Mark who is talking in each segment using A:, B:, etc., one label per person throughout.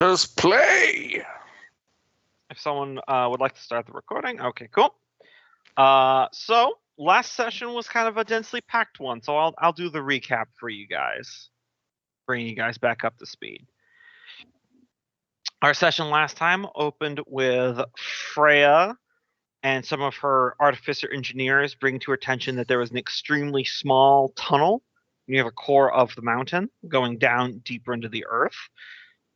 A: Let's play.
B: If someone would like to start the recording, okay, cool. So last session was kind of a densely packed one, so I'll do the recap for you guys, bring you guys back up to speed. Our session last time opened with Freya and some of her artificer engineers bring to her attention that there was an extremely small tunnel near the core of the mountain going down deeper into the earth.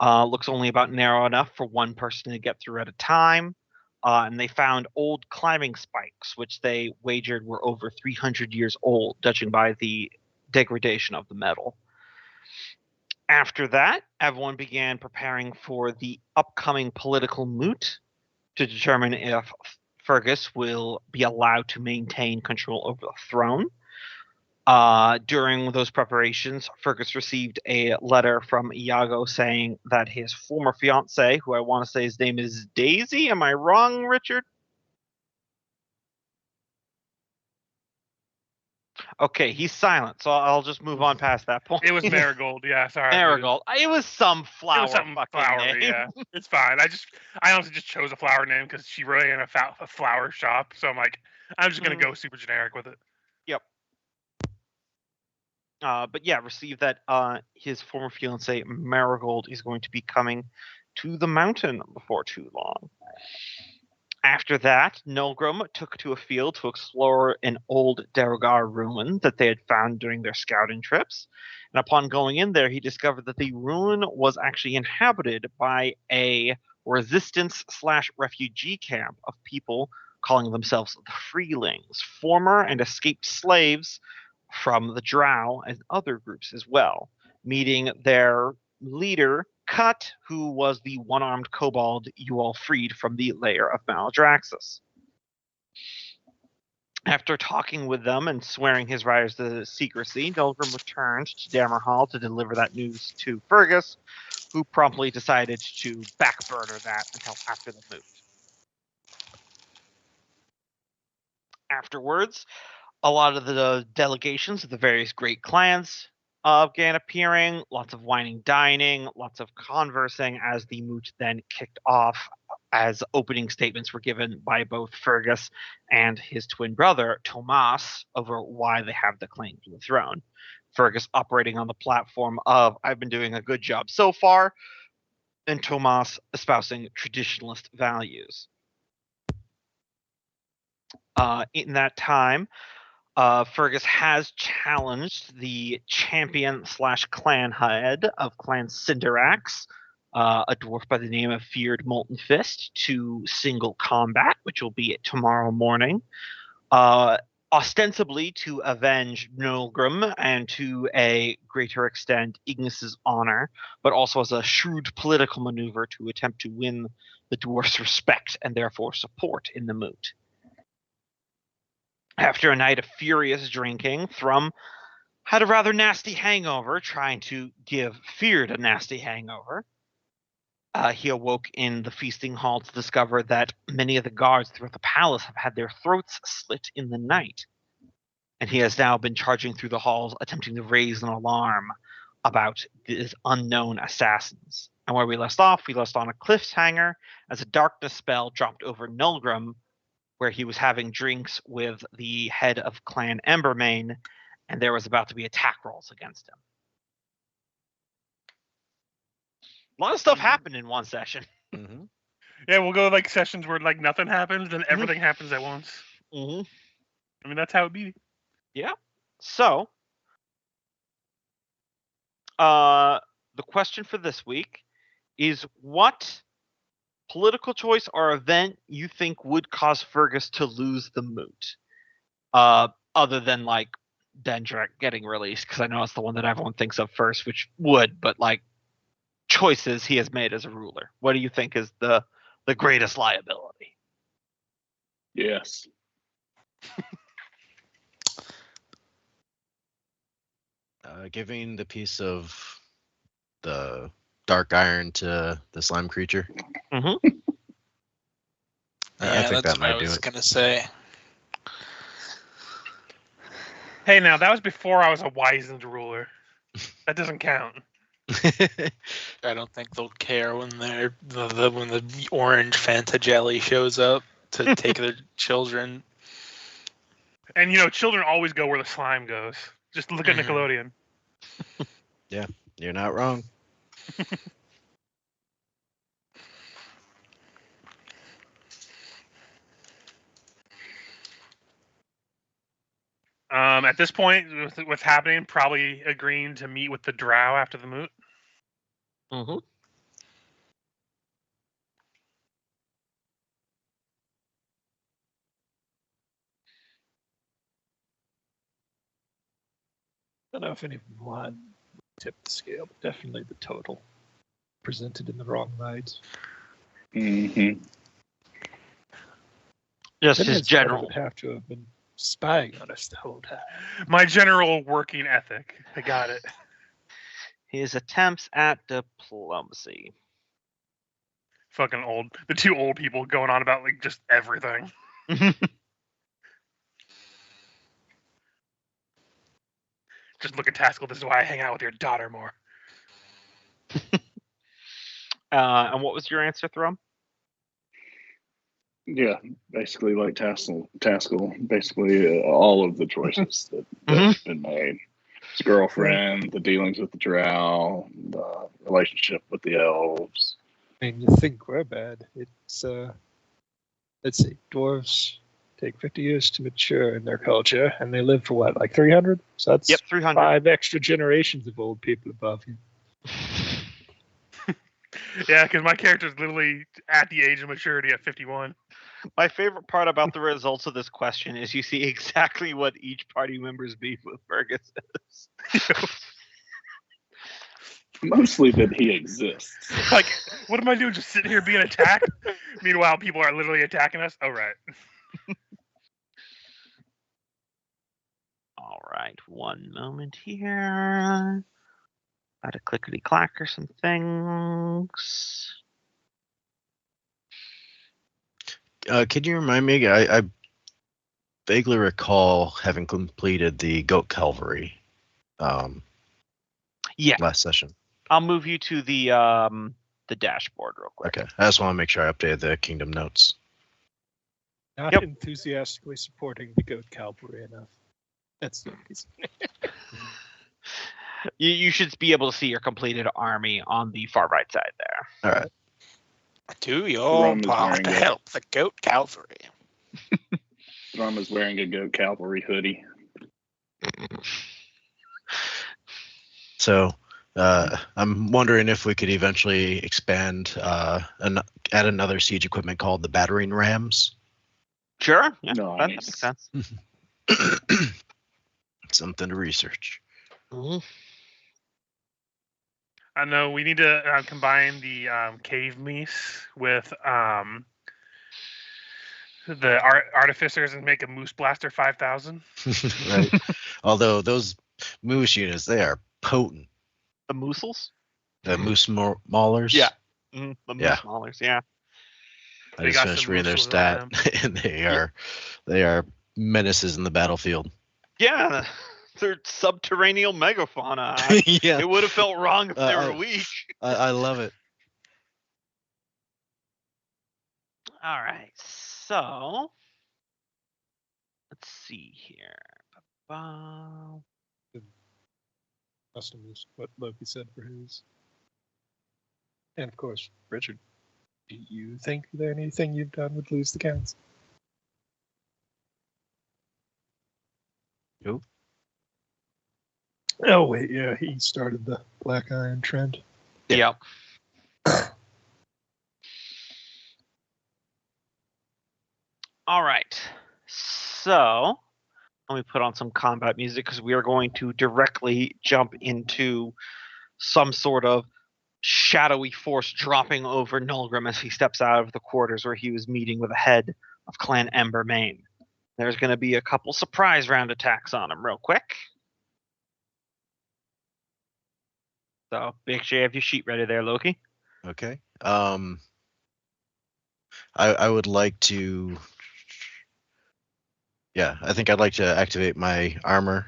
B: Looks only about narrow enough for one person to get through at a time. And they found old climbing spikes, which they wagered were over 300 years old, judging by the degradation of the metal. After that, everyone began preparing for the upcoming political moot to determine if Fergus will be allowed to maintain control over the throne. During those preparations, Fergus received a letter from Iago saying that his former fiancée, who I want to say his name is Daisy, am I wrong, Richard? Okay, he's silent, so I'll just move on past that point.
C: It was Marigold, yeah. Sorry.
B: Marigold. It was some flower.
C: It was something flowery,
B: name.
C: yeah. It's fine. I honestly just chose a flower name because she really in a flower shop. So I'm like, I'm just gonna go super generic with it.
B: Yep. But yeah, received that his former fiancée Marigold is going to be coming to the mountain before too long. After that, Nilgrim took to a field to explore an old Derogar ruin that they had found during their scouting trips. And upon going in there, he discovered that the ruin was actually inhabited by a resistance/refugee camp of people calling themselves the Freelings, former and escaped slaves from the Drow and other groups as well, meeting their leader, Cut, who was the one-armed kobold you all freed from the lair of Maldraxxus. After talking with them and swearing his riders to secrecy, Nilgrim returned to Dammerhall to deliver that news to Fergus, who promptly decided to backburner that until after the moot. Afterwards, a lot of the delegations of the various great clans began appearing, lots of whining, dining, lots of conversing as the moot then kicked off, as opening statements were given by both Fergus and his twin brother, Tomas, over why they have the claim to the throne. Fergus operating on the platform of, I've been doing a good job so far, and Tomas espousing traditionalist values. In that time, Fergus has challenged the champion/clan head of Clan Cinderax, a dwarf by the name of Feared Molten Fist, to single combat, which will be tomorrow morning, ostensibly to avenge Nilgrim and to a greater extent Ignis's honor, but also as a shrewd political maneuver to attempt to win the dwarf's respect and therefore support in the moot. After a night of furious drinking, Thrum had a rather nasty hangover, trying to give Feared a nasty hangover. He awoke in the feasting hall to discover that many of the guards throughout the palace have had their throats slit in the night. And he has now been charging through the halls, attempting to raise an alarm about these unknown assassins. And where we left off on a cliffhanger as a darkness spell dropped over Nilgrim, where he was having drinks with the head of Clan Embermane, and there was about to be attack rolls against him. A lot of stuff happened in one session.
C: Mm-hmm. Yeah, we'll go like sessions where like nothing happens, then everything happens at once.
B: Mm-hmm.
C: I mean, that's how it be.
B: Yeah. So, the question for this week is, what political choice or event you think would cause Fergus to lose the moot, other than like Dendrick getting released, because I know it's the one that everyone thinks of first, which would, but like choices he has made as a ruler. What do you think is the greatest liability?
A: Yes.
D: Giving the piece of the dark iron to the slime creature.
B: Mm-hmm.
D: I think
E: that's
D: that
E: what I
D: might do
E: was
D: it.
E: gonna say.
C: Hey, now that was before I was a wizened ruler. That doesn't count.
E: I don't think they'll care when when the orange Fanta jelly shows up to take their children.
C: And children always go where the slime goes. Just look at
E: Mhm.
C: Nickelodeon.
D: You're not wrong.
C: At this point, with what's happening, probably agreeing to meet with the drow after the moot.
B: Mm-hmm.
F: I don't know if any one tipped the scale, but definitely the total presented in the wrong light.
A: Mm-hmm.
B: Just
F: Then
B: his
F: his brother
B: general.
F: would have to have been spying on us the whole time.
C: My general working ethic. I got it.
B: His attempts at diplomacy.
C: Fucking old. The two old people going on about like just everything. Just look at Taskell. This is why I hang out with your daughter more.
B: And what was your answer, Thrum?
A: Yeah, basically like Taskell. Basically, all of the choices that have been made. His girlfriend, the dealings with the drow, the relationship with the elves.
F: I mean, you think we're bad. It's, let's see, dwarves take 50 years to mature in their culture, and they live for what, like 300? So that's
B: Yep, 300.
F: 5 extra generations of old people above you.
C: Yeah, because my character's literally at the age of maturity at 51.
B: My favorite part about the results of this question is you see exactly what each party member's beef with Fergus is.
A: Mostly that he exists.
C: Like, what am I doing? Just sitting here being attacked? Meanwhile, people are literally attacking us? Oh, right.
B: All right, one moment here. Gotta clickety clacker some things.
D: Can you remind me? I vaguely recall having completed the goat cavalry
B: Yeah,
D: last session.
B: I'll move you to the dashboard real quick.
D: Okay, I just want to make sure I updated the kingdom notes.
F: Not
B: Yep.
F: enthusiastically supporting the goat cavalry enough. That's
B: You should be able to see your completed army on the far right side there.
D: All right.
E: Do your
A: Rum is
E: part
A: wearing
E: to
A: it.
E: help the goat cavalry.
A: Drama's wearing a goat cavalry hoodie.
D: So I'm wondering if we could eventually expand and add another siege equipment called the battering rams.
B: Sure, yeah, that
A: Nice.
B: makes sense.
D: Something to research.
B: Mm-hmm.
C: I know we need to combine the cave meese with the artificers and make a moose blaster 5000.
D: Right. Although those moose units, they are potent.
B: The moosels?
D: The moose maulers.
B: Yeah. The moose
D: Yeah.
B: maulers, yeah.
D: I
C: They
D: just
C: got
D: finished
C: some
D: reading their
C: moosels on
D: stat, and they are menaces in the battlefield.
B: Yeah, they're subterranean megafauna.
D: Yeah,
B: It would have felt wrong if they were weak.
D: I love it.
B: All right, so let's see here. Ba-ba.
F: custom is what Loki said for his. And of course, Richard, do you think that anything you've done would lose the counts?
D: Nope.
F: Oh wait, yeah, he started the Black Iron trend.
D: Yeah.
B: Yep. All right, so let me put on some combat music because we are going to directly jump into some sort of shadowy force dropping over Nulgrim as he steps out of the quarters where he was meeting with the head of Clan Embermane. There's going to be a couple surprise round attacks on him real quick. So make sure you have your sheet ready there, Loki.
D: Okay. I would like to. Yeah, I think I'd like to activate my armor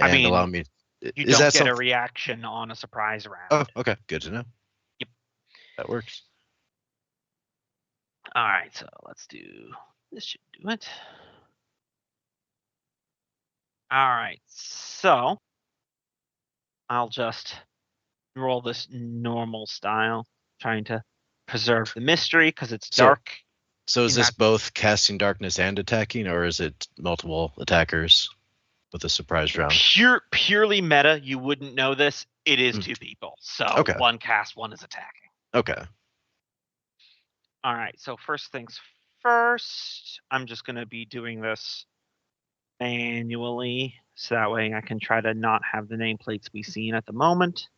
D: and
B: I mean,
D: allow me.
B: You
D: Is
B: don't
D: that
B: get a
D: something?
B: reaction on a surprise round.
D: Oh, okay. Good to know.
B: Yep.
D: That works.
B: All right, so let's do this. Should do it. All right, so I'll just roll this normal style, trying to preserve the mystery because it's
D: So-
B: dark.
D: So is
B: In
D: this
B: that-
D: both casting darkness and attacking, or is it multiple attackers with a surprise round?
B: Purely meta, you wouldn't know this. It is
D: Mm.
B: 2 people, so
D: Okay.
B: one cast, one is attacking.
D: Okay.
B: All right, so first things first, I'm just going to be doing this manually, so that way I can try to not have the nameplates be seen at the moment.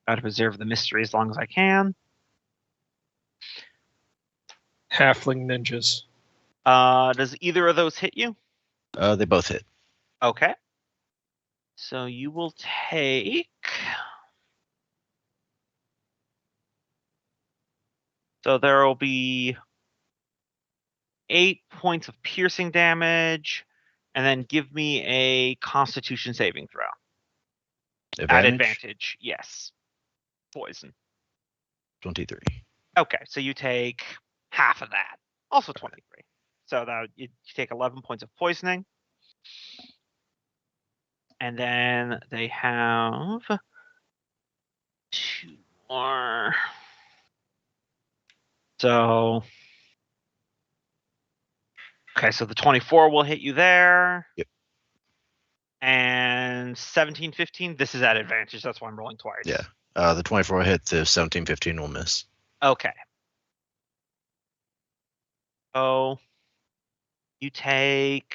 B: Got to preserve the mystery as long as I can.
F: Halfling ninjas.
B: Does either of those hit you?
D: They both hit.
B: Okay. So you will take. So there will be 8 points of piercing damage, and then give me a Constitution saving throw. At advantage, yes. Poison.
D: 23.
B: Okay, so you take half of that. Also 23. So that you take 11 points of poisoning. And then they have 2 more. So okay, so the 24 will hit you there.
D: Yep.
B: And 17, 15, this is at advantage. That's why I'm rolling twice.
D: Yeah. The 24 hit, the 17, 15 will miss.
B: Okay. So you take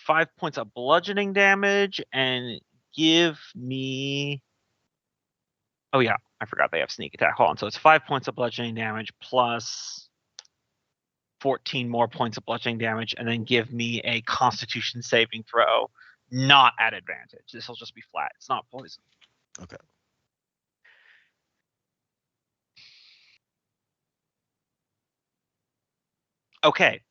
B: 5 points of bludgeoning damage and give me. Oh, yeah. I forgot they have sneak attack. Hold on. So it's 5 points of bludgeoning damage plus 14 more points of bludgeoning damage, and then give me a Constitution saving throw, not at advantage. This will just be flat. It's not poison.
D: Okay.
B: Okay.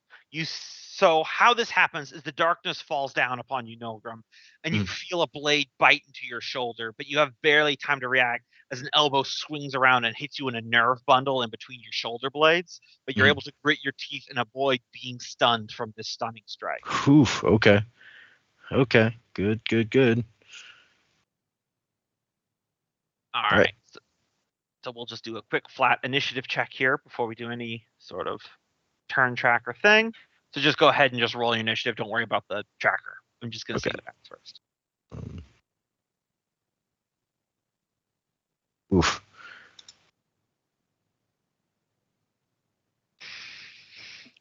B: So how this happens is the darkness falls down upon you, Nilgrim, and you feel a blade bite into your shoulder, but you have barely time to react as an elbow swings around and hits you in a nerve bundle in between your shoulder blades, but you're able to grit your teeth and avoid being stunned from this stunning strike.
D: Whew, okay. Okay. Good.
B: All
D: right.
B: right. So we'll just do a quick flat initiative check here before we do any sort of turn tracker thing. So just go ahead and just roll your initiative. Don't worry about the tracker. I'm just going to say that first.
D: Oof.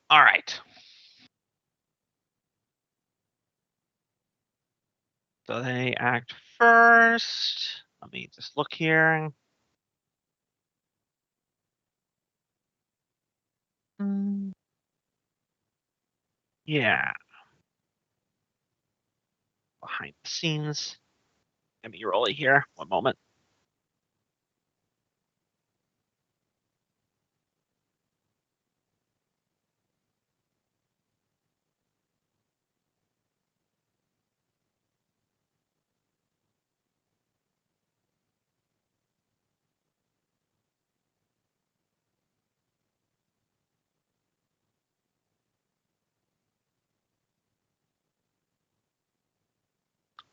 B: All right. So they act first. Let me just look here. Yeah. Behind the scenes. Let me roll it here. One moment.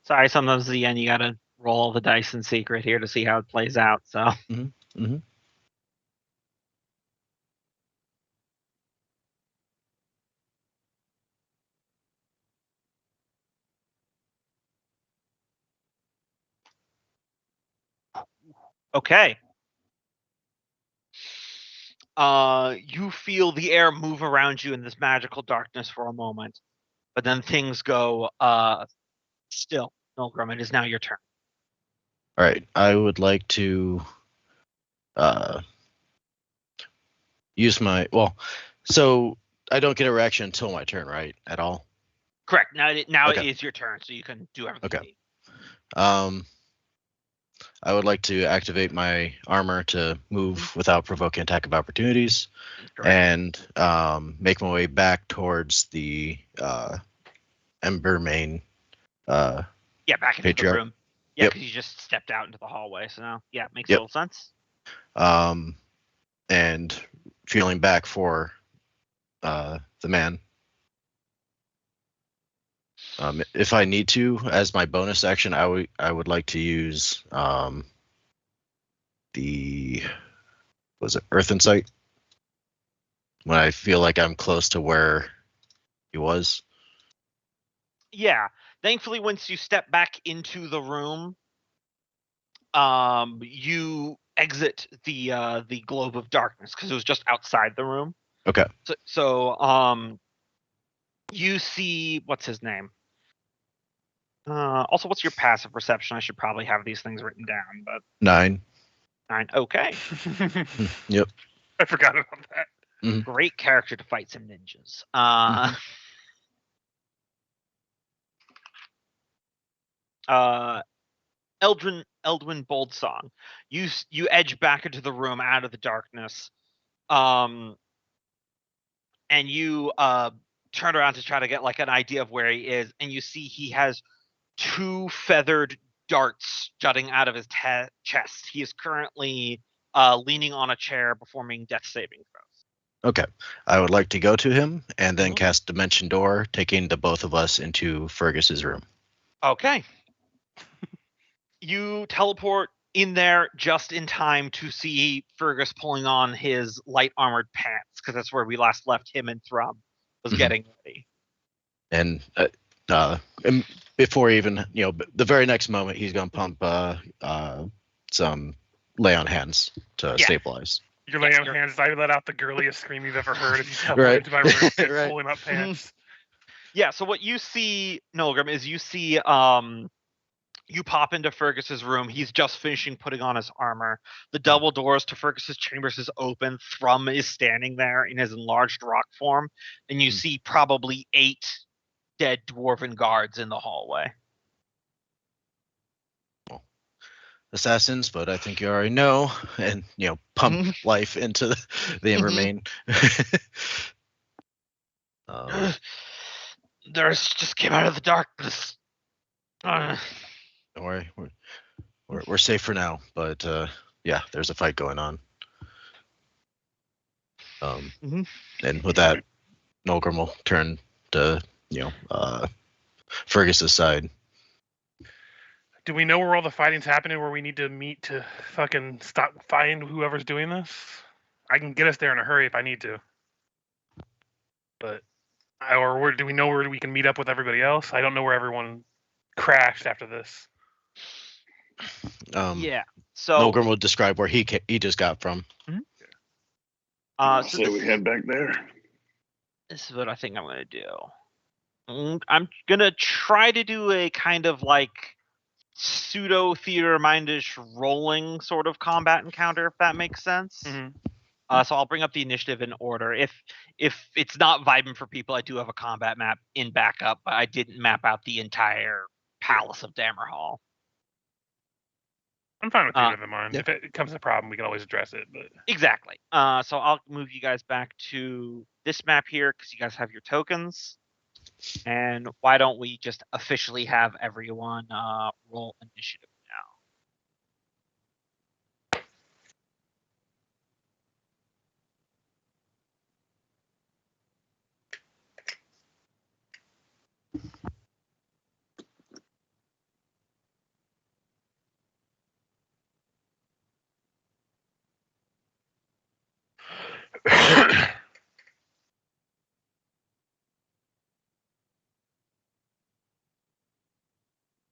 B: Sorry, sometimes at the end you gotta roll the dice in secret here to see how it plays out. So okay. You feel the air move around you in this magical darkness for a moment, but then things go still. Nilgrim, it is now your turn.
D: All right. I would like to use my so I don't get a reaction until my turn, right? At all?
B: Correct. Now
D: Okay.
B: it is your turn, so you can do everything
D: Okay.
B: you need.
D: I would like to activate my armor to move without provoking attack of opportunities,
B: Correct.
D: and make my way back towards the Ember main.
B: Yeah, back into
D: Patriarch.
B: the room. Yeah,
D: Yep.
B: because you just stepped out into the hallway. So now, yeah, makes
D: Yep.
B: total sense.
D: And feeling back for the man. If I need to, as my bonus action, I would like to use was it Earth Insight? When I feel like I'm close to where he was.
B: Yeah. Thankfully, once you step back into the room, you exit the globe of darkness because it was just outside the room.
D: Okay.
B: So you see what's his name. Also, what's your passive perception? I should probably have these things written down, but
D: 9.
B: 9. Okay.
D: Yep.
C: I forgot about that.
B: Great character to fight some ninjas. Eldwin Boldsong. You edge back into the room out of the darkness. And you turn around to try to get like an idea of where he is, and you see he has 2 feathered darts jutting out of his chest. He is currently leaning on a chair performing death saving throws.
D: Okay. I would like to go to him and then cast Dimension Door, taking the both of us into Fergus's room.
B: Okay. You teleport in there just in time to see Fergus pulling on his light armored pants, because that's where we last left him and Thrum was getting ready.
D: And before even, the very next moment, he's going to pump some lay on hands to stabilize.
C: You're laying on hands. I let out the girliest scream you've ever heard as you teleport into my room and pulling up pants.
B: Yeah, so what you see, Nolgrim, is you see you pop into Fergus's room. He's just finishing putting on his armor. The double doors to Fergus's chambers is open. Thrum is standing there in his enlarged rock form, and you see probably 8 dead dwarven guards in the hallway.
D: Assassins, but I think you already know, and pump life into the remain.
B: There's just came out of the darkness.
D: Don't worry, we're safe for now, but yeah, there's a fight going on. And with that, Nolgrim will turn to Fergus's side.
C: Do we know where all the fighting's happening, where we need to meet to fucking find whoever's doing this? I can get us there in a hurry if I need to. But, or do we know where we can meet up with everybody else? I don't know where everyone crashed after this.
B: Yeah. So
D: Nolgrim will describe where he just got from.
A: So we head back there.
B: This is what I think I'm going to do. I'm going to try to do a kind of like pseudo theater mindish rolling sort of combat encounter, if that makes sense. So I'll bring up the initiative in order. If it's not vibing for people, I do have a combat map in backup, but I didn't map out the entire palace of Dammerhall.
C: I'm fine with theater of the mind. If it comes to a problem, we can always address it. But
B: exactly. So I'll move you guys back to this map here because you guys have your tokens. And why don't we just officially have everyone roll initiative now?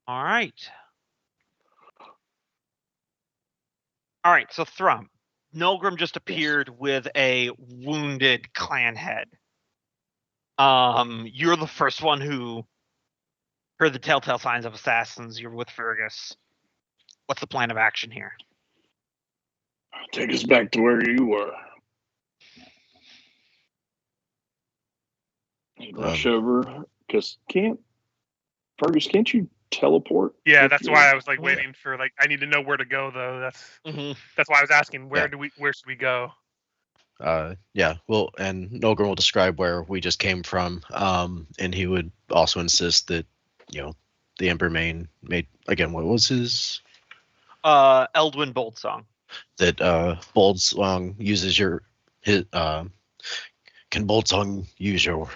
B: All right, so Thrum. Nolgrim just appeared with a wounded clan head. You're the first one who heard the telltale signs of assassins. You're with Fergus. What's the plan of action here?
A: Take us back to where you were. Rush over, because Fergus, can't you teleport?
C: Yeah, that's why I was like waiting for I need to know where to go though. That's why I was asking where should we go?
D: Yeah, well, and Nolgrim will describe where we just came from, and he would also insist that the Ember Main made again. What was his?
B: Eldwin Bolt Song.
D: That Boldsong uses his can Boldsong use your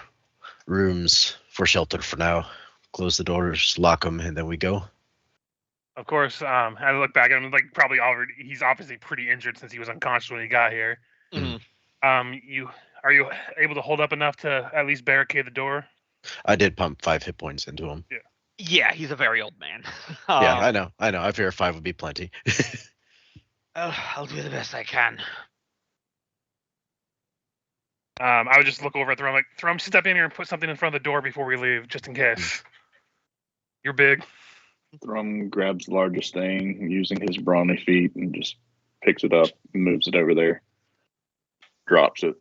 D: rooms for shelter for now? Close the doors, lock them, and then we go.
C: Of course, I look back at him, like probably already. He's obviously pretty injured since he was unconscious when he got here.
B: Mhm.
C: Are you able to hold up enough to at least barricade the door?
D: I did pump 5 hit points into him.
B: Yeah, he's a very old man.
D: Yeah, I know. I figure 5 would be plenty.
B: I'll do the best I can.
C: I would just look over at Thrum, like, Thrum, step in here and put something in front of the door before we leave, just in case. You're big.
A: Thrum grabs the largest thing using his brawny feet and just picks it up and moves it over there. Drops it.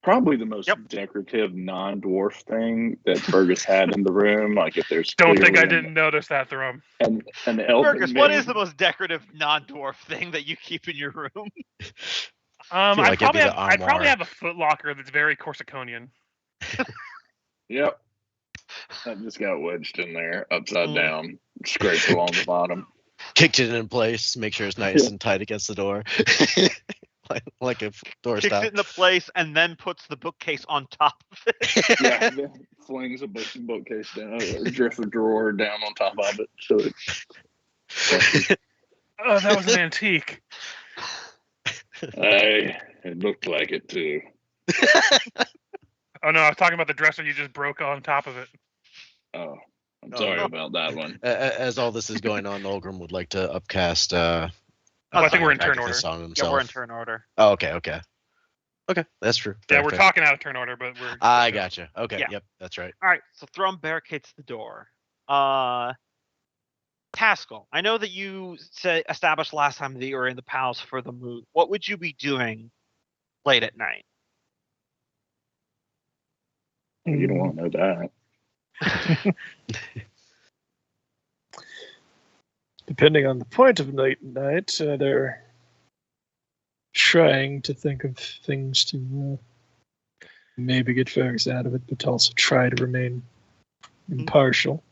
A: Probably the most decorative non-dwarf thing that Fergus had in the room. Like if there's
C: Don't think I didn't notice that, Thrum.
A: And the
B: Fergus, what is the most decorative non-dwarf thing that you keep in your room?
C: I'd probably have a foot locker that's very Corsiconian.
A: Yep. That just got wedged in there, upside down, scraped along the bottom.
D: Kicked it in place, make sure it's nice and tight against the door. like a door stop.
B: Kicks it into place and then puts the bookcase on top of it.
A: Yeah, then flings a bookcase down, or drifts a drawer down on top of it. So
C: Oh, that was an antique.
A: It looked like it too.
C: Oh no, I was talking about the dresser you just broke on top of it.
A: Oh, I'm sorry about that one.
D: As all this is going on, Olgrim would like to upcast.
C: I think we're in turn order.
B: Yeah, we're in turn order.
D: Oh, okay. Okay, that's true.
C: Yeah, we're talking out of turn order, but we're.
D: I gotcha. Okay,
B: Yeah.
D: Yep, that's right.
B: All right, so Thrum barricades the door. Taskell, I know that you established last time that you were in the palace for the moot. What would you be doing late at night?
A: You don't want to know that.
F: Depending on the point of late night, they're trying to think of things to maybe get Fergus out of it, but also try to remain impartial.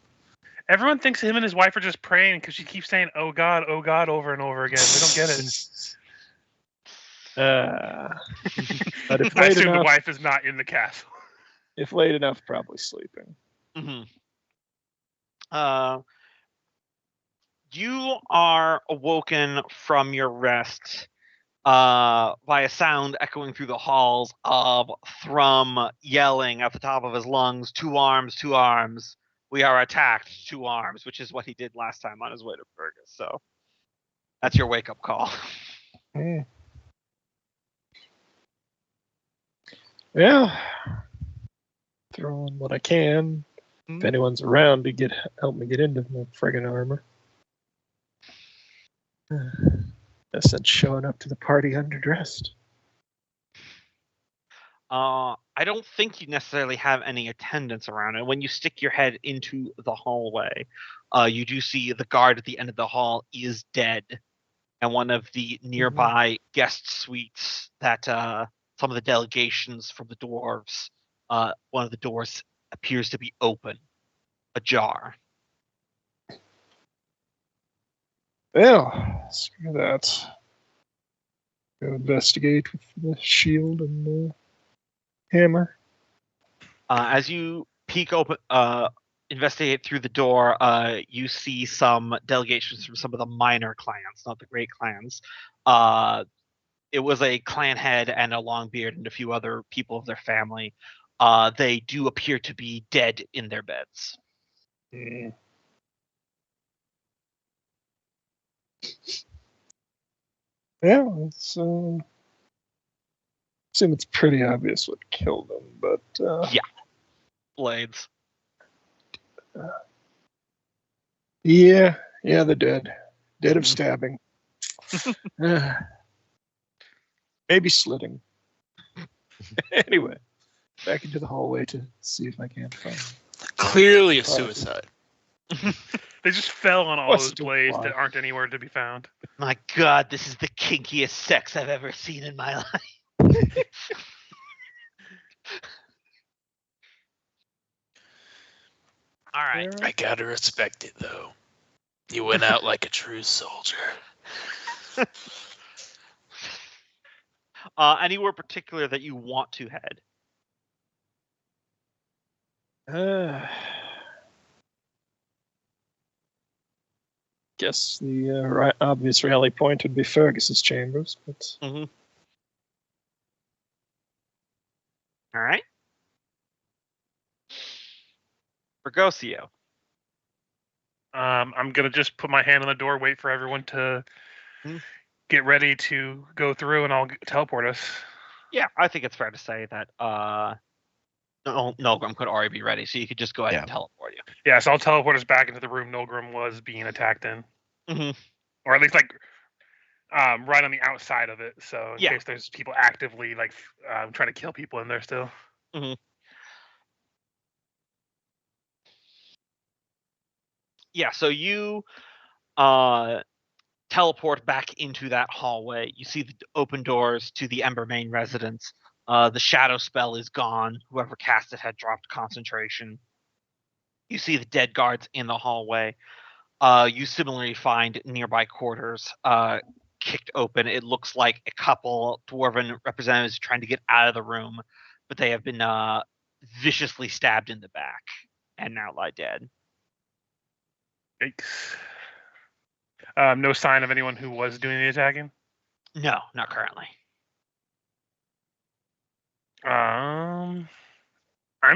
C: Everyone thinks him and his wife are just praying because she keeps saying oh God," over and over again. They don't get it.
F: But if
C: I
F: late
C: assume
F: enough,
C: the wife is not in the castle.
F: if late enough, probably sleeping.
B: Mm-hmm. You are awoken from your rest by a sound echoing through the halls of Thrum yelling at the top of his lungs, 2 arms, 2 arms. We are attacked, 2 arms, which is what he did last time on his way to Fergus. So that's your wake-up call.
F: Yeah. Throw on what I can. If anyone's around to help me get into my friggin' armor. I said showing up to the party underdressed.
B: I don't think you necessarily have any attendants around. And when you stick your head into the hallway, you do see the guard at the end of the hall is dead. And one of the nearby guest suites that some of the delegations from the dwarves, one of the doors appears to be open, ajar.
F: Well, screw that. Go investigate with the shield and the hammer.
B: As you peek open, investigate through the door, you see some delegations from some of the minor clans, not the great clans. It was a clan head and a long beard and a few other people of their family. They do appear to be dead in their beds.
F: Yeah, it's assume it's pretty obvious what killed them, but
B: yeah, blades.
F: Yeah, they're dead. Dead of stabbing. Maybe slitting. Anyway, back into the hallway to see if I can't find.
E: Clearly a suicide.
C: They just fell on all those blades that aren't anywhere to be found.
B: My God, this is the kinkiest sex I've ever seen in my life. All right.
E: I gotta respect it, though. You went out like a true soldier.
B: Anywhere particular that you want to head?
F: Guess the obvious rally point would be Fergus's chambers, but
B: Mm-hmm. All right. Bergoglio.
C: I'm gonna just put my hand on the door, wait for everyone to
B: Hmm.
C: get ready to go through, and I'll teleport us.
B: Yeah, I think it's fair to say that Nolgrim could already be ready, so you could just go ahead and
D: Yeah.
B: teleport you.
C: Yeah, so I'll teleport us back into the room Nolgrim was being attacked in,
B: Mm-hmm.
C: or at least like right on the outside of it. So in
B: Yeah.
C: case there's people actively like trying to kill people in there still.
B: Mm-hmm. Yeah, so you teleport back into that hallway. You see the open doors to the Ember Main residence. The shadow spell is gone. Whoever cast it had dropped concentration. You see the dead guards in the hallway. You similarly find nearby quarters kicked open. It looks like a couple dwarven representatives trying to get out of the room, but they have been viciously stabbed in the back and now lie dead.
C: Yikes. No sign of anyone who was doing the attacking.
B: No, not currently.
C: I'm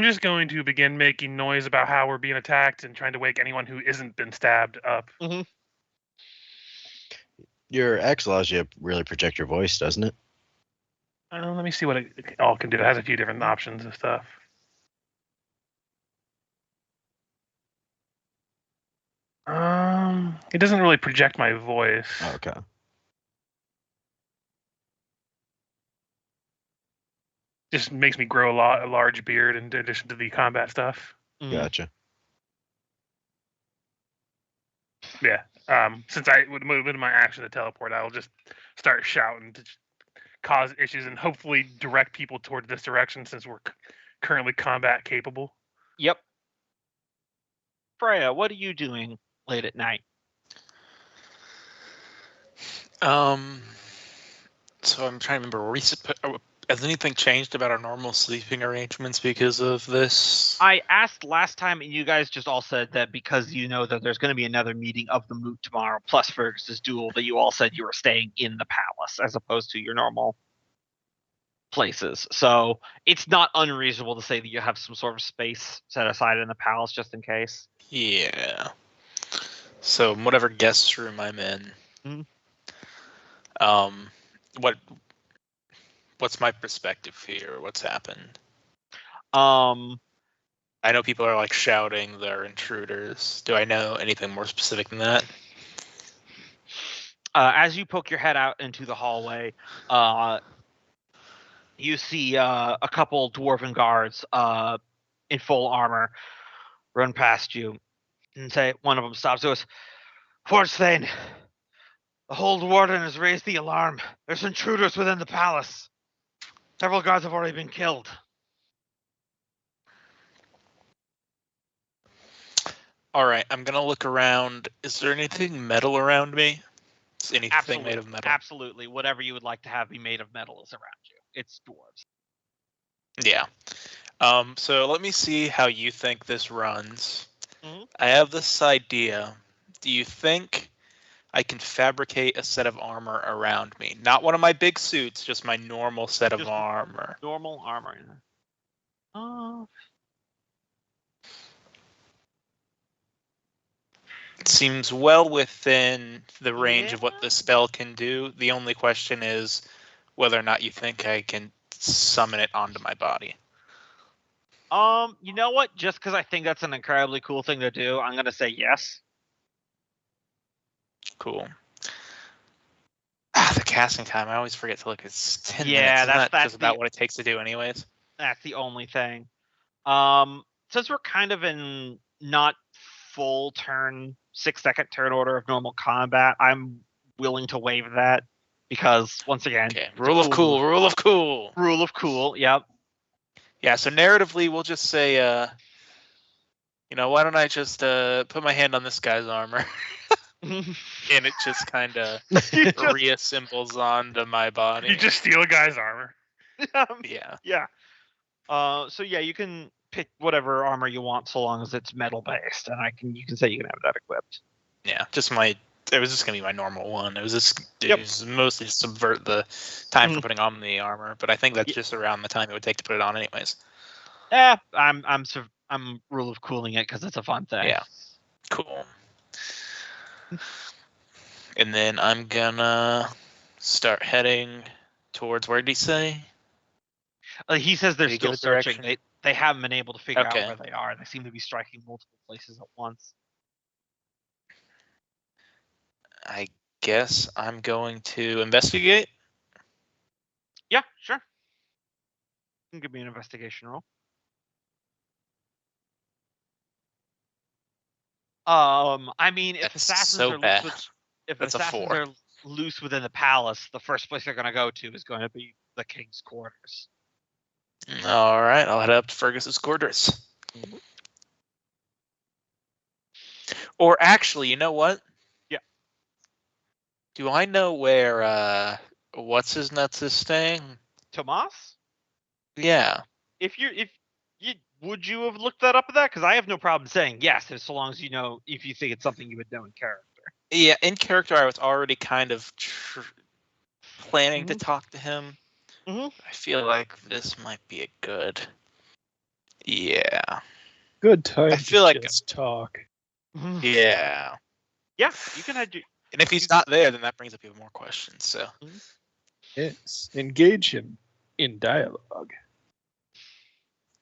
C: just going to begin making noise about how we're being attacked and trying to wake anyone who isn't been stabbed up.
B: Mm-hmm.
D: Your X allows you to really project your voice, doesn't it?
C: Let me see what it all can do. It has a few different options and stuff. It doesn't really project my voice.
D: Oh, okay.
C: Just makes me grow a large beard in addition to the combat stuff.
B: Mm-hmm.
D: Gotcha.
C: Yeah. Since I would move into my action to teleport, I will just start shouting to cause issues and hopefully direct people towards this direction since we're currently combat capable.
B: Yep. Freya, what are you doing late at night?
E: So I'm trying to remember. Has anything changed about our normal sleeping arrangements because of this?
B: I asked last time, and you guys just all said that because you know that there's going to be another meeting of the moot tomorrow, plus Fergus's duel, that you all said you were staying in the palace as opposed to your normal places. So it's not unreasonable to say that you have some sort of space set aside in the palace just in case.
E: Yeah. So whatever guest room I'm in.
B: Mhm.
E: What's my perspective here? What's happened?
B: I
E: know people are like shouting they're intruders. Do I know anything more specific than that?
B: As you poke your head out into the hallway, you see a couple dwarven guards in full armor run past you and say, one of them stops, goes, Fortsthane, the Hold Warden has raised the alarm. There's intruders within the palace. Several guards have already been killed.
E: All right, I'm gonna look around. Is there anything metal around me? Is anything made of metal?
B: Absolutely. Whatever you would like to have be made of metal is around you. It's dwarves.
E: Yeah. So let me see how you think this runs.
B: Mhm.
E: I have this idea. Do you think I can fabricate a set of armor around me? Not one of my big suits, just my normal set of armor.
B: Normal armor.
E: It seems well within the range of what the spell can do. The only question is whether or not you think I can summon it onto my body.
B: You know what? Just because I think that's an incredibly cool thing to do, I'm gonna say yes.
E: Cool. The casting time, I always forget to look. It's 10 minutes.
B: Yeah,
E: Isn't that
B: that's
E: just about what it takes to do anyways?
B: That's the only thing. Since we're kind of in not full turn, 6-second turn order of normal combat, I'm willing to waive that because once again,
E: Okay. Rule of cool.
B: Rule of cool. Yep.
E: Yeah. So narratively, we'll just say, why don't I just put my hand on this guy's armor, and it just kind of
B: You just-
E: reassembles onto my body.
C: You just steal a guy's armor.
E: Yeah.
B: Yeah. So yeah, you can pick whatever armor you want so long as it's metal based, and you can say you can have that equipped.
E: Yeah, it was just gonna be my normal one. It was
B: Yep.
E: was mostly to subvert the time for
B: Mhm.
E: putting on the armor, but I think that's just around the time it would take to put it on, anyways.
B: I'm rule of cooling it because it's a fun thing.
E: Yeah. Cool. And then I'm gonna start heading towards, where did he say?
B: He says they're
E: Did he
B: still
E: give a
B: searching.
E: direction?
B: They haven't been able to figure
E: Okay.
B: out where they are. They seem to be striking multiple places at once.
E: I guess I'm going to investigate.
B: Yeah, sure. You can give me an investigation roll. I mean, if
E: That's
B: assassins
E: so
B: are
E: bad.
B: if
E: That's a
B: assassins
E: 4.
B: are loose within the palace, the first place they're going to go to is going to be the king's quarters.
E: All right, I'll head up to Fergus's quarters.
B: Mhm.
E: Or actually, you know what?
B: Yeah.
E: Do I know where what's his nuts is staying?
B: Tomas,
E: Yeah.
B: if you would you have looked that up at that? Because I have no problem saying yes, as so long as you know if you think it's something you would know in character.
E: Yeah, in character, I was already kind of planning to
B: Mhm.
E: talk to him.
B: Mhm.
E: I feel like this might be a good. Yeah.
F: Good time
E: I feel
F: to
E: like-
F: just talk.
E: Yeah.
B: Yeah, you can have.
E: And if he's not there, then that brings up even more questions. So.
F: Yes. Engage him in dialogue.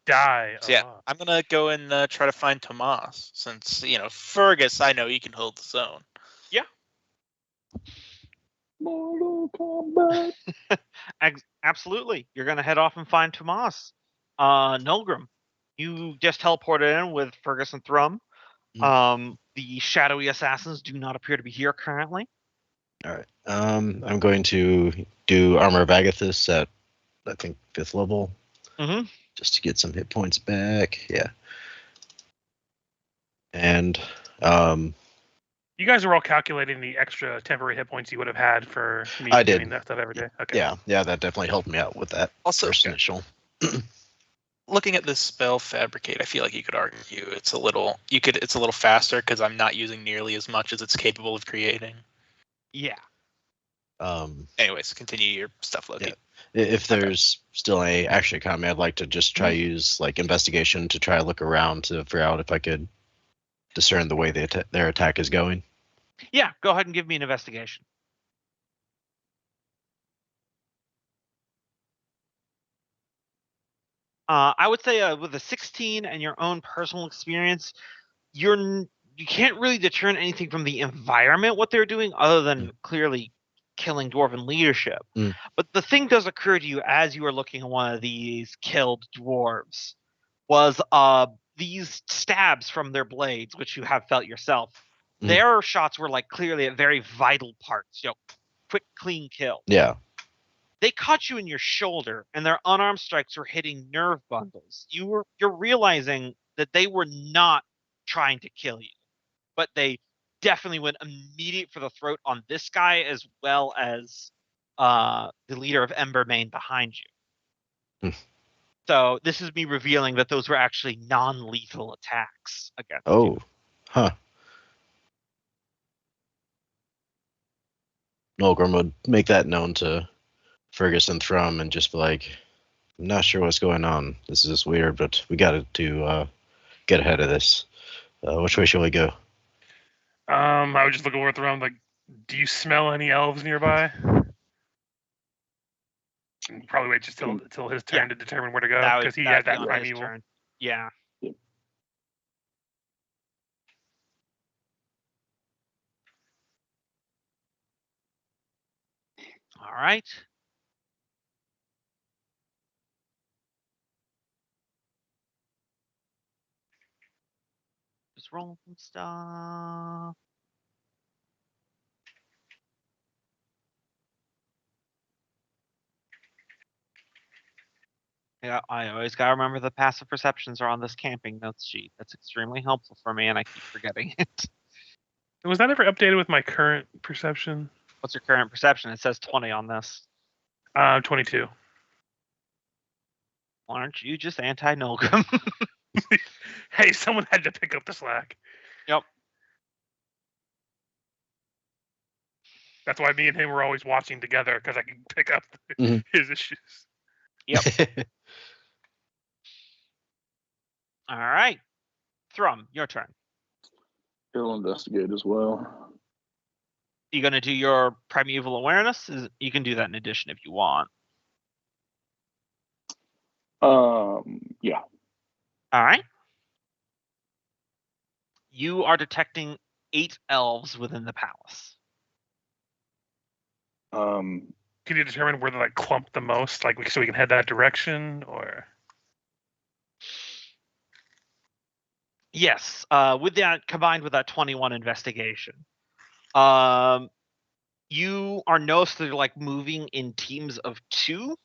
C: Die.
E: So yeah,
C: alive.
E: I'm gonna go and try to find Tomas, since Fergus, I know he can hold his own.
A: Mortal Kombat.
B: Absolutely. You're going to head off and find Tomas. Nolgrim, you just teleported in with Fergus and Thrum. The shadowy assassins do not appear to be here currently.
D: All right. I'm going to do Armor of Agathis at, I think, 5th level,
B: Mm-hmm.
D: just to get some hit points back. Yeah. And
C: You guys are all calculating the extra temporary hit points you would have had for me
D: I did.
C: doing that stuff every day. Okay.
D: yeah, that definitely helped me out with that
E: Also,
D: first initial.
E: looking at this spell Fabricate, I feel like you could argue it's a little faster because I'm not using nearly as much as it's capable of creating.
B: Yeah.
E: Anyways, continue your stuff, Loki.
D: Yeah. If there's still any action economy, I'd like to just try use like investigation to try to look around to figure out if I could discern the way their attack is going.
B: Yeah, go ahead and give me an investigation. I would say with a 16 and your own personal experience, you can't really discern anything from the environment what they're doing other than clearly killing dwarven leadership.
D: Mm.
B: But the thing does occur to you as you are looking at one of these killed dwarves was these stabs from their blades, which you have felt yourself.
D: Mm.
B: Their shots were like clearly at very vital parts, quick, clean kill.
D: Yeah.
B: They caught you in your shoulder, and their unarmed strikes were hitting nerve bundles. You're realizing that they were not trying to kill you, but they definitely went immediate for the throat on this guy as well as the leader of Embermane behind you. So this is me revealing that those were actually non-lethal attacks against you.
D: Oh. Huh. Nolgrim would make that known to Fergus and Thrum and just be like, I'm not sure what's going on. This is weird, but we got to get ahead of this. Which way shall we go?
C: I would just look over at the room like, do you smell any elves nearby? And probably wait just till his turn
B: Yeah.
C: to determine where to go
B: That
C: because he
B: would
C: has
B: be
C: that
B: on his
C: primeval.
B: turn. Yeah.
A: Yep.
B: All right. Just rolling some stuff. Yeah, I always gotta remember the passive perceptions are on this camping notes sheet. That's extremely helpful for me, and I keep forgetting it.
C: Was that ever updated with my current perception?
B: What's your current perception? It says 20 on this.
C: 22.
B: Why aren't you just anti-Nolgrim?
C: Hey, someone had to pick up the slack.
B: Yep.
C: That's why me and him were always watching together, because I can pick up
D: Mhm.
C: his issues.
B: Yep. All right. Thrum, your turn.
A: He'll investigate as well.
B: You gonna do your primeval awareness? You can do that in addition if you want.
A: Yeah.
B: All right. You are detecting 8 elves within the palace.
A: Um,
C: Can you determine where they like clump the most, like so we can head that direction, or?
B: Yes. With that combined with that 21 investigation, you are noticeably like moving in teams of 2.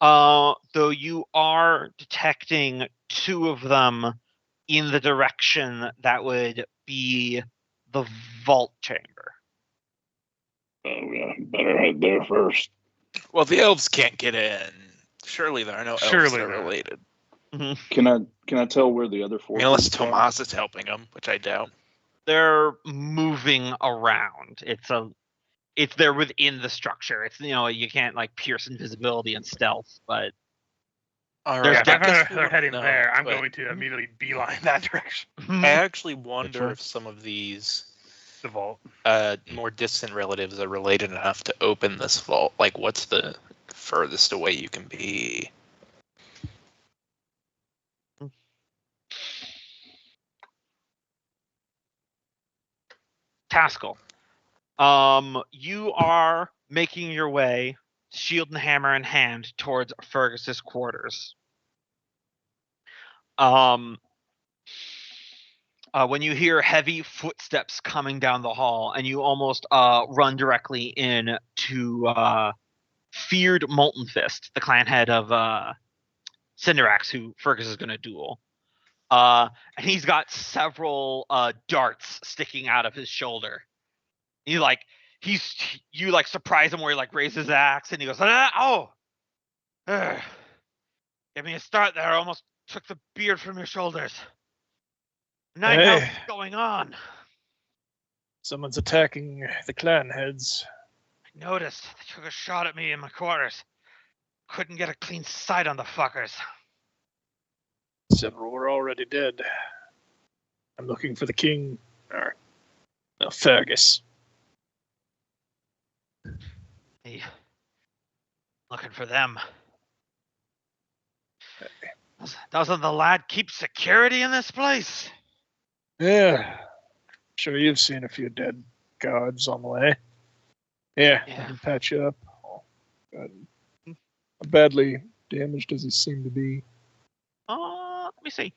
B: Though you are detecting 2 of them in the direction that would be the vault chamber.
A: yeah, better head there first.
E: Well, the elves can't get in. Surely there are no elves
C: Surely
E: that are
C: not.
E: related.
A: Can I tell where the other 4?
E: I mean, unless
A: groups are?
E: Tomas is helping them, which I doubt.
B: They're moving around. They're within the structure. It's you can't like pierce invisibility and stealth, but
E: All
B: There's
E: right,
C: Yeah,
E: I
C: if I
E: guess
C: find out
E: we
C: they're
E: wouldn't
C: heading
E: know,
C: there, I'm
E: but
C: going to immediately beeline that direction.
E: I actually wonder
D: one?
E: if some of these
C: The vault.
E: more distant relatives are related enough to open this vault. Like, what's the furthest away you can be?
B: Taskell, you are making your way, shield and hammer in hand, towards Fergus's quarters. When you hear heavy footsteps coming down the hall, and you almost run directly in to feared Molten Fist, the clan head of Cinderax, who Fergus is going to duel. And he's got several darts sticking out of his shoulder. You surprise him where he like raises his axe and he goes, oh, give me a start there. I almost took the beard from your shoulders. What's going on?
F: Someone's attacking the clan heads.
B: I noticed they took a shot at me in my quarters. Couldn't get a clean sight on the fuckers.
F: Several were already dead. I'm looking for the king. Fergus.
B: Hey, looking for them. Doesn't the lad keep security in this place?
F: Yeah. Sure, you've seen a few dead guards on the way. Yeah, I can patch you up. How badly damaged does he seem to be?
B: Let me see.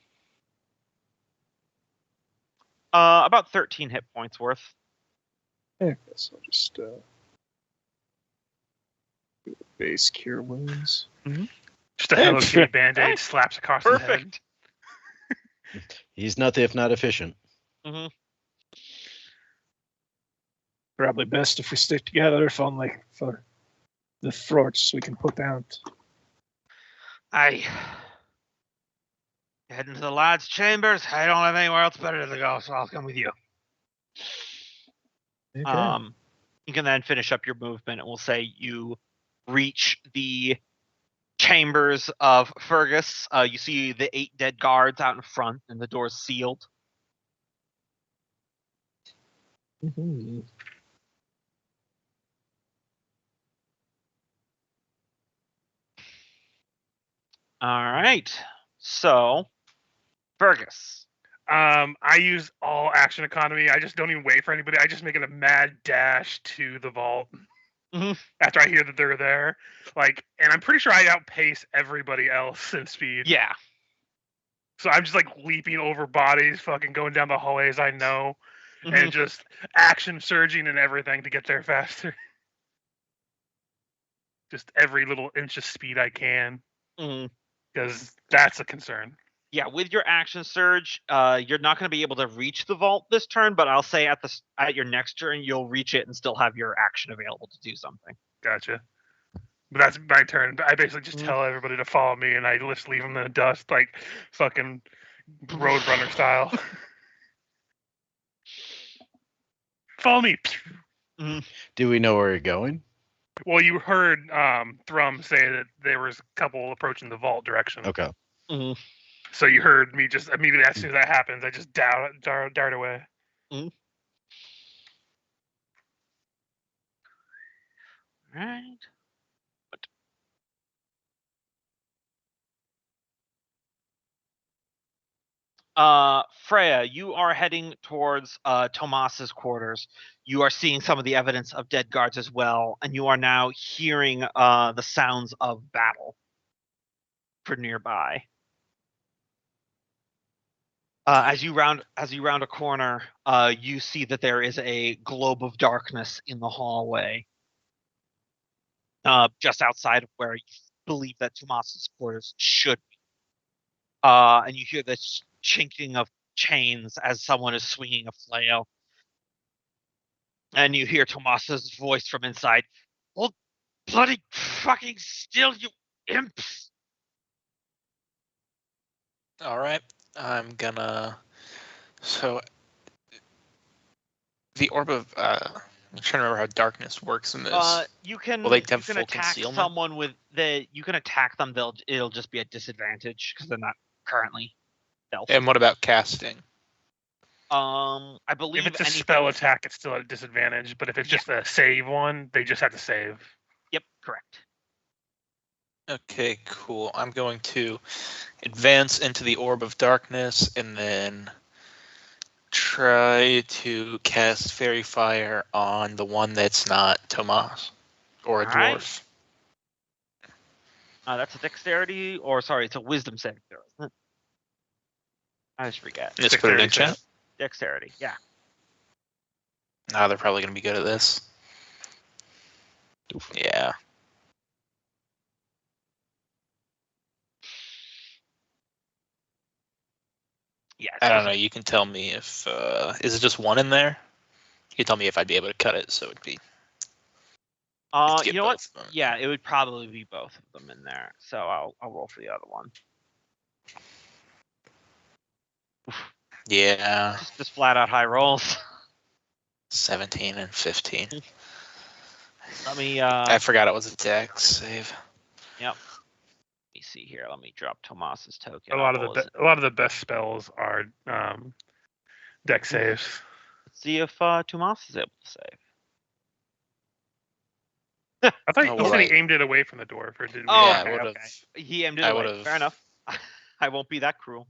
B: About 13 hit points worth.
F: Yeah, I guess I'll just base cure wounds.
C: Just a Hello Kitty Band-Aid slaps across the head.
B: Perfect.
D: He's not if not efficient.
B: Mm-hmm.
F: Probably best if we stick together, if only for the throats we can put out.
B: Aye. Head into the lad's chambers. I don't have anywhere else better to go, so I'll come with you.
F: Okay.
B: You can then finish up your movement, and we'll say you reach the chambers of Fergus. You see the 8 dead guards out in front, and the door's sealed.
F: Mm-hmm.
B: All right. So, Fergus.
C: I use all action economy. I just don't even wait for anybody. I just make it a mad dash to the vault after I hear that they're there. And I'm pretty sure I outpace everybody else in speed.
B: Yeah.
C: So I'm just leaping over bodies, fucking going down the hallways I know, and just action surging and everything to get there faster. Just every little inch of speed I can. Because that's a concern.
B: Yeah, with your action surge, you're not going to be able to reach the vault this turn, but I'll say at your next turn you'll reach it and still have your action available to do something.
C: Gotcha. But that's my turn. I basically just tell everybody to follow me, and I just leave them in the dust, like fucking Roadrunner style. Follow me.
D: Do we know where you're going?
C: Well, you heard Thrum say that there was a couple approaching the vault direction.
D: Okay.
C: So you heard me just immediately as soon as that happens, I just dart away.
B: Right. Freya, you are heading towards Tomas's quarters. You are seeing some of the evidence of dead guards as well, and you are now hearing the sounds of battle for nearby. As you round a corner, you see that there is a globe of darkness in the hallway, just outside of where you believe that Tomas's quarters should be. And you hear the chinking of chains as someone is swinging a flail. And you hear Tomas's voice from inside. "Hold bloody fucking still, you imps!"
E: All right, I'm gonna. So the orb of I'm trying to remember how darkness works in this.
B: You can
E: Will they
B: you
E: have
B: can
E: full
B: attack
E: concealment?
B: someone with the. You can attack them. It'll just be a disadvantage because they're not currently stealth.
E: And what about casting?
B: I believe
C: If it's a
B: anything-
C: spell attack, it's still at a disadvantage. But if it's just a save one, they just have to save.
B: Yep, correct.
E: Okay, cool. I'm going to advance into the orb of darkness and then try to cast Fairy Fire on the one that's not Tomas or a
B: All right.
E: dwarf.
B: That's a dexterity, or sorry, it's a wisdom saving throw, isn't it? I just forget.
E: Let's put it in
C: Dexterity
E: chat.
B: Dexterity, yeah.
E: Nah, they're probably going to be good at this. Yeah.
B: Yeah.
E: I don't know. You can tell me if is it just one in there? You can tell me if I'd be able to cut it, so it'd be.
B: You know what?
E: both of them.
B: Yeah, it would probably be both of them in there. So I'll roll for the other one.
E: Yeah,
B: Just flat out high rolls.
E: 17 and 15.
B: Let me
E: I forgot it was a dex save.
B: Let me see here. Let me drop Tomas's token.
C: A lot of the best spells are deck saves.
B: Let's see if Tomas is able to save.
C: I thought
E: Oh,
C: you said
E: right.
C: he aimed it away from the dwarf, or did we?
B: Oh,
E: Yeah, I
B: okay,
E: would've-
B: okay. He aimed it
E: I
B: away.
E: would've-
B: Fair enough. I won't be that cruel.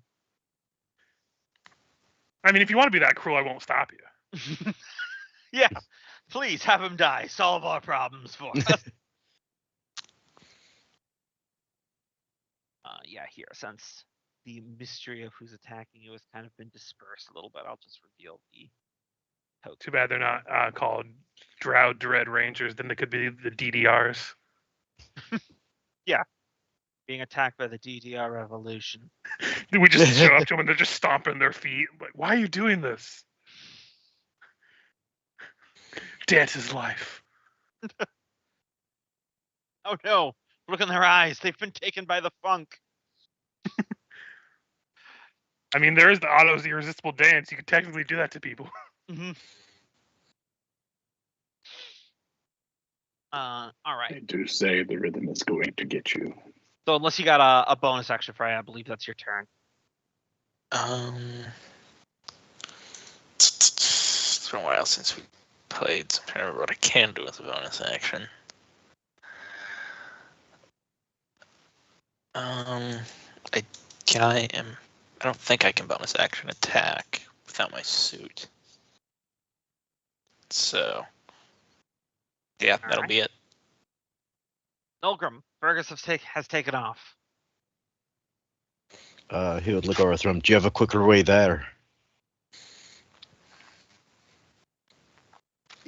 C: I mean, if you want to be that cruel, I won't stop you.
B: Yeah, please have him die. Solve our problems for us. Yeah, here, since the mystery of who's attacking you has kind of been dispersed a little bit, I'll just reveal the token.
C: Too bad they're not called Drow Dread Rangers. Then they could be the DDRs.
B: Being attacked by the DDR revolution.
C: We just show up to them and they're just stomping their feet. Like, why are you doing this? Dance is life.
B: Oh no! Look in their eyes. They've been taken by the funk.
C: I mean, there is the Otto's irresistible dance. You could technically do that to people.
B: Mm-hmm. All right.
A: They do say the rhythm is going to get you.
B: So unless you got a bonus action, Freya, I believe that's your turn.
E: It's been a while since we played, so I'm trying to remember what I can do with a bonus action. I don't think I can bonus action attack without my suit. So, yeah, that'll
B: Alright.
E: be it.
B: Nolgrim, Fergus has taken off.
D: He would look over to him. Do you have a quicker way there?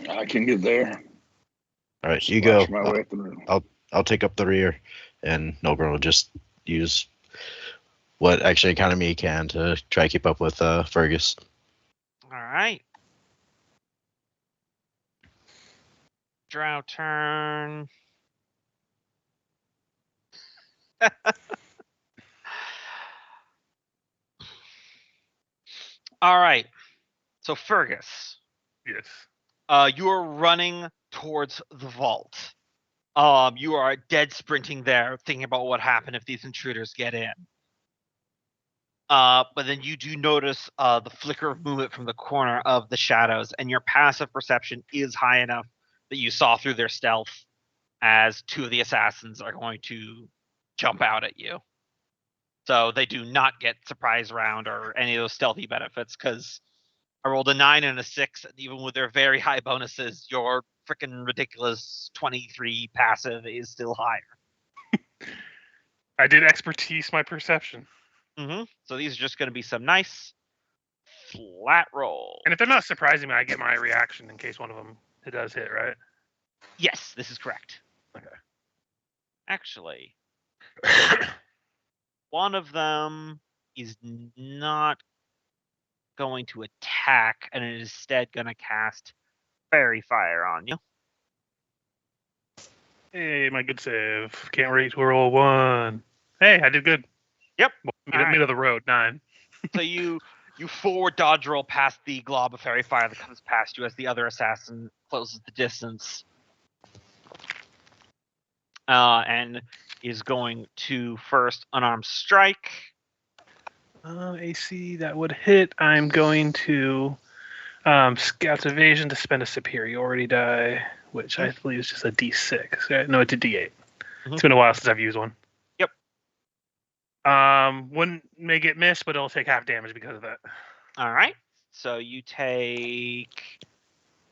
A: I can get there.
D: All right, you go.
A: Watch my way through.
D: I'll take up the rear, and Nogren will just use what extra economy he can to try to keep up with Fergus.
B: All right. Drow turn. All right. So Fergus,
C: Yes.
B: you are running towards the vault. You are dead sprinting there, thinking about what happened if these intruders get in. But then you do notice the flicker of movement from the corner of the shadows, and your passive perception is high enough that you saw through their stealth as two of the assassins are going to jump out at you. So they do not get surprise round or any of those stealthy benefits, because I rolled a 9 and a 6, and even with their very high bonuses, your freaking ridiculous 23 passive is still higher.
C: I did expertise my perception.
B: So these are just going to be some nice flat rolls.
C: And if they're not surprising me, I get my reaction in case one of them it does hit, right?
B: Yes, this is correct.
C: Okay.
B: Actually, one of them is not going to attack, and is instead going to cast Fairy Fire on you.
C: Hey, my good save. Can't wait to roll 1. Hey, I did good.
B: Yep.
C: Mid of the road, 9.
B: So you forward dodge roll past the glob of Fairy Fire that comes past you as the other assassin closes the distance. And is going to first unarmed strike.
C: AC, that would hit. I'm going to Scout's Evasion to spend a superiority die, which I believe is just a D6. Right? No, it's a D8. It's been a while since I've used one.
B: Yep.
C: Wouldn't make it miss, but it'll take half damage because of that.
B: All right. So you take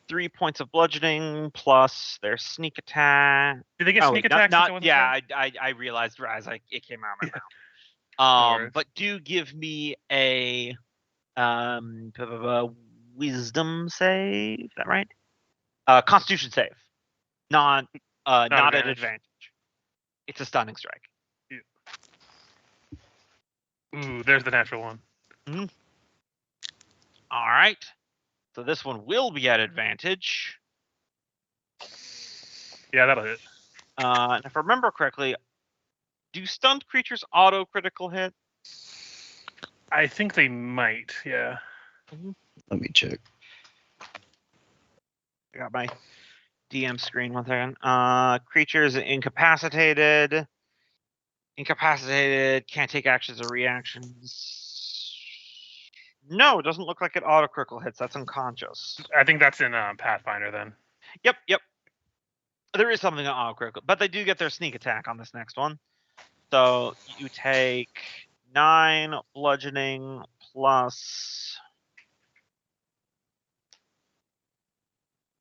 B: 3 points of bludgeoning plus their sneak attack.
C: Do they get sneak attack?
B: I realized as it came out of my mouth. But do give me a wisdom save. Is that right? Constitution save. Not at advantage. It's a stunning strike.
C: Yeah. Ooh, there's the natural one.
B: All right. So this one will be at advantage.
C: Yeah, that'll hit.
B: And if I remember correctly, do stunned creatures auto critical hit?
C: I think they might, yeah.
D: Let me check.
B: I got my DM screen 1 second. Creatures incapacitated. Incapacitated, can't take actions or reactions. No, it doesn't look like it auto critical hits. That's unconscious.
C: I think that's in Pathfinder then.
B: Yep. There is something on auto critical, but they do get their sneak attack on this next one. So you take 9 bludgeoning plus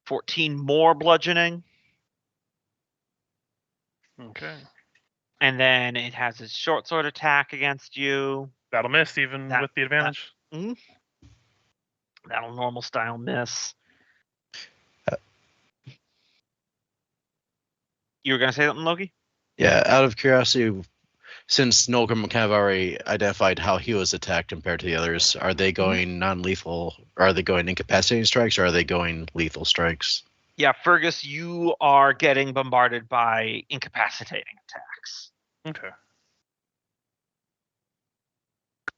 B: 14 more bludgeoning.
C: Okay.
B: And then it has its short sword attack against you.
C: That'll miss even with the advantage.
B: That'll normal style miss. You were going to say something, Loki?
D: Yeah, out of curiosity, since Nolgrim kind of already identified how he was attacked compared to the others, are they going non-lethal? Are they going incapacitating strikes, or are they going lethal strikes?
B: Yeah, Fergus, you are getting bombarded by incapacitating attacks.
C: Okay.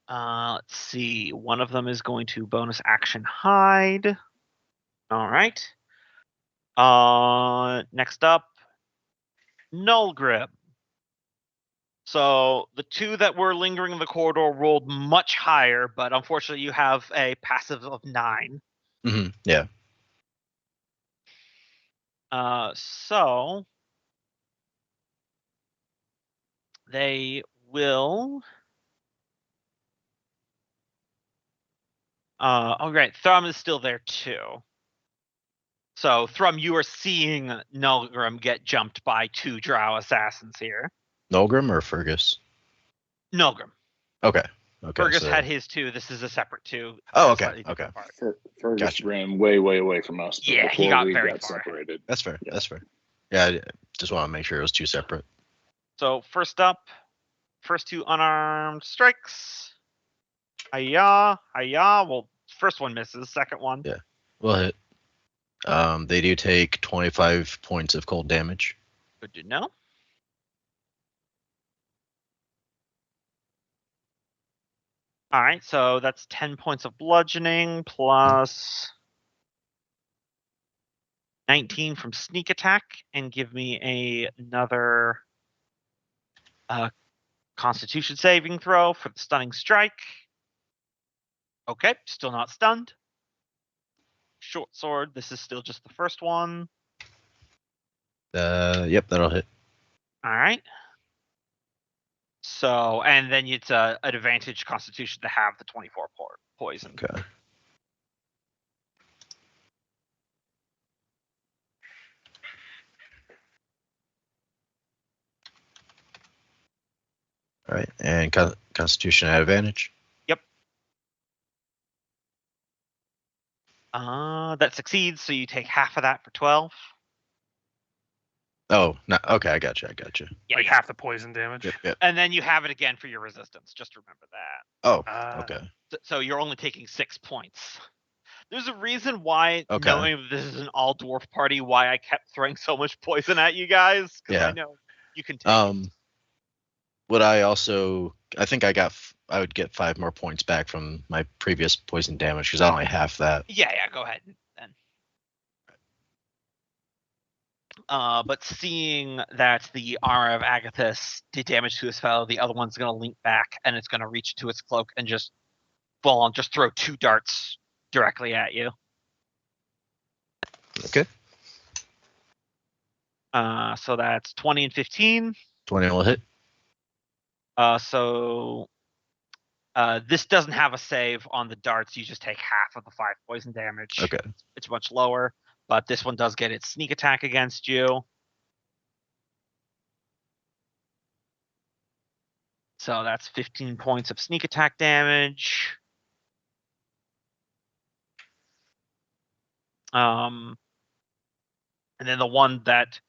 B: Let's see. One of them is going to bonus action hide. All right. Next up, Nullgrip. So the 2 that were lingering in the corridor rolled much higher, but unfortunately you have a passive of 9.
D: Yeah.
B: So they will. Oh, right. Thrum is still there too. So Thrum, you are seeing Nullgrim get jumped by 2 drow assassins here.
D: Nolgrim or Fergus?
B: Nullgrim.
D: Okay.
B: Fergus had his 2. This is a separate 2.
D: Oh, okay.
A: Fergus
D: Gotcha.
A: ran way away from us.
B: Yeah, he got very far.
A: separated.
D: That's fair. Yeah. That's fair. Yeah, I just want to make sure it was 2 separate.
B: So first up, first 2 unarmed strikes. Hiya, hiya. Well, first one misses. Second one.
D: Yeah. We'll hit. They do take 25 points of cold damage.
B: Good to know. All right, so that's 10 points of bludgeoning plus 19 from sneak attack, and give me another Constitution saving throw for the stunning strike. Okay, still not stunned. Short sword. This is still just the first one.
D: Yep, that'll hit.
B: All right. So, and then it's an advantage Constitution to have the 24 poison.
D: Okay. All right, and Constitution at advantage.
B: That succeeds, so you take half of that for 12.
D: Oh, no, okay, I got you.
B: Yeah,
C: Like
B: yeah.
C: half the poison damage.
D: Yep.
B: And then you have it again for your resistance. Just remember that.
D: Oh,
C: Ah.
D: okay.
B: So you're only taking 6 points. There's a reason why,
D: Okay.
B: knowing this is an all dwarf party, why I kept throwing so much poison at you guys. Because I
D: Yeah.
B: know you can take it.
D: Would I also? I think I would get 5 more points back from my previous poison damage because I only half that.
B: Yeah, go ahead then. But seeing that the armor of Agathis did damage to his fellow, the other one's going to link back and it's going to reach to its cloak and just throw 2 darts directly at you.
D: Okay.
B: So that's 20 and 15.
D: 20 will hit.
B: So this doesn't have a save on the darts. You just take half of the 5 poison damage.
D: Okay.
B: It's much lower, but this one does get its sneak attack against you. So that's 15 points of sneak attack damage. And then the one that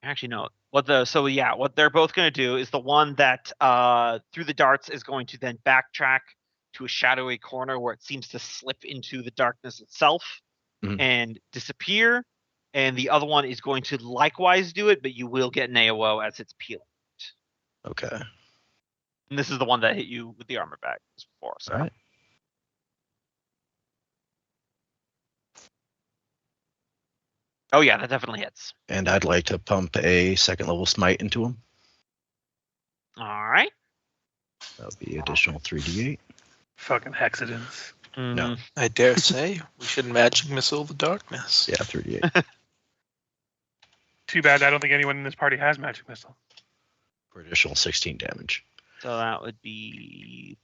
B: actually no, what they're both going to do is the one that through the darts is going to then backtrack to a shadowy corner where it seems to slip into the darkness itself and disappear. And the other one is going to likewise do it, but you will get an AOO as it's peeling.
D: Okay.
B: And this is the one that hit you with the armor bag before. So.
D: All right.
B: Oh yeah, that definitely hits.
D: And I'd like to pump a 2nd level smite into him.
B: All right.
D: That would be additional 3d8.
C: Fucking hexadens.
D: No.
E: I dare say we should magic missile the darkness.
D: Yeah, 3d8
C: Too bad I don't think anyone in this party has magic missile.
D: for additional 16 damage.
B: So that would be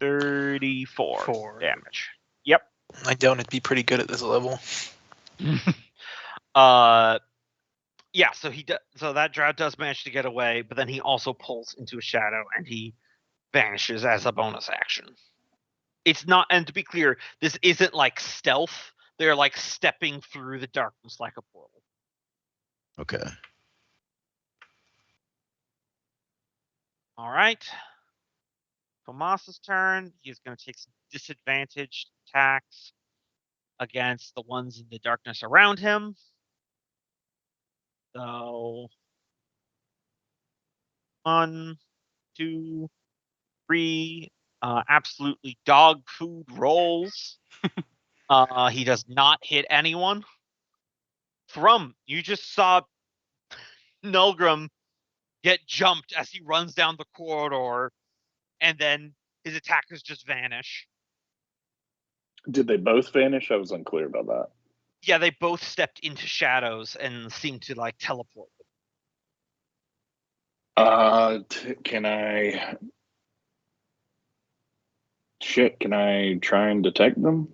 B: 34 damage.
E: I doubt it'd be pretty good at this level.
B: Yeah, so that drow does manage to get away, but then he also pulls into a shadow and he vanishes as a bonus action. It's not, and to be clear, this isn't like stealth. They're like stepping through the darkness like a portal.
D: Okay.
B: All right. Tomas's turn. He's going to take some disadvantaged attacks against the ones in the darkness around him. So 1, 2, 3, absolutely dog food rolls. He does not hit anyone. Thrum, you just saw Nulgrim get jumped as he runs down the corridor, and then his attackers just vanish.
A: Did they both vanish? I was unclear about that.
B: Yeah, they both stepped into shadows and seemed to like teleport.
A: Can I? Shit, can I try and detect them?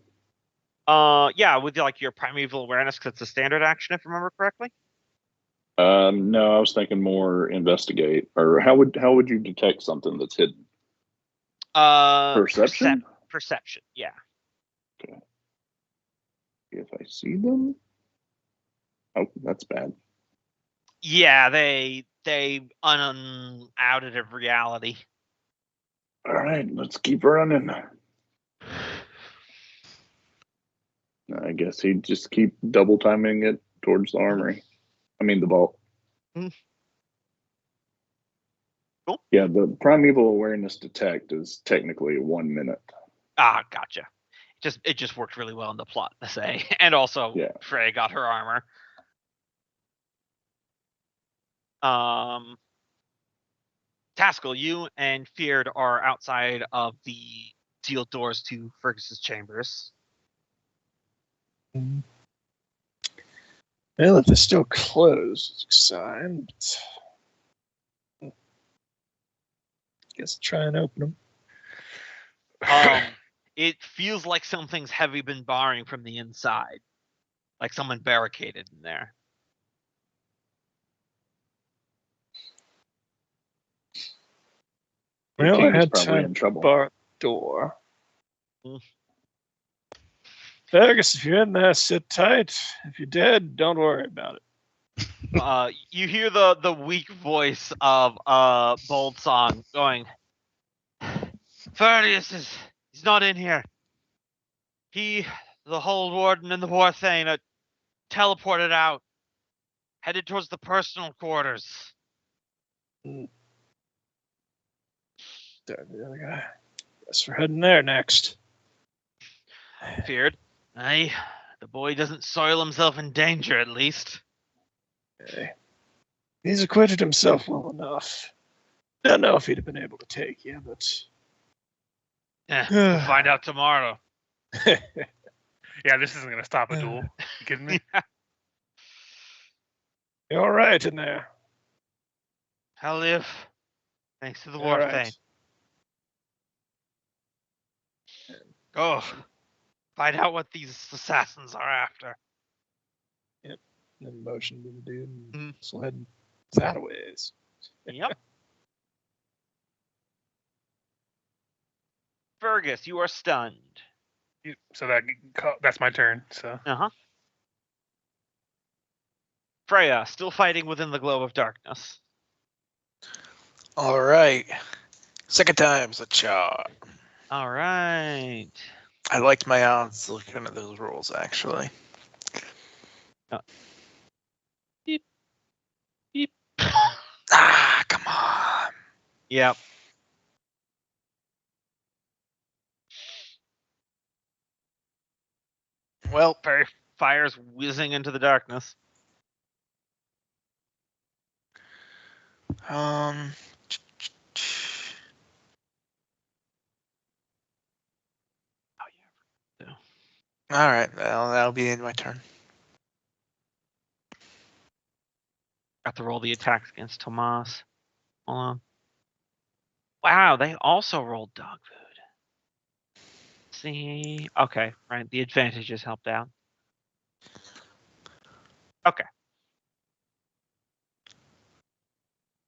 B: Yeah, with like your primeval awareness, because it's a standard action, if I remember correctly.
A: No, I was thinking more investigate. Or how would you detect something that's hidden? Perception.
B: Perception, yeah.
A: Okay. If I see them. Oh, that's bad.
B: Yeah, they stay out of reality.
A: All right, let's keep running. I guess he'd just keep double timing it towards the armory. I mean, the vault.
B: Cool.
A: Yeah, the primeval awareness detect is technically 1 minute.
B: Ah, gotcha. It just worked really well in the plot to say, and also
A: Yeah.
B: Frey got her armor. Taskell, you and Feared are outside of the sealed doors to Fergus's chambers.
F: Well, if they're still closed, it's a sign. But guess I'll try and open them.
B: It feels like something's heavy been barring from the inside, like someone barricaded in there.
A: The
F: Well,
A: king
F: I
A: is
F: had
A: probably
F: time
A: in
F: to
A: trouble.
F: bar the door.
B: Mm.
F: Fergus, if you're in there, sit tight. If you're dead, don't worry about it.
B: You hear the weak voice of Boldsong going, Fergus he's not in here. The Hold Warden and the War Thane are teleported out, headed towards the personal quarters.
F: The other guy. Guess we're heading there next.
B: Feared. Aye, the boy doesn't soil himself in danger, at least.
F: Okay. He's acquitted himself well enough. Don't know if he'd have been able to take you, but
B: We'll find out tomorrow.
C: Yeah, this isn't gonna stop a duel. You kidding me?
F: you're all right in there.
B: I'll live. Thanks to the
F: All
B: War
F: right.
B: Thane. Go. Find out what these assassins are after.
F: And motion to the dude. And
B: Mm.
F: so head that ways.
B: Yep. Fergus, you are stunned.
C: So that's my turn. So
B: Uh-huh. Freya, still fighting within the globe of darkness.
E: All right. Second time's a charm.
B: All right.
E: I liked my odds looking at those rolls, actually.
B: Beep. Beep.
E: Ah, come on.
B: Yep.
E: Well,
B: Fairy fires whizzing into the darkness.
E: um, all right. Well, that'll be in my turn.
B: Got to roll the attacks against Tomas. Hold on. Wow, they also rolled dog food. See, okay, right. The advantages helped out. Okay.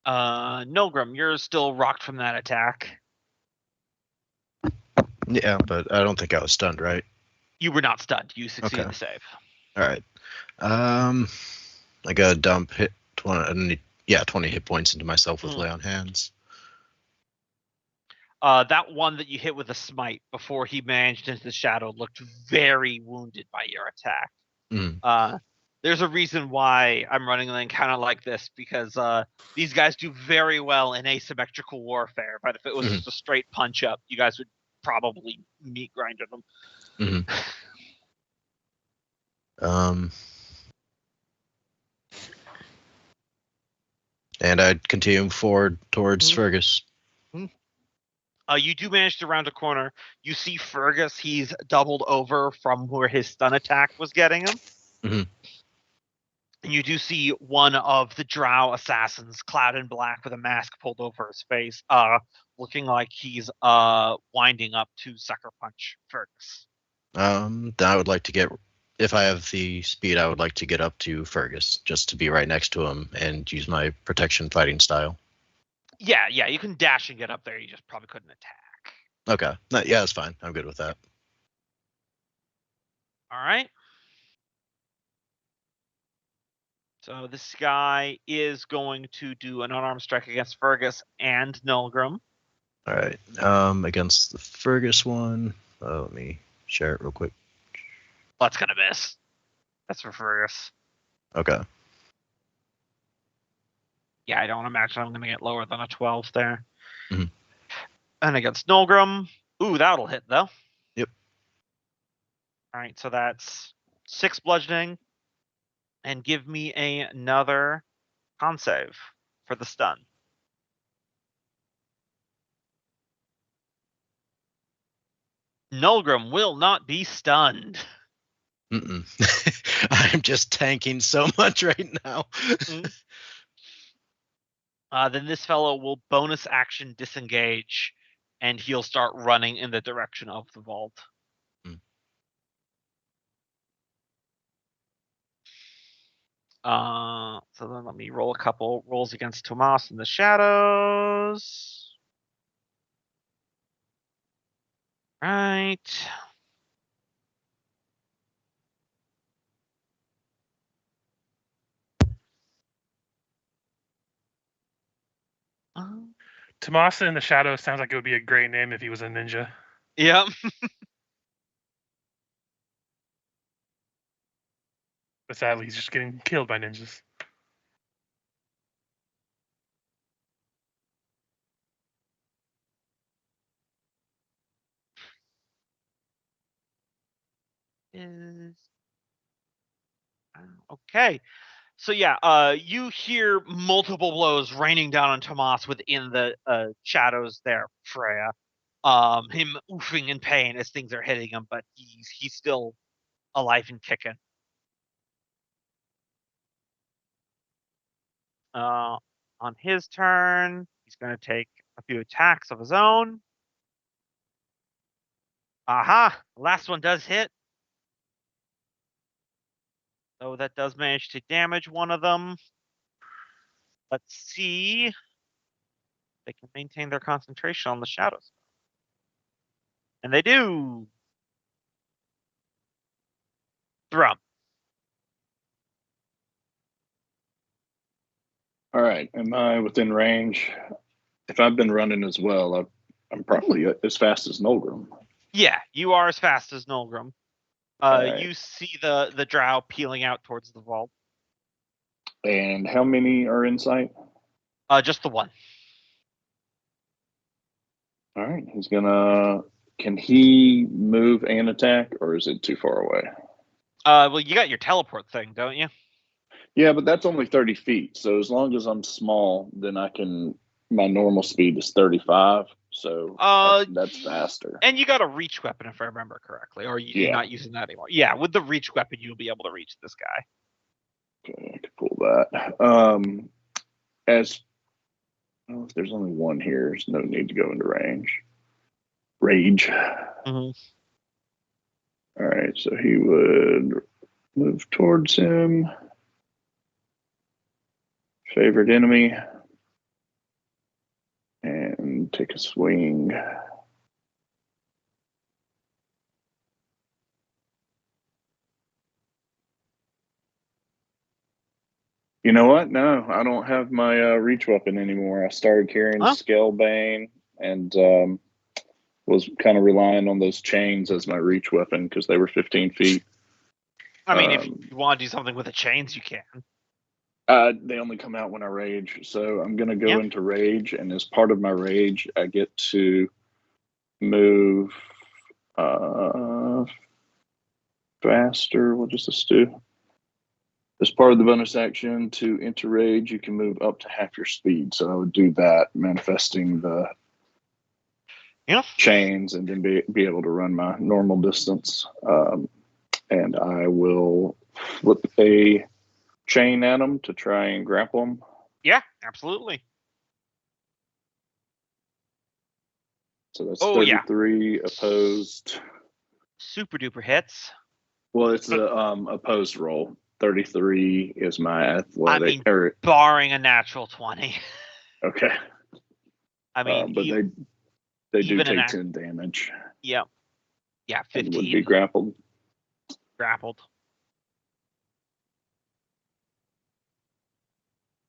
B: Nilgrim, you're still rocked from that attack.
D: Yeah, but I don't think I was stunned, right?
B: You were not stunned. You succeeded
D: Okay.
B: the save.
D: All right. I got to dump 20 hit points into myself with
B: Mm.
D: lay on hands.
B: That one that you hit with a smite before he managed into the shadow looked very wounded by your attack.
D: Mm.
B: There's a reason why I'm running an encounter like this, because these guys do very well in asymmetrical warfare, but if it was just a straight punch up, you guys would probably meat grinder them.
D: And I'd continue forward towards
B: Mhm.
D: Fergus.
B: You do manage to round a corner. You see Fergus. He's doubled over from where his stun attack was getting him.
D: Mhm.
B: And you do see one of the drow assassins, clad in black with a mask pulled over his face, looking like he's winding up to sucker punch Fergus.
D: Then I would like to get, if I have the speed, I would like to get up to Fergus just to be right next to him and use my protection fighting style.
B: Yeah, you can dash and get up there. You just probably couldn't attack.
D: Okay. Yeah, that's fine. I'm good with that.
B: All right. So this guy is going to do an unarmed strike against Fergus and Nulgrim.
D: All right. Against the Fergus one, let me share it real quick.
B: That's gonna miss. That's for Fergus.
D: Okay.
B: Yeah, I don't imagine I'm gonna get lower than a 12 there.
D: Mhm.
B: And against Nulgrim, ooh, that'll hit though.
D: Yep.
B: All right, so that's 6 bludgeoning, and give me another con save for the stun. Nulgrim will not be stunned.
D: Mm-mm. I'm just tanking so much right now.
B: Then this fellow will bonus action disengage, and he'll start running in the direction of the vault. So then let me roll a couple rolls against Tomas in the shadows. Right.
C: Tomasa in the Shadows sounds like it would be a great name if he was a ninja.
B: Yep.
C: But sadly, he's just getting killed by ninjas.
B: Okay. So yeah, you hear multiple blows raining down on Tomas within the shadows there, Freya. Him oofing in pain as things are hitting him, but he's still alive and kicking. On his turn, he's going to take a few attacks of his own. Aha! The last one does hit. So that does manage to damage one of them. Let's see if they can maintain their concentration on the shadows. And they do. Thrum.
A: All right. Am I within range? If I've been running as well, I'm probably as fast as Nulgrim.
B: Yeah, you are as fast as Nulgrim.
A: Right.
B: You see the drow peeling out towards the vault.
A: And how many are in sight?
B: Just the one.
A: All right. He's gonna. Can he move and attack, or is it too far away?
B: Well, you got your teleport thing, don't you?
A: Yeah, but that's only 30 feet. So as long as I'm small, then I can. My normal speed is 35. So that's faster.
B: And you got a reach weapon, if I remember correctly, or you're not using that anymore. Yeah, with the reach weapon, you'll be able to reach this guy.
A: Okay, I can pull that. If there's only one here, there's no need to go into rage.
B: Mm-hmm.
A: All right, so he would move towards him. Favorite enemy. And take a swing. You know what? No, I don't have my reach weapon anymore. I started carrying Scalebane and was kind of relying on those chains as my reach weapon because they were 15 feet.
B: I mean, if you want to do something with the chains, you can.
A: They only come out when I rage. So I'm going to go into rage. And as part of my rage, I get to move faster. What does this do? As part of the bonus action to enter rage, you can move up to half your speed. So I would do that, manifesting the chains, and then be able to run my normal distance. And I will flip a chain at them to try and grapple them.
B: Yeah, absolutely.
A: So that's 33 opposed.
B: Super duper hits.
A: Well, it's the opposed roll. 33 is my athletic.
B: I mean, barring a natural 20.
A: Okay.
B: I mean,
A: but they do take 10 damage.
B: Yep. Yeah, 15.
A: And would be grappled.
B: Grappled.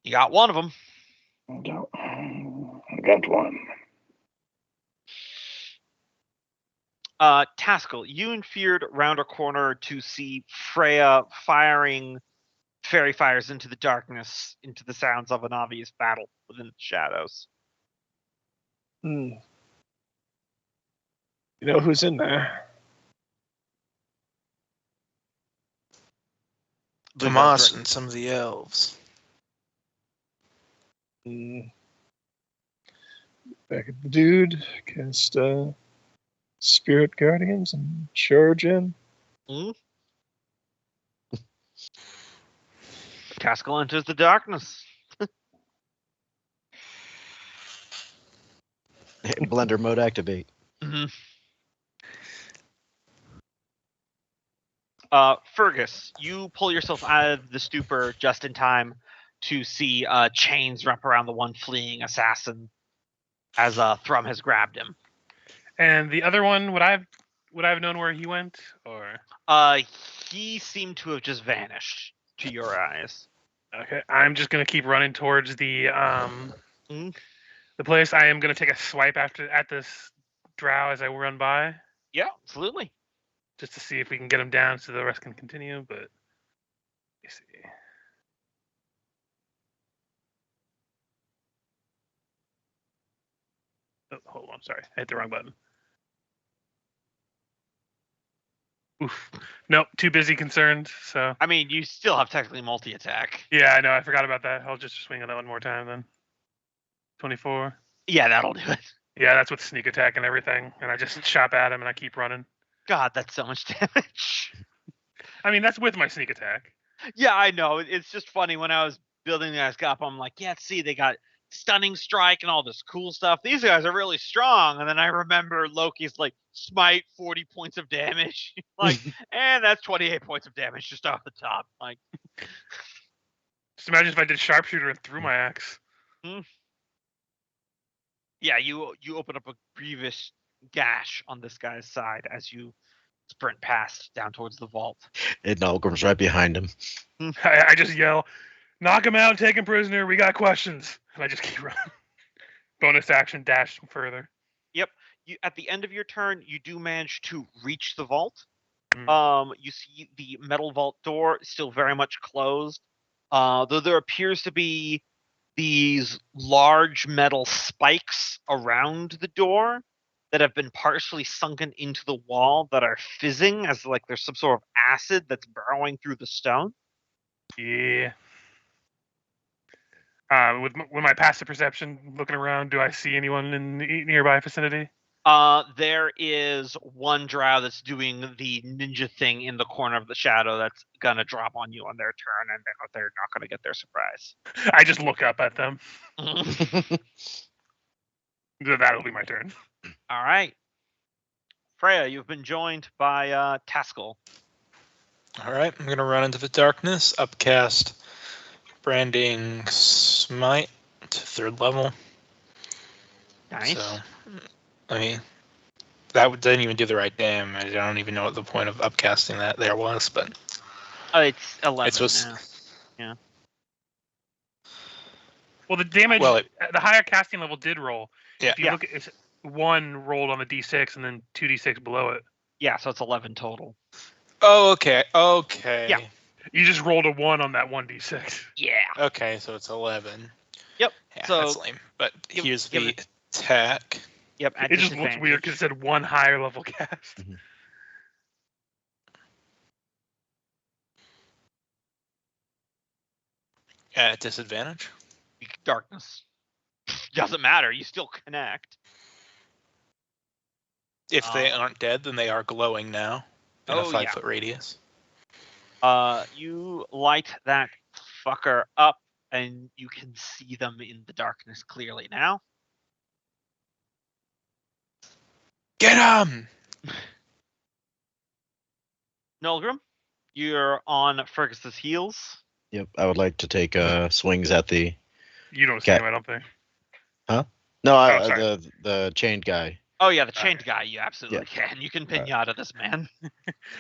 B: You got one of them.
A: I got one.
B: Taskell, you and Feared round a corner to see Freya firing fairy fires into the darkness, into the sounds of an obvious battle within the shadows.
F: You know who's in there?
E: Tomas and some of the elves.
F: Back at the dude. Cast Spirit Guardians and charge in.
B: Taskell enters the darkness.
D: Blender mode activate.
B: Fergus, you pull yourself out of the stupor just in time to see chains wrap around the one fleeing assassin as Thrum has grabbed him.
C: And the other one, would I have known where he went, or?
B: He seemed to have just vanished to your eyes.
C: Okay, I'm just gonna keep running towards the place. I am gonna take a swipe at this drow as I run by.
B: Yeah, absolutely.
C: Just to see if we can get him down so the rest can continue, but you see. Oh, hold on, sorry. I hit the wrong button. Oof. Nope, too busy concerned, so.
B: I mean, you still have technically multi-attack.
C: Yeah, I know, I forgot about that. I'll just swing on that one more time then. 24.
B: Yeah, that'll do it.
C: Yeah, that's with sneak attack and everything, and I just chop at him and I keep running.
B: God, that's so much damage.
C: I mean, that's with my sneak attack.
B: Yeah, I know. It's just funny when I was building the guys up. I'm like, yeah, see, they got stunning strike and all this cool stuff. These guys are really strong. And then I remember Loki's like smite 40 points of damage. Like, and that's 28 points of damage just off the top. Like,
C: just imagine if I did sharpshooter and threw my axe.
B: Yeah, you open up a grievous gash on this guy's side as you sprint past down towards the vault.
D: And Nalgrim's right behind him.
C: I just yell, knock him out, take him prisoner, we got questions. And I just keep running. Bonus action, dash further.
B: Yep. You at the end of your turn, you do manage to reach the vault. You see the metal vault door still very much closed. Though there appears to be these large metal spikes around the door that have been partially sunken into the wall that are fizzing as like there's some sort of acid that's burrowing through the stone.
C: Yeah. With my passive perception, looking around, do I see anyone in the nearby vicinity?
B: There is one drow that's doing the ninja thing in the corner of the shadow that's gonna drop on you on their turn, and they're not gonna get their surprise.
C: I just look up at them. That'll be my turn.
B: All right. Freya, you've been joined by Taskell.
E: All right, I'm gonna run into the darkness, upcast branding smite to 3rd level.
B: Nice.
E: So, I mean, that didn't even do the right damage. I don't even know what the point of upcasting that there was, but
B: it's 11
E: it's just,
B: now. Yeah.
C: Well, the damage, the higher casting level did roll.
E: Yeah.
C: If you look at 1 rolled on the d6 and then 2d6 below it.
B: Yeah, so it's 11 total.
E: Oh, okay.
B: Yeah.
C: You just rolled a 1 on that 1d6.
B: Yeah.
E: Okay, so it's 11.
B: Yep.
E: Yeah,
B: so
E: that's lame. But here's the attack.
B: Yep.
C: It just looks weird because it said 1 higher level cast.
D: Mm-hmm.
E: At disadvantage.
B: Darkness. Doesn't matter. You still connect.
E: If they aren't dead, then they are glowing now in a 5-foot radius.
B: You light that fucker up, and you can see them in the darkness clearly now.
E: Get him!
B: Nulgrim, you're on Fergus's heels.
D: Yep, I would like to take swings at the.
C: You don't see him, I don't think.
D: Huh? No,
C: sorry.
D: the chained guy.
B: Oh yeah, the chained guy. You absolutely can. You can pinata this man.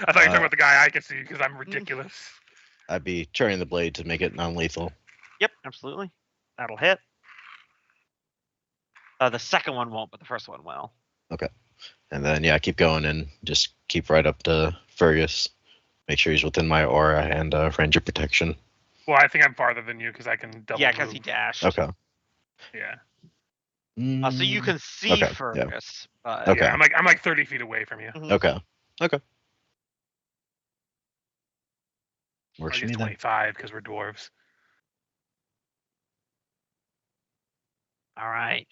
C: I thought you were talking about the guy I can see because I'm ridiculous.
D: I'd be turning the blade to make it non-lethal.
B: Yep, absolutely. that'll hit. The second one won't, but the first one will.
D: And then yeah, keep going and just keep right up to Fergus. Make sure he's within my aura and ranger protection.
C: Well, I think I'm farther than you because I can double.
B: Yeah, because he
C: move.
B: dashed.
D: Okay.
C: Yeah.
B: So you can see
D: Okay, yeah.
B: Fergus. But
D: Okay.
C: Yeah, I'm like 30 feet away from you.
B: Mhm.
D: Okay.
C: Or
D: Works
C: I
D: for
C: guess
D: me then.
C: 25 because we're dwarves.
B: All right.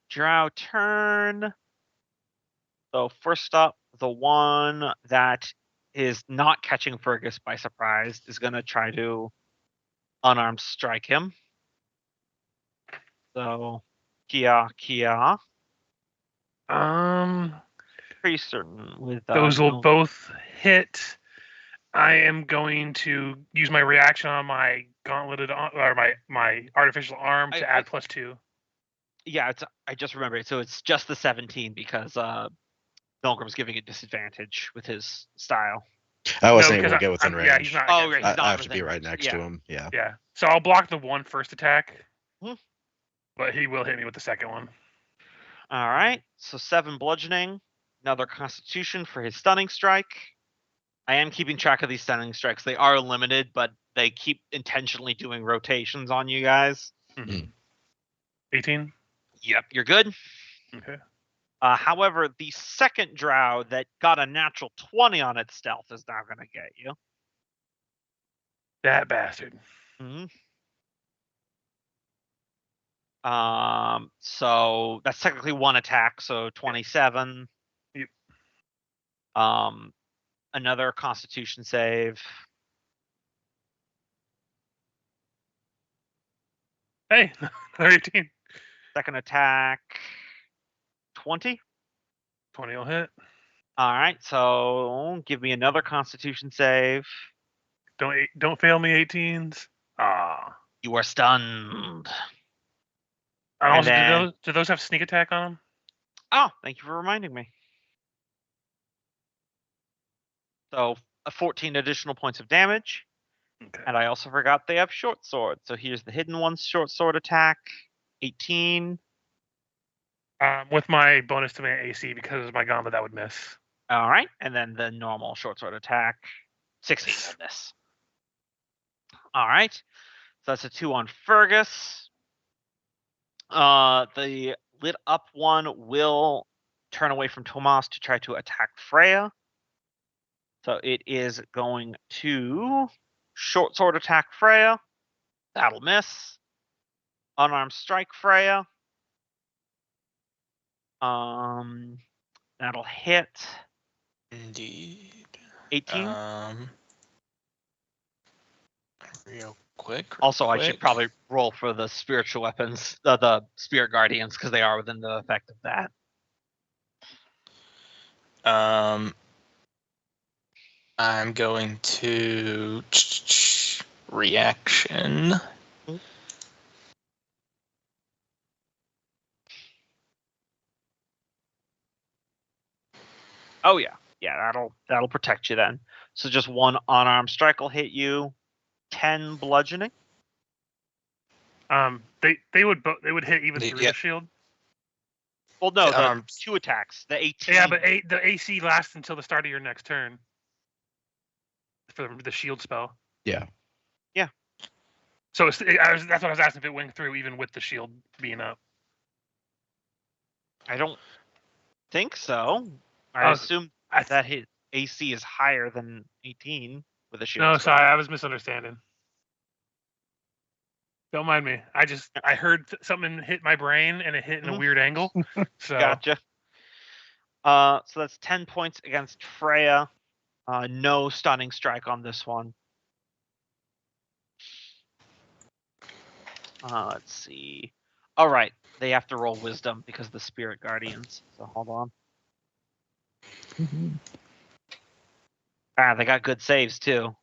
B: Drow turn. So first up, the one that is not catching Fergus by surprise is going to try to unarmed strike him. So, Kia. Pretty certain with
C: Those will
B: no-
C: both hit. I am going to use my reaction on my gauntleted or my artificial arm to add +2.
B: Yeah, I just remembered. So it's just the 17 because Milgrim's giving it disadvantage with his style.
D: I wasn't
C: because
D: able to get within range.
C: Yeah, he's not.
B: Oh,
C: against
B: right,
C: me.
B: he's not
D: I have to be
B: within
D: right
B: range.
D: next
B: Yeah.
D: to him. Yeah.
C: Yeah. So I'll block the one first attack,
B: Hmm.
C: but he will hit me with the second one.
B: All right. So 7 bludgeoning, another Constitution for his stunning strike. I am keeping track of these stunning strikes. They are limited, but they keep intentionally doing rotations on you guys.
C: 18.
B: Yep, you're good.
C: Okay.
B: However, the second drow that got a natural 20 on its stealth is now going to get you.
C: That bastard.
B: So that's technically one attack, so 27.
C: Yep.
B: Another Constitution save.
C: Hey, 18.
B: Second attack, 20.
C: 20 will hit.
B: All right, so give me another Constitution save.
C: Don't fail me, 18s. Ah.
B: You are stunned.
C: And also,
B: then-
C: do those have sneak attack on them?
B: Oh, thank you for reminding me. So 14 additional points of damage.
C: Okay.
B: And I also forgot they have short sword. So here's the hidden one's short sword attack. 18.
C: With my bonus to my AC because of my gauntlet, that would miss.
B: All right. And then the normal short sword attack. 16 of this. All right. So that's a 2 on Fergus. The lit up one will turn away from Tomas to try to attack Freya. So it is going to short sword attack Freya. That'll miss. Unarmed strike Freya. That'll hit.
E: Indeed.
B: 18.
E: Real quick.
B: Also, I should probably roll for the spiritual weapons, the spirit guardians, because they are within the effect of that.
E: I'm going to reaction.
B: Oh yeah, that'll protect you then. So just one unarmed strike will hit you. 10 bludgeoning.
C: They would hit even through
E: Yeah.
C: the shield.
B: Well, no, the
E: unarmed.
B: 2 attacks. The 18.
C: Yeah, but the AC lasts until the start of your next turn. For the shield spell.
D: Yeah.
B: Yeah.
C: So that's what I was asking if it went through even with the shield being up.
B: I don't think so. I assume that his AC is higher than 18 with a shield.
C: No,
B: spell.
C: sorry, I was misunderstanding. Don't mind me. I heard something hit my brain and it hit in a weird angle. So
B: Gotcha. So that's 10 points against Freya. No stunning strike on this one. Let's see. All right, they have to roll wisdom because of the spirit guardians. So hold on. They got good saves too.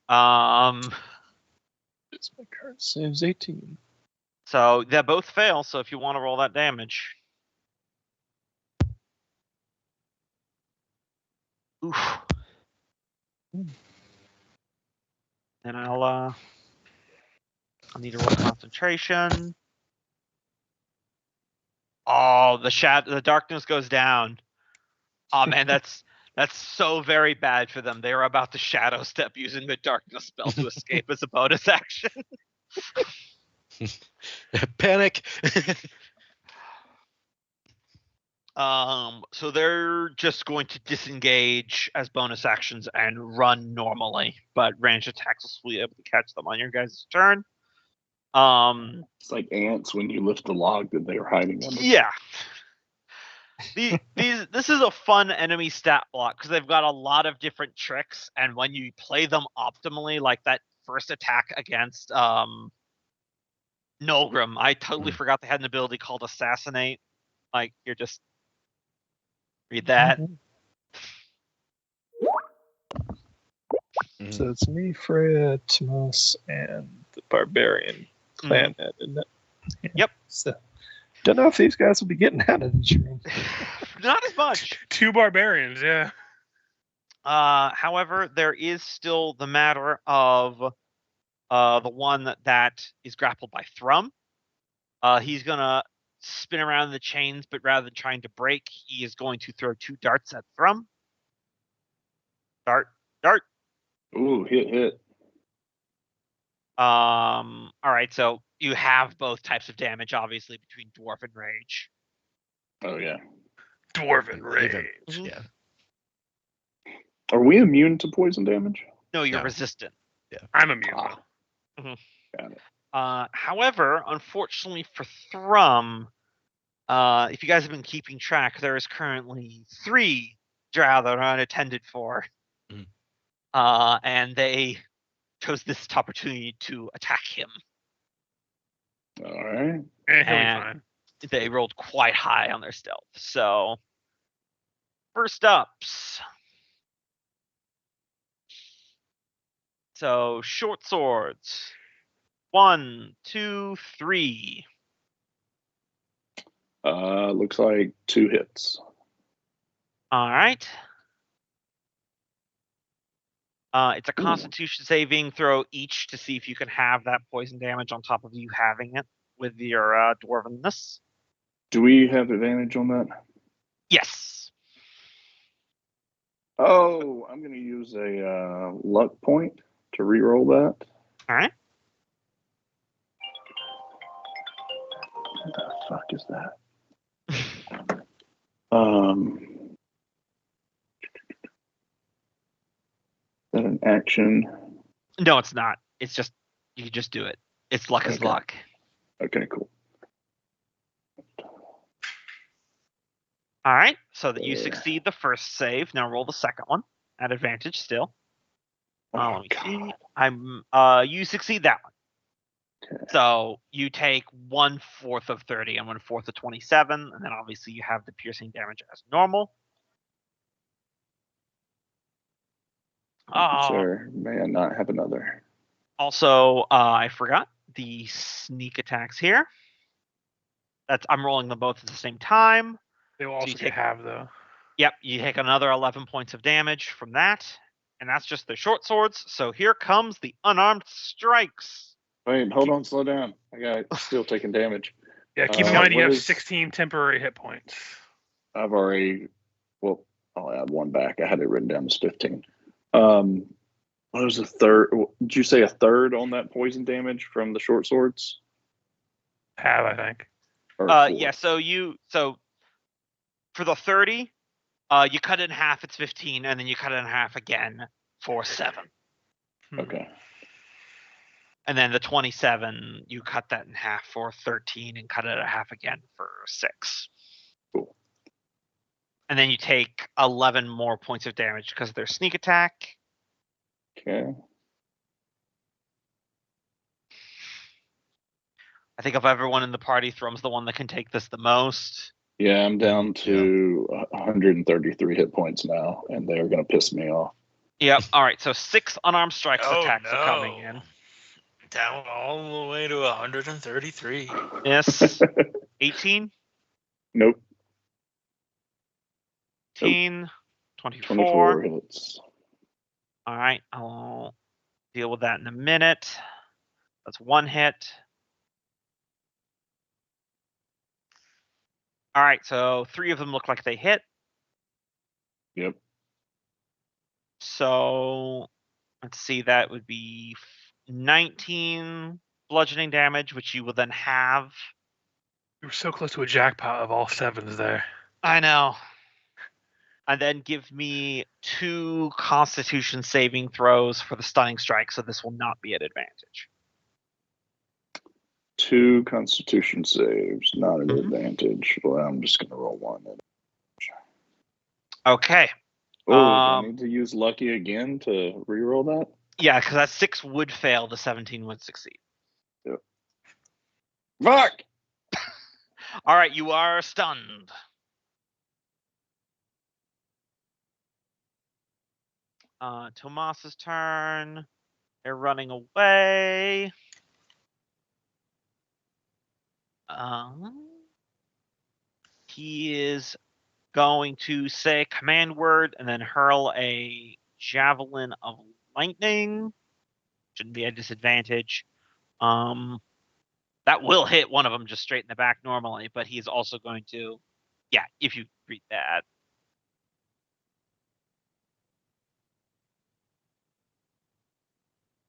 F: It's my current saves 18.
B: So they both fail. So if you want to roll that damage. Oof. And I'll need to roll concentration. Oh, the darkness goes down. Oh man, that's so very bad for them. They are about to shadow step using the darkness spell to escape as a bonus action.
D: Panic.
B: So they're just going to disengage as bonus actions and run normally, but ranged attacks will be able to catch them on your guys' turn.
A: It's like ants when you lift the log that they were hiding under.
B: Yeah. This is a fun enemy stat block because they've got a lot of different tricks, and when you play them optimally, like that first attack against Nolgrim, I totally forgot they had an ability called Assassinate. Like, you're just read that.
F: So it's me, Freya, Timos, and the Barbarian clan head, isn't it? Yeah.
B: Yep.
F: So, don't know if these guys will be getting out of this room.
B: Not as much.
C: 2 barbarians, yeah.
B: However, there is still the matter of the one that is grappled by Thrum. He's gonna spin around the chains, but rather than trying to break, he is going to throw 2 darts at Thrum. Dart.
A: Ooh, hit.
B: All right, so you have both types of damage, obviously, between Dwarf and Rage.
A: Oh yeah.
C: Dwarven rage.
D: Yeah.
A: Are we immune to poison damage?
B: No, you're
D: No.
B: resistant.
C: I'm immune.
A: Got it.
B: However, unfortunately for Thrum, if you guys have been keeping track, there is currently 3 drow that are unattended for.
D: Mhm.
B: And they chose this opportunity to attack him.
A: All right.
C: He'll be
B: And
C: fine.
B: they rolled quite high on their stealth. So, first ups. So, short swords. 1, 2, 3.
A: Looks like 2 hits.
B: All right. It's a Constitution saving throw each to see if you can have that poison damage on top of you having it with your dwarvenness.
A: Do we have advantage on that?
B: Yes.
A: Oh, I'm going to use a luck point to reroll that.
B: All right.
A: What the fuck is that? Is that an action?
B: No, it's not. It's just you can just do it. It's luck is
A: Okay.
B: luck.
A: Okay, cool.
B: All right. So that you
A: Yeah.
B: succeed the first save. Now roll the second one at advantage still. Let me see. You succeed that one.
A: Okay.
B: So you take 1/4 of 30 and 1/4 of 27, and then obviously you have the piercing damage as normal.
A: Sir, may I not have another?
B: Also, I forgot the sneak attacks here. I'm rolling them both at the same time.
C: They will also
B: take-
C: have though.
B: Yep, you take another 11 points of damage from that, and that's just the short swords. So here comes the unarmed strikes.
A: Wait, hold on, slow down. I got still taking damage.
C: Yeah, keep in
A: Uh,
C: mind you
A: what
C: have
A: is-
C: 16 temporary hit points.
A: I've already, well, I'll add 1 back. I had it written down as 15. What was the third? Did you say a third on that poison damage from the short swords?
C: Have, I think.
A: Or
B: Yeah. So for the 30, you cut it in half. It's 15, and then you cut it in half again for 7.
A: Okay.
B: And then the 27, you cut that in half for 13, and cut it in half again for 6.
A: Cool.
B: And then you take 11 more points of damage because of their sneak attack.
A: Okay.
B: I think of everyone in the party, Thrum's the one that can take this the most.
A: Yeah, I'm down to 133 hit points now, and they're going to piss me off.
B: Yep. All right. So 6 unarmed strikes
E: Oh,
B: attacks are coming
E: no.
B: in.
E: Down all the way to 133.
B: Yes. 18,
A: Nope.
B: 18, 24.
A: 24 hits.
B: All right. I'll deal with that in a minute. That's 1 hit. All right, so 3 of them look like they hit.
A: Yep.
B: So let's see, that would be 19 bludgeoning damage, which you will then have.
C: We were so close to a jackpot of all 7s there.
B: I know. And then give me 2 Constitution saving throws for the stunning strike, so this will not be at advantage.
A: 2 Constitution saves, not an
B: Mhm.
A: advantage. Well, I'm just gonna roll 1.
B: Okay.
A: Oh, do I need to use lucky again to re-roll that?
B: Yeah, because that 6 would fail, the 17 would succeed.
A: Yep. Fuck!
B: All right, you are stunned. Tomas's turn. They're running away. He is going to say command word and then hurl a javelin of lightning. Shouldn't be a disadvantage. That will hit one of them just straight in the back normally, but he's also going to, yeah, if you read that.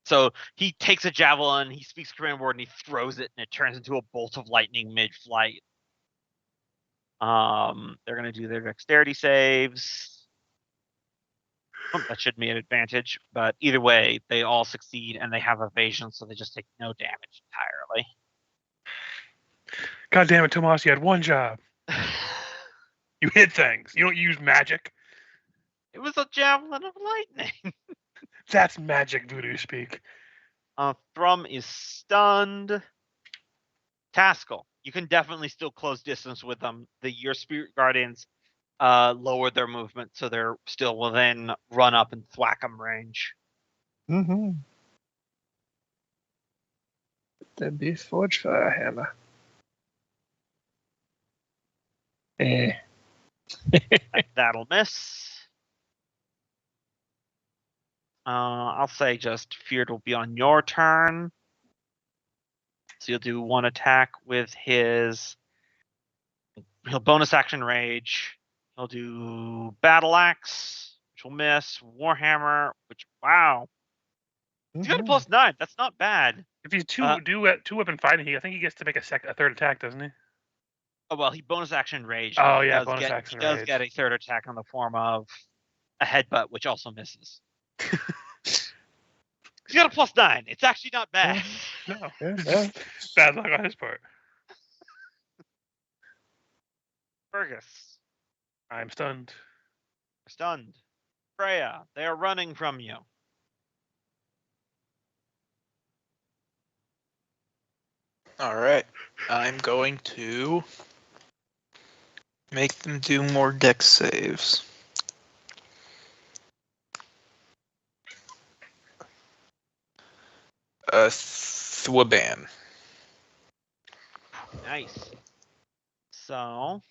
B: So he takes a javelin, he speaks command word, and he throws it, and it turns into a bolt of lightning mid-flight. They're going to do their dexterity saves. Oh, that should be an advantage, but either way, they all succeed, and they have evasion, so they just take no damage entirely.
C: God damn it, Tomas, you had one job. You hit things. You don't use magic.
B: It was a javelin of lightning.
C: That's magic voodoo speak.
B: Thrum is stunned. Taskell, you can definitely still close distance with them. Your spirit guardians lowered their movement, so they're still within run up and thwack 'em range.
F: Mm-hmm. That'd be Forge Fire Hammer.
B: That'll miss. I'll say just Feared will be on your turn. So you'll do 1 attack with his. He'll bonus action rage. He'll do Battle Axe, which will miss. Warhammer, which, wow. He's got a +9. That's not bad.
C: If he's two weapon fighting, I think he gets to make a 3rd attack, doesn't he?
B: Oh, well, he bonus action rage.
C: Oh,
B: He
C: yeah,
B: does
C: bonus
B: get,
C: action
B: he does
C: rage.
B: get a 3rd attack on the form of a headbutt, which also misses. He's got a +9. It's actually not bad.
C: No,
F: Yeah,
C: it's
F: yeah.
C: just bad luck on his part.
B: Fergus,
C: I'm stunned.
B: stunned. Freya, they are running from you.
E: All right. I'm going to make them do more dex saves. Thwaban.
B: Nice. So,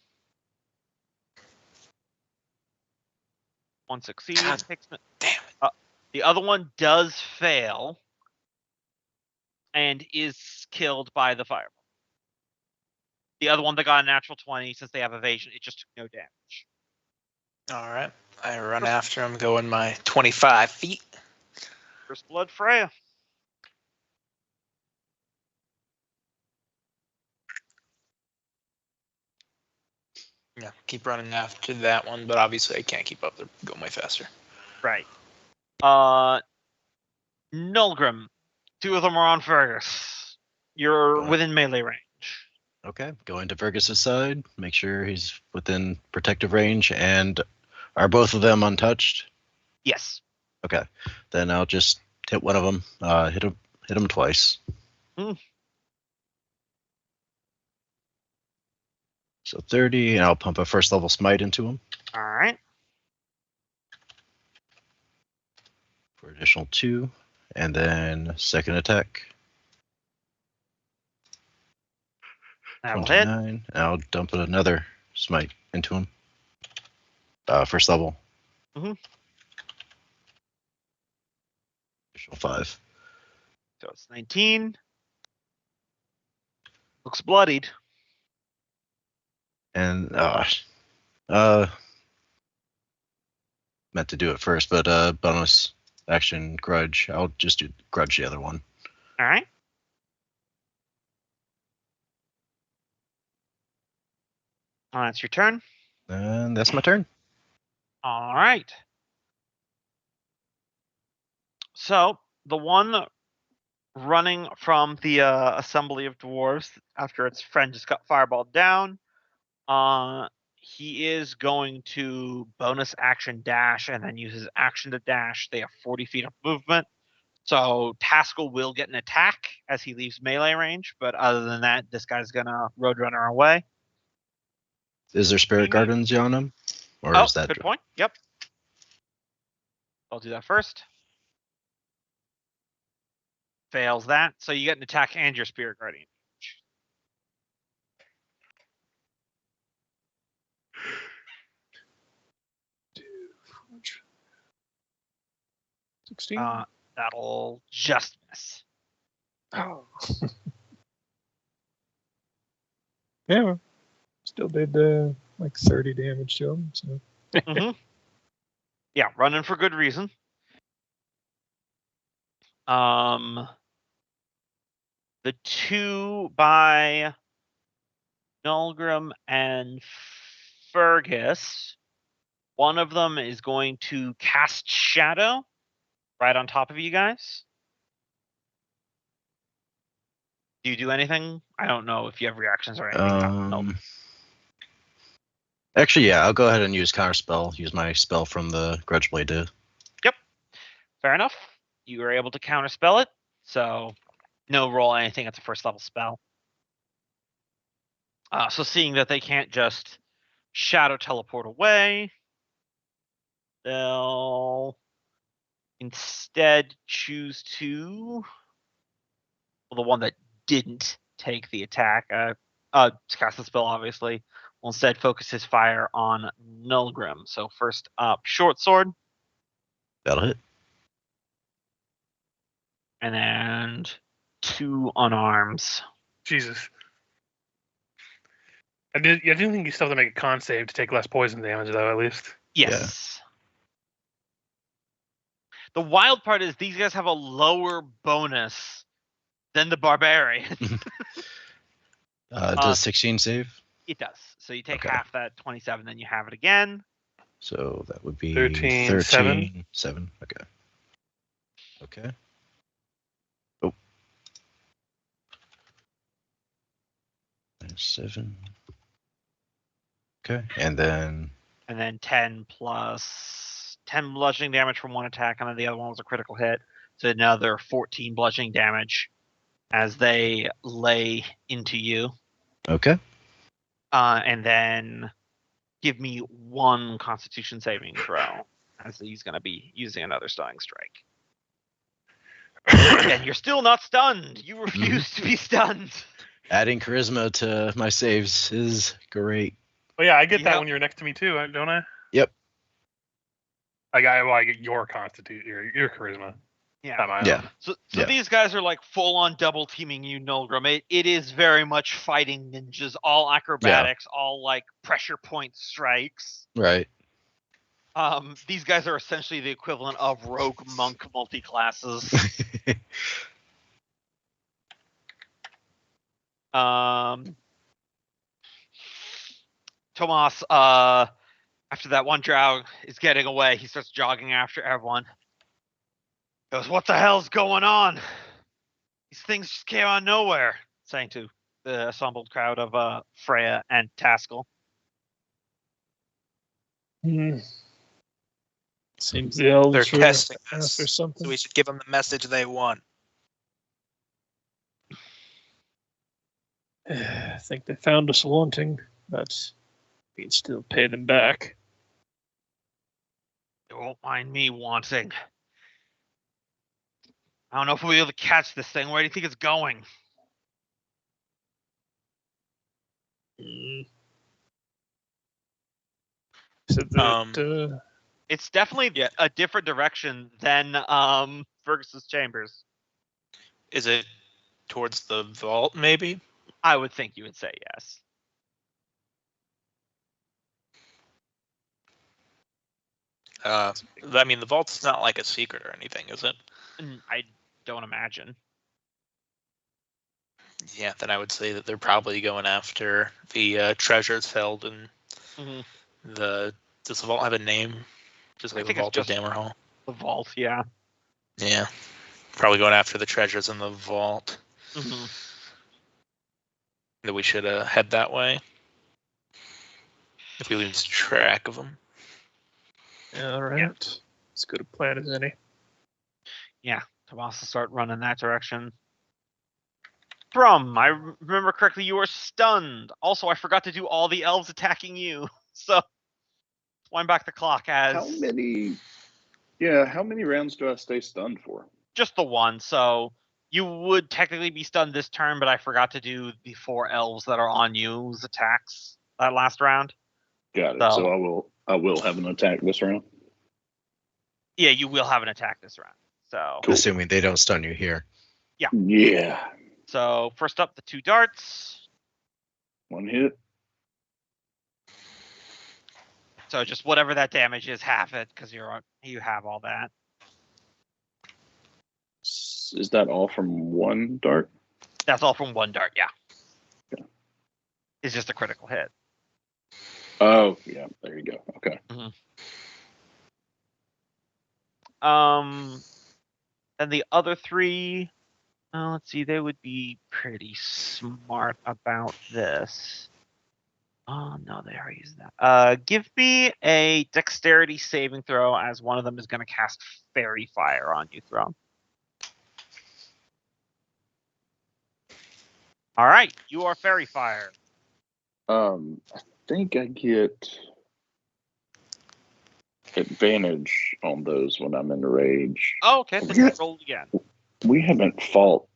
B: 1 succeeds.
E: God damn it.
B: The other one does fail and is killed by the fireball. The other one that got a natural 20, since they have evasion, it just took no damage.
E: All right. I run after him, going my 25 feet.
B: First blood, Freya.
E: Yeah, keep running after that one, but obviously I can't keep up. They're going way faster.
B: Right. Nulgrim. 2 of them are on Fergus. You're within melee range.
D: Okay, going to Fergus's side, make sure he's within protective range, and are both of them untouched?
B: Yes.
D: Okay, then I'll just hit one of them. Hit him twice. So 30, and I'll pump a 1st level smite into him
B: All right.
D: for additional 2, and then 2nd attack.
B: That'll hit.
D: 29, and I'll dump another smite into him. 1st level.
B: Mhm.
D: Additional 5.
B: So it's 19. Looks bloodied.
D: And meant to do it first, but bonus action grudge. I'll just do grudge the other one.
B: All right. That's your turn.
D: And that's my turn.
B: All right. So the one running from the assembly of dwarves after its friend just got fireballed down, he is going to bonus action dash and then use his action to dash. They have 40 feet of movement. So Taskell will get an attack as he leaves melee range, but other than that, this guy's gonna Roadrunner away.
D: Is there Spirit
B: Maybe.
D: Gardens on him? Or
B: Oh,
D: is that
B: good point. Yep. I'll do that first. Fails that. So you get an attack and your Spirit Guardian.
F: 16?
B: That'll just miss.
F: Oh. Yeah, well, still did like 30 damage to him. So.
B: Mm-hmm. Yeah, running for good reason. The two by Nulgrim and Fergus, one of them is going to cast Shadow right on top of you guys. Do you do anything? I don't know if you have reactions or anything. Nope.
D: Actually, yeah, I'll go ahead and use counterspell. Use my spell from the Grudge Blade to.
B: Yep. Fair enough. You were able to counterspell it, so no roll anything. It's a first level spell. So seeing that they can't just shadow teleport away, they'll instead choose to. Well, the one that didn't take the attack, cast the spell, obviously, will instead focus his fire on Nulgrim. So first up, short sword.
D: That'll hit.
B: And then 2 unarms.
C: Jesus. I do think you still have to make a con save to take less poison damage, though, at least.
B: Yes. Yeah. The wild part is these guys have a lower bonus than the barbarian.
D: Does 16 save?
B: It does. So you take
D: Okay.
B: half that 27, then you have it again.
D: So that would be
C: 13, 7.
D: 7. Okay. Okay. Oh. 7. Okay. And then
B: 10 plus 10 bludgeoning damage from one attack, and then the other one was a critical hit. So another 14 bludgeoning damage as they lay into you.
D: okay.
B: And then give me 1 Constitution saving throw, as he's going to be using another stunning strike. And you're still not stunned. You refuse to be stunned.
D: Adding charisma to my saves is great.
C: Well, yeah, I get
B: You
C: that
B: know-
C: when you're next to me too, don't I?
D: Yep.
C: I get your constitution, your charisma.
B: Yeah.
C: Not mine.
D: Yeah.
B: So
D: Yeah.
B: these guys are like full on double teaming you, Nulgrim. It is very much fighting ninjas, all acrobatics, all like pressure point strikes.
D: Right.
B: These guys are essentially the equivalent of rogue monk multi-classes. Tomas, after that one drow is getting away, he starts jogging after everyone. He goes, "What the hell's going on? These things just came out of nowhere," saying to the assembled crowd of Freya and Taskell.
F: Seems the elves
E: They're
F: were
E: testing us,
F: after something.
E: so we should give them the message they want.
F: I think they found us wanting, but we can still pay them back.
B: They won't mind me wanting. I don't know if we'll be able to catch this thing. Where do you think it's going?
F: So that,
B: It's definitely a different direction than Fergus's chambers.
E: Is it towards the vault, maybe?
B: I would think you would say yes.
E: I mean, the vault's not like a secret or anything, is it?
B: I don't imagine.
E: Yeah, then I would say that they're probably going after the treasures held in the. Does the vault have a name? Just
B: I
E: like the
B: think it's
E: vault of
B: just-
E: Dammerhall.
B: The vault, yeah.
E: Yeah, probably going after the treasures in the vault. That we should head that way if we lose track of them.
F: Yeah, all right. As good a plan as any.
B: Yeah, Tomas will start running that direction. Thrum, I remember correctly, you were stunned. Also, I forgot to do all the elves attacking you. So, wind back the clock as
A: How many rounds do I stay stunned for?
B: just the one. So, you would technically be stunned this turn, but I forgot to do the 4 elves that are on you's attacks that last round.
A: Got it.
B: So-
A: So I will have an attack this round.
B: Yeah, you will have an attack this round. So,
A: Cool.
D: Assuming they don't stun you here.
A: Yeah.
B: so first up, the 2 darts.
A: One hit.
B: So just whatever that damage is, half it because you have all that.
A: Is that all from one dart?
B: That's all from 1 dart. Yeah.
A: Okay.
B: It's just a critical hit.
A: Oh, yeah. There you go. Okay.
B: And the other 3, let's see, they would be pretty smart about this. Oh no, they already used that. Give me a dexterity saving throw as one of them is going to cast fairy fire on you, Thrum. All right, you are fairy fire.
A: I think I get advantage on those when I'm in rage.
B: Oh, okay, then
A: Yeah.
B: roll again.
A: We haven't fought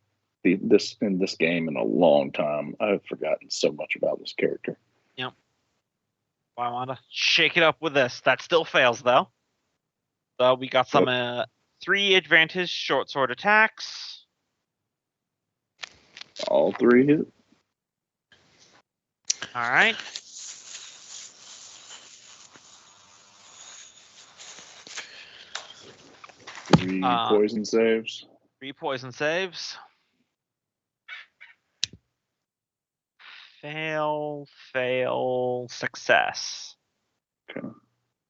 A: this game in a long time. I've forgotten so much about this character.
B: I want to shake it up with this. That still fails though. So we got some 3 advantage short sword attacks.
A: All 3 hit.
B: All right.
A: Three poison saves.
B: 3 poison saves. Fail, success.
A: Okay.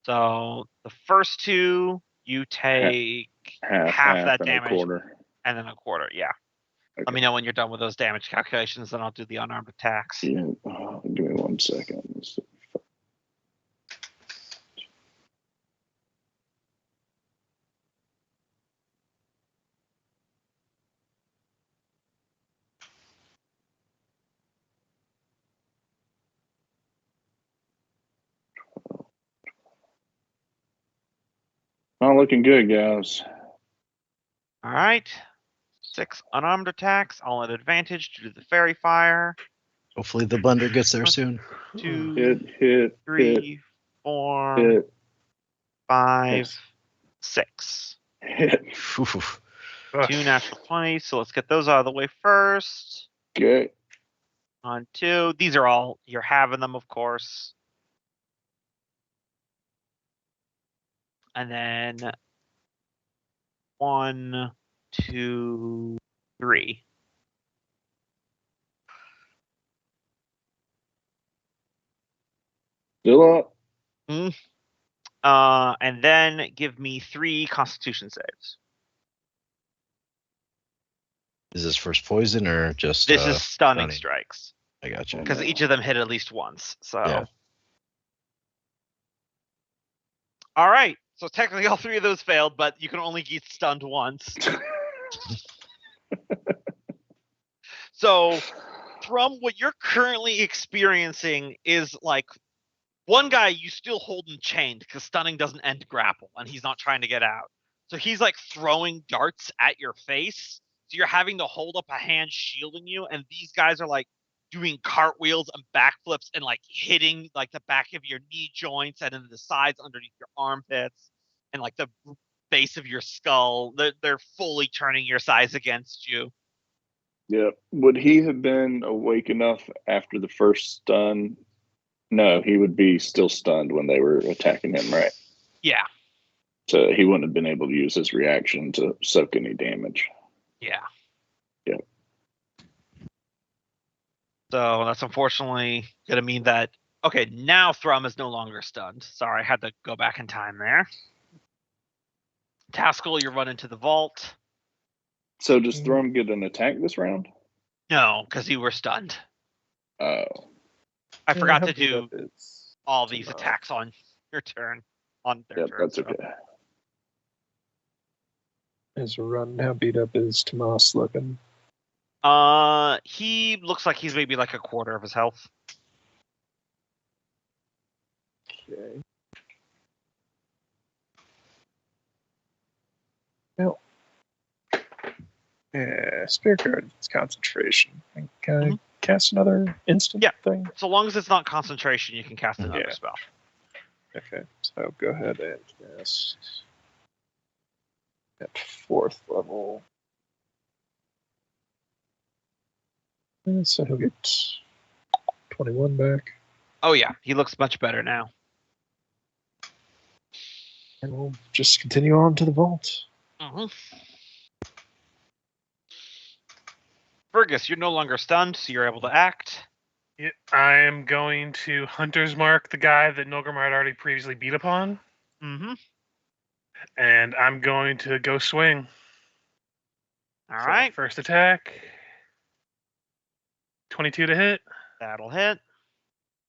B: So the first 2, you take half that
A: and
B: damage,
A: a quarter.
B: and then a quarter. Yeah.
A: Okay.
B: Let me know when you're done with those damage calculations, then I'll do the unarmed attacks.
A: Yeah. Give me 1 second. Let's see. Not looking good, guys.
B: All right. 6 unarmed attacks, all at advantage due to the fairy fire.
D: Hopefully the blender gets there soon.
B: 2,
A: Hit.
B: 3, 4,
A: Hit.
B: 5,
A: Yes.
B: 6.
A: Hit.
D: Phew.
B: 2 natural 20s. So let's get those out of the way first.
A: Okay.
B: On 2. These are all, you're having them, of course. And then 1, 2, 3.
A: Still up.
B: And then give me 3 Constitution saves.
D: Is this first poison or just
B: This is stunning
D: stunning.
B: strikes
D: I got you.
B: because each of them hit at least once. So,
D: Yeah.
B: all right. So technically, all 3 of those failed, but you can only get stunned once. So, from what you're currently experiencing is like one guy you still holding chained because stunning doesn't end grapple and he's not trying to get out. So he's like throwing darts at your face. So you're having to hold up a hand shielding you, and these guys are like doing cartwheels and backflips and like hitting like the back of your knee joints and then the sides underneath your armpits and like the base of your skull. They're fully turning your sides against you.
A: Yeah. Would he have been awake enough after the first stun? No, he would be still stunned when they were attacking him, right?
B: Yeah.
A: So he wouldn't have been able to use his reaction to soak any damage.
B: Yeah.
A: Yep.
B: So that's unfortunately going to mean that. Okay, now Thrum is no longer stunned. Sorry, I had to go back in time there. Taskell, you run into the vault.
A: So does Thrum get an attack this round?
B: No, because you were stunned.
A: Oh.
B: I forgot to
F: how
B: do
F: beat up is
B: all these
F: Tomas?
B: attacks on your turn. On their
A: Yep,
B: turn.
A: that's
B: so.
A: okay.
F: As a run, how beat up is Tomas looking?
B: He looks like he's maybe like a quarter of his health.
F: Okay. Well, yeah, Spirit Guard is concentration. Can I cast another instant thing?
B: So long as it's not concentration, you can cast another
F: Yeah.
B: spell.
F: Okay, so go ahead and cast at 4th level. And so he'll get 21 back.
B: Oh yeah, he looks much better now.
F: And we'll just continue on to the vault.
B: Mm-hmm. Fergus, you're no longer stunned, so you're able to act.
C: Yeah, I am going to Hunter's Mark the guy that Nilgrim had already previously beat upon.
B: Mm-hmm.
C: And I'm going to go swing.
B: All
C: So,
B: right.
C: First attack. 22 to hit.
B: That'll hit.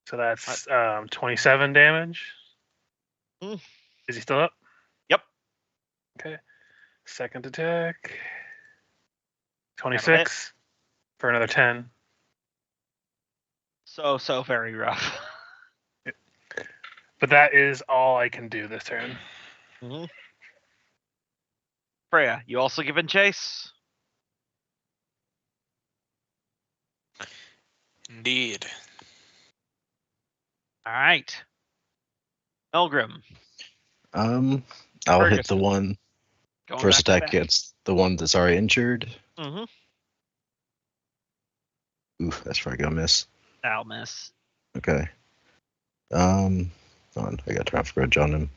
C: So that's 27 damage.
B: Mm.
C: Is he still up?
B: Yep.
C: Okay. Second attack. 26 for another 10.
B: So very rough.
C: But that is all I can do this turn.
B: Mm-hmm. Freya, you also given chase?
E: Indeed.
B: All right. Melgrim.
D: I'll
B: Fergus.
D: hit the one.
B: Going
D: First
B: back
D: attack
B: to back.
D: gets the one that's already injured.
B: Mm-hmm.
D: Ooh, that's probably gonna miss.
B: That'll miss.
D: Okay. Hold on, I got Triumph Grudge on him,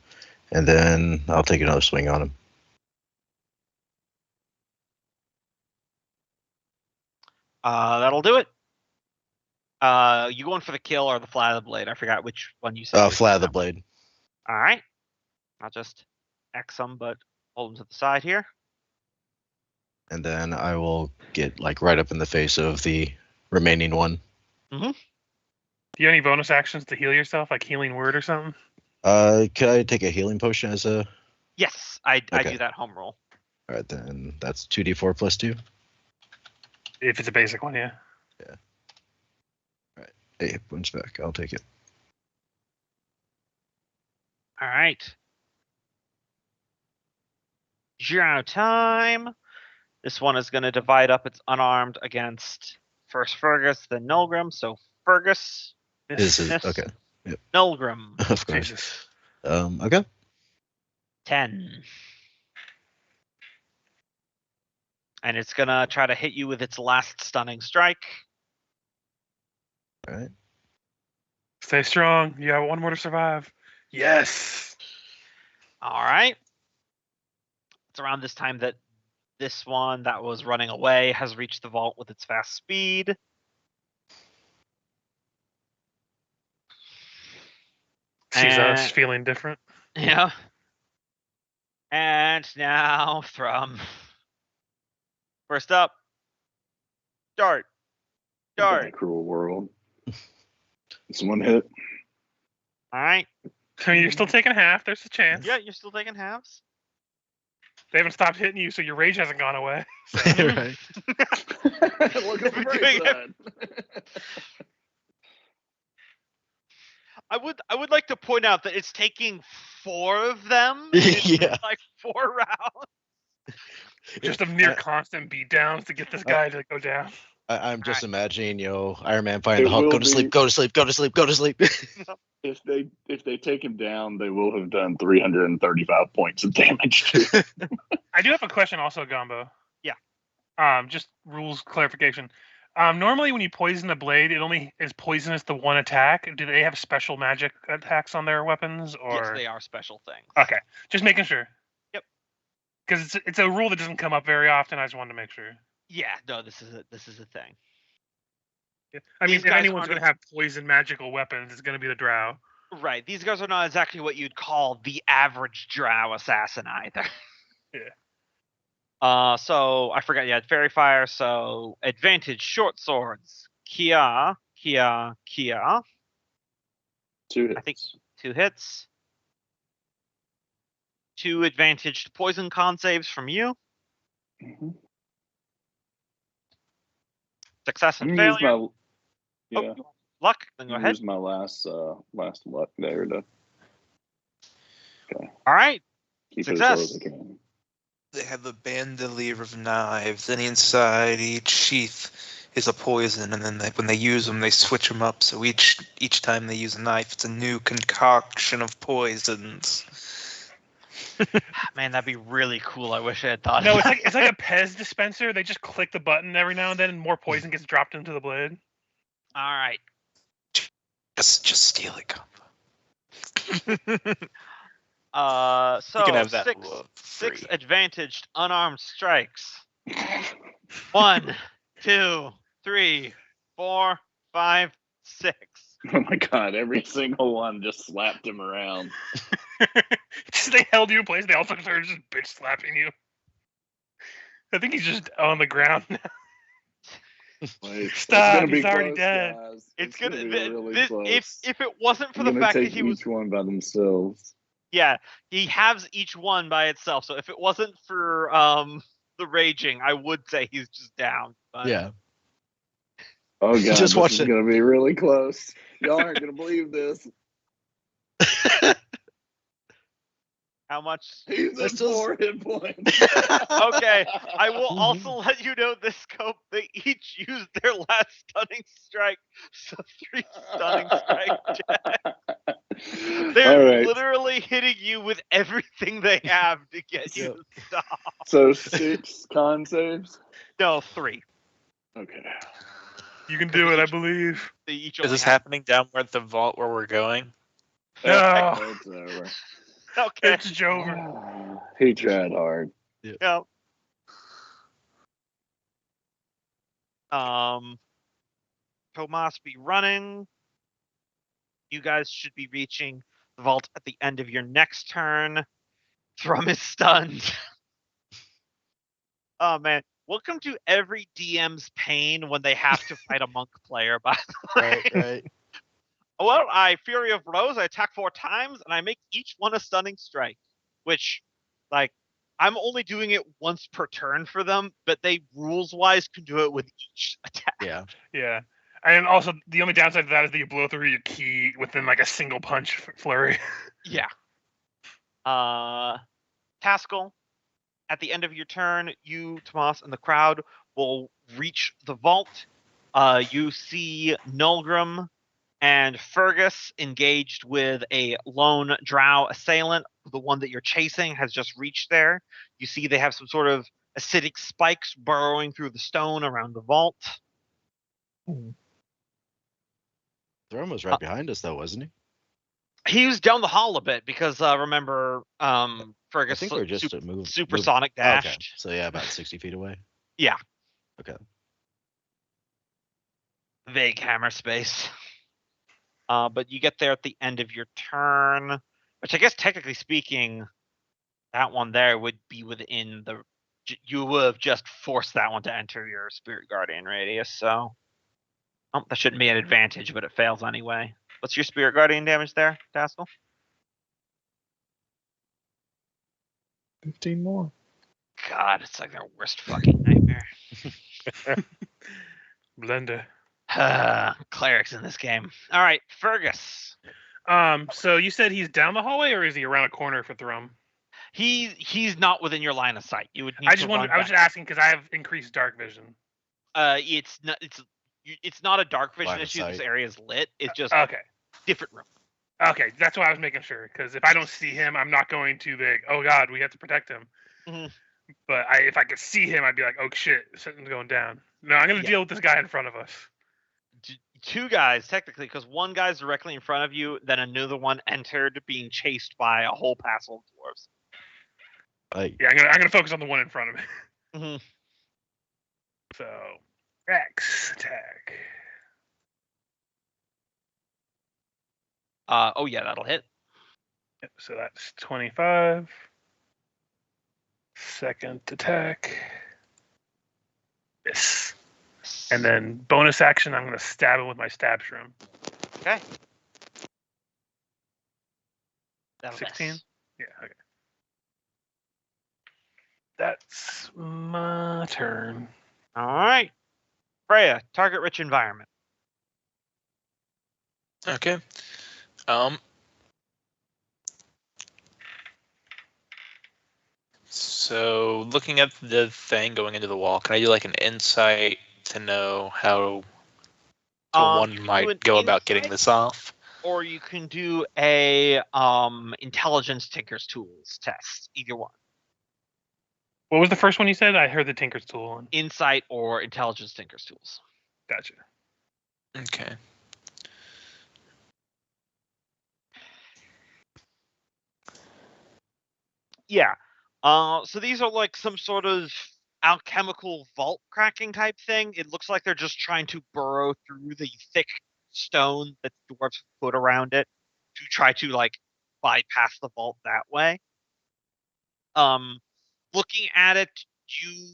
D: and then I'll take another swing on him.
B: That'll do it. You going for the kill or the flat of the blade? I forgot which one you said.
D: Flat of the blade.
B: All right. I'll just X them, but hold them to the side here.
D: And then I will get like right up in the face of the remaining one.
B: Mm-hmm.
C: Do you have any bonus actions to heal yourself, like healing word or something?
D: Could I take a healing potion as a?
B: Yes, I
D: Okay.
B: do that home roll.
D: All right, then that's 2d4 plus 2.
C: If it's a basic one, yeah.
D: All right, 8 hit points back. I'll take it.
B: All right. Zero time. This one is going to divide up its unarmed against first Fergus, then Nilgrim. So Fergus,
D: This is
B: miss.
D: okay. Yep.
B: Nilgrim,
D: Of course.
C: Jesus.
D: Okay.
B: 10. And it's going to try to hit you with its last stunning strike.
D: All right.
C: Stay strong. You have one more to survive. Yes.
B: All right. It's around this time that this one that was running away has reached the vault with its fast speed.
C: Sees
B: And-
C: us feeling different.
B: Yeah. And now Thrum. First up. Dart.
A: Goodbye,
B: Dart.
A: cruel world. This one hit.
B: All right.
C: I mean, you're still taking half. There's a chance.
B: Yeah, you're still taking halves.
C: They haven't stopped hitting you, so your rage hasn't gone away.
D: Right.
A: Look at the bright side.
B: I would like to point out that it's taking 4 of them. in,
D: Yeah.
B: Like 4 rounds.
C: Just a near constant beatdowns to get this guy to go down.
D: I'm just
B: Alright.
D: imagining, Iron Man finding
A: It
D: the Hulk.
A: will
D: Go to sleep.
A: be-
D: Go to sleep. Go to sleep. Go to sleep.
A: If they take him down, they will have done 335 points of damage.
C: I do have a question also, Gumbo.
B: Yeah.
C: Just rules clarification. Normally, when you poison a blade, it only is poisonous to one attack. Do they have special magic attacks on their weapons, or?
B: Yes, they are special things.
C: Okay, just making sure.
B: Yep.
C: Because it's a rule that doesn't come up very often. I just wanted to make sure.
B: Yeah, no, this is a thing.
C: Yeah. I mean,
B: These
C: if
B: guys
C: anyone's
B: aren't
C: going to have poison magical weapons, it's going to be the drow.
B: Right. These guys are not exactly what you'd call the average drow assassin either.
C: Yeah.
B: So I forgot you had fairy fire, so advantage short swords. Kia.
A: 2 hits.
B: I think 2 hits. 2 advantaged poison con saves from you.
A: Mm-hmm.
B: Success and
A: I'm gonna use
B: failure.
A: my
B: Luck. Then go ahead.
A: Use my last luck there to
B: All right.
A: keep
B: Success.
A: it as low as I can.
E: They have the bandolier of knives, and inside each sheath is a poison, and then when they use them, they switch them up. So each time they use a knife, it's a new concoction of poisons.
B: Man, that'd be really cool. I wish I had thought.
C: No,
B: of that.
C: it's like a Pez dispenser. They just click the button every now and then, and more poison gets dropped into the blade.
B: All right.
E: Just steal it, Combo.
B: So
E: You can have that
B: 6
E: free.
B: advantaged unarmed strikes. 1, 2, 3, 4, 5, 6.
A: Oh my god! Every single one just slapped him around.
C: They held you in place. They also started just bitch slapping you. I think he's just on the ground.
A: Like,
C: Stop,
A: it's gonna be
C: he's already
A: close,
C: dead.
A: Guys.
B: It's
A: gonna
B: gonna
A: be really close.
B: if it wasn't for
A: I'm
B: the
A: gonna
B: fact that
A: take
B: he was
A: each one by themselves.
B: yeah, he has each one by itself. So if it wasn't for the raging, I would say he's just down. But
D: Yeah.
A: Oh god,
D: Just
A: this
D: watch
A: is
D: it.
A: gonna be really close. Y'all aren't gonna believe this.
B: how much?
A: He's at
D: still-
A: 4 hit points.
B: Okay, I will also let you know this scope. They each used their last stunning strike, so 3 stunning strike checks. They're
A: All right.
B: literally hitting you with everything they have to get you
D: Yep.
B: to stop.
A: So 6 con saves.
B: No, 3.
A: Okay.
C: You can do it, I believe.
B: They each
E: Is
B: only
E: this
B: have-
E: happening down where at the vault where we're going?
C: No.
A: It's over.
B: Okay.
C: It's Jover.
A: He tried hard.
B: Yeah. Tomas be running. You guys should be reaching the vault at the end of your next turn. Thrum is stunned. Oh man. Welcome to every DM's pain when they have to fight a monk player, by the way.
D: Right.
B: Well, I Fury of Blows, I attack 4 times, and I make each one a stunning strike. Which, like, I'm only doing it once per turn for them, but they rules-wise can do it with each attack.
D: Yeah.
C: Yeah. And also, the only downside to that is that you blow through your key within like a single punch flurry.
B: Yeah. Taskell, at the end of your turn, you, Tomas, and the crowd will reach the vault. You see Nulgrim and Fergus engaged with a lone drow assailant. The one that you're chasing has just reached there. You see they have some sort of acidic spikes burrowing through the stone around the vault.
D: Thrum was right behind us, though, wasn't he?
B: He was down the hall a bit because remember Fergus
D: I think we're just
B: supersonic
D: Okay.
B: dashed.
D: So yeah, about 60 feet away.
B: Yeah.
D: Okay.
B: Vague hammer space. But you get there at the end of your turn, which I guess technically speaking, that one there would be within the. You would have just forced that one to enter your Spirit Guardian radius, so. Oh, that shouldn't be an advantage, but it fails anyway. What's your Spirit Guardian damage there, Taskell?
F: 15 more.
B: God, it's like their worst fucking nightmare.
C: Blender.
B: Clerics in this game. All right, Fergus.
C: So you said he's down the hallway, or is he around a corner for Thrum?
B: He's not within your line of sight. You would need
C: I
B: to
C: just
B: run
C: wanted. I was
B: back.
C: just asking because I have increased dark vision.
B: It's not a dark vision
D: Line of
B: issue. This
D: sight.
B: area is lit. It's just
C: Okay.
B: different room.
C: Okay, that's why I was making sure. Because if I don't see him, I'm not going to be like, oh god, we have to protect him.
B: Mhm.
C: But if I could see him, I'd be like, oh shit, something's going down. No, I'm gonna
B: Yeah.
C: deal with this guy in front of us.
B: Two guys, technically, because one guy's directly in front of you, then another one entered being chased by a whole passel of dwarves.
C: Yeah, I'm gonna focus on the one in front of me.
B: Mm-hmm.
C: So, Rex attack.
B: Oh, yeah, that'll hit.
C: Yep, so that's 25. Second attack. Miss. And then bonus action, I'm gonna stab him with my stab shroom.
B: Okay. That'll
C: 16?
B: miss.
C: Yeah, okay. That's my turn.
B: All right. Freya, target rich environment.
E: Okay. So looking at the thing going into the wall, can I do like an insight to know how
B: You
E: one
B: can do
E: might
B: an
E: go about getting
B: insight,
E: this off?
B: or you can do a intelligence Tinker's Tools test. Either one.
C: What was the first one you said? I heard the Tinker's Tool one.
B: Insight or intelligence Tinker's Tools.
C: Gotcha.
E: Okay.
B: Yeah. So these are like some sort of alchemical vault cracking type thing. It looks like they're just trying to burrow through the thick stone that the dwarves put around it to try to like bypass the vault that way. Looking at it, you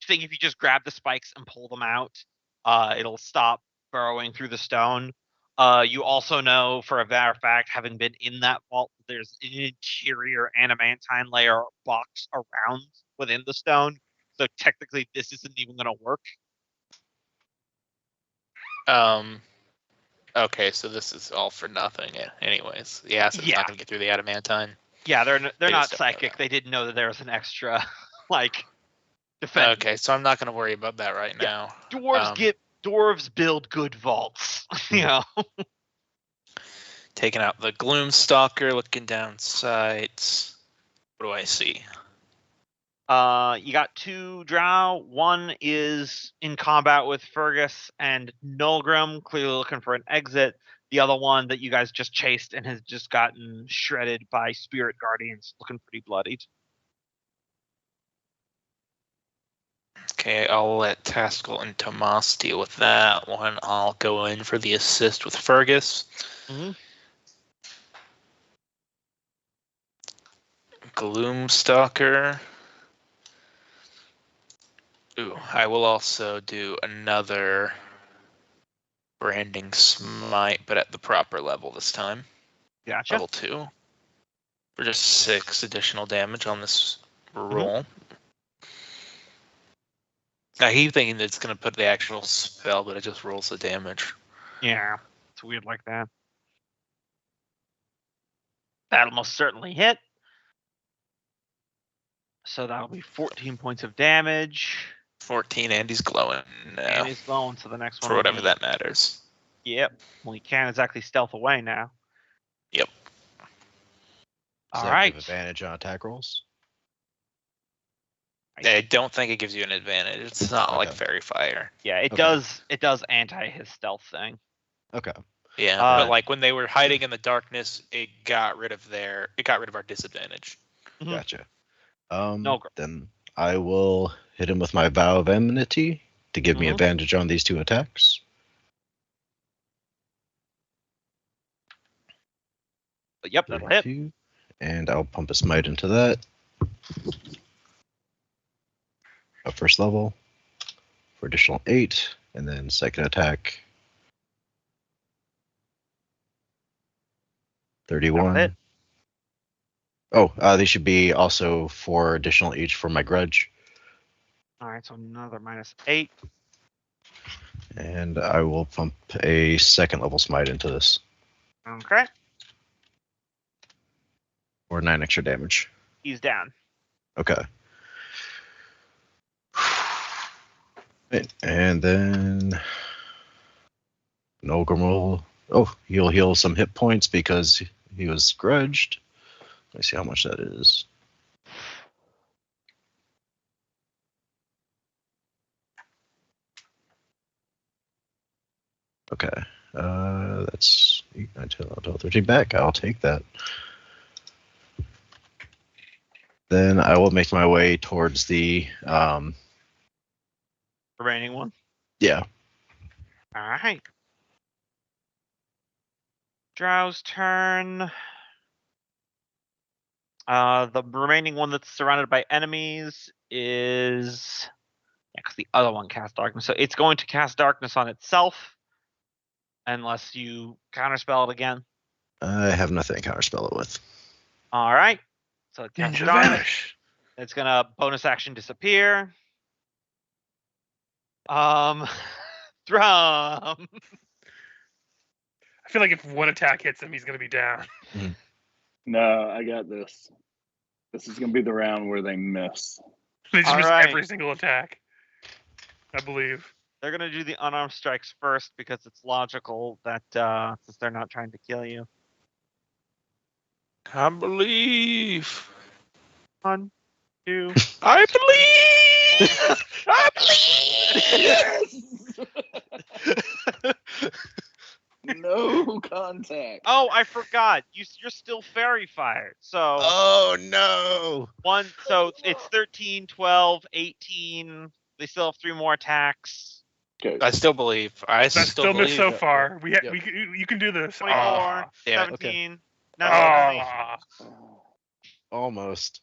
B: think if you just grab the spikes and pull them out, it'll stop burrowing through the stone. You also know, for a matter of fact, having been in that vault, there's an interior adamantine layer box around within the stone. So technically, this isn't even going to work.
E: Okay, so this is all for nothing. Anyways, the acid's
B: Yeah.
E: not gonna get through the adamantine.
B: Yeah, they're
E: They
B: not
E: just don't know
B: psychic.
E: that.
B: They didn't know that there was an extra like defense.
E: Okay, so I'm not gonna worry about that right
B: Yeah.
E: now.
B: Dwarves build good vaults. You know.
E: Taking out the Gloomstalker, looking down sights. What do I see?
B: You got two drow. One is in combat with Fergus and Nulgrim, clearly looking for an exit. The other one that you guys just chased and has just gotten shredded by spirit guardians, looking pretty bloodied.
E: Okay, I'll let Taskell and Tomas deal with that one. I'll go in for the assist with Fergus.
B: Mhm.
E: Gloomstalker. Ooh, I will also do another branding smite, but at the proper level this time.
B: Gotcha.
E: Level 2. For just 6 additional damage on this roll. I keep thinking that it's going to put the actual spell, but it just rolls the damage.
B: Yeah, it's weird like that. That'll most certainly hit. So that'll be 14 points of damage.
E: 14, and he's glowing now.
B: And he's glowing, so the next one
E: For
B: will
E: whatever
B: be-
E: that matters.
B: Yep. Well, he can't exactly stealth away now.
E: Yep.
D: Does
B: All
D: that
B: right.
D: give advantage on attack rolls?
E: I don't think it gives you an advantage. It's not like
D: Okay.
E: Fairy Fire.
B: Yeah, it
D: Okay.
B: does. It does anti his stealth thing.
D: Okay.
E: Yeah,
B: Uh,
E: but like when they were hiding in the darkness, it got rid of our disadvantage.
B: Mhm.
D: Gotcha.
B: No,
D: Then I will hit him with my Vow of Enmity to give me
B: Mhm.
D: advantage on these two attacks.
B: But yep, that'll hit.
D: 32, and I'll pump a smite into that. A first level for additional 8, and then second attack. 31.
B: That'll hit.
D: Oh, they should be also 4 additional each for my grudge.
B: All right, so another -8.
D: And I will pump a second level smite into this
B: Okay,
D: for 9 extra damage.
B: he's down.
D: Okay. And then Nolgrim will. Oh, he'll heal some hit points because he was grudged. Let me see how much that is. Okay. That's 8, 9, 10, 11, 12, 13 back. I'll take that. Then I will make my way towards the
B: Remaining one.
D: yeah.
B: All right. Drow's turn. The remaining one that's surrounded by enemies is because the other one cast darkness, so it's going to cast darkness on itself, unless you counterspell it again.
D: I have nothing to counterspell it with.
B: All right. So it casts
C: Ninja
B: darkness.
C: vanish.
B: It's gonna bonus action disappear. Drum.
C: I feel like if one attack hits him, he's gonna be down.
A: No, I got this. This is gonna be the round where they miss.
C: They just
B: All
C: miss
B: right.
C: every single attack. I believe.
B: They're gonna do the unarmed strikes first because it's logical that since they're not trying to kill you.
E: I believe.
B: 1, 2.
E: I believe. I believe.
A: No contact.
B: Oh, I forgot. You're still fairy fired. So
D: Oh no!
B: so it's 13, 12, 18. They still have 3 more attacks.
A: Okay.
E: I still believe. I
C: That's
E: still
C: still missed
E: believe.
C: so far.
D: Yep.
C: You can do this.
B: 24,
C: Ah,
E: damn it.
B: 17,
C: ah.
B: 19.
D: Almost.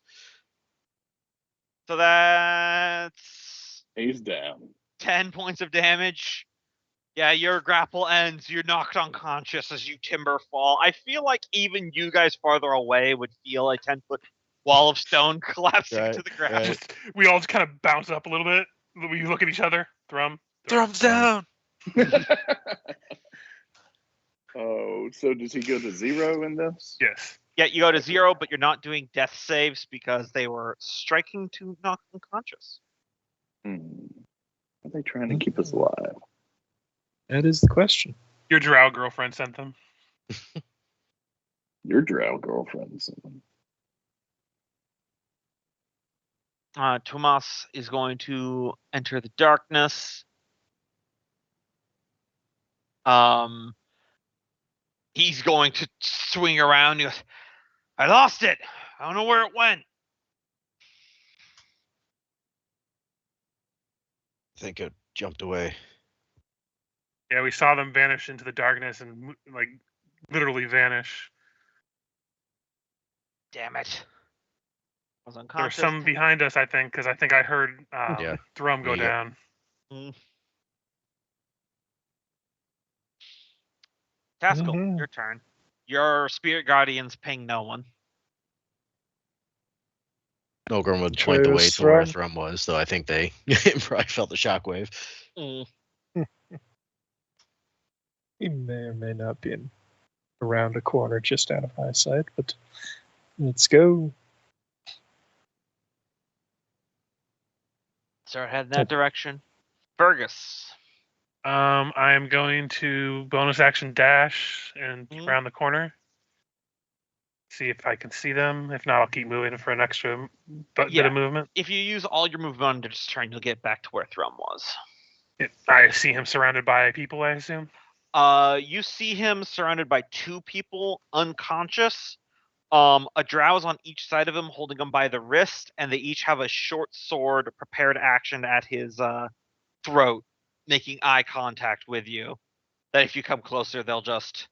B: So that's
A: He's down.
B: 10 points of damage. Yeah, your grapple ends. You're knocked unconscious as you timber fall. I feel like even you guys farther away would feel a 10-foot wall of stone collapsing
D: Right,
B: to the ground.
D: right.
C: We all just kind of bounce up a little bit. We look at each other. Thrum.
E: Thumbs down.
A: Oh, so does he go to 0 in this?
C: Yes.
B: Yeah, you go to 0, but you're not doing death saves because they were striking to knock unconscious.
A: Are they trying to keep us alive?
F: That is the question.
C: Your drow girlfriend sent them.
A: Your drow girlfriends.
B: Tomas is going to enter the darkness. He's going to swing around. He goes, I lost it. I don't know where it went.
D: I think it jumped away.
C: Yeah, we saw them vanish into the darkness and like literally vanish.
B: Damn it. I was
C: There were
B: unconscious.
C: some behind us, I think, because I think I heard
D: Yeah.
C: Thrum go
D: Yeah.
C: down.
B: Taskell,
F: Mhm.
B: your turn. Your spirit guardians ping no one.
D: Milgram would point the way
F: Chose
D: to where
F: Thrum.
D: Thrum was, though I think they probably felt the shockwave.
F: He may or may not be around a corner just out of eyesight, but let's go.
B: Start heading that direction. Fergus.
C: I am going to bonus action dash and
B: Mhm.
C: around the corner. See if I can see them. If not, I'll keep moving for an extra bit
B: Yeah.
C: of movement.
B: If you use all your movement on this turn, you'll get back to where Thrum was.
C: I see him surrounded by people, I assume.
B: You see him surrounded by 2 people, unconscious. A drow's on each side of him, holding him by the wrist, and they each have a short sword prepared action at his throat, making eye contact with you. That if you come closer, they'll just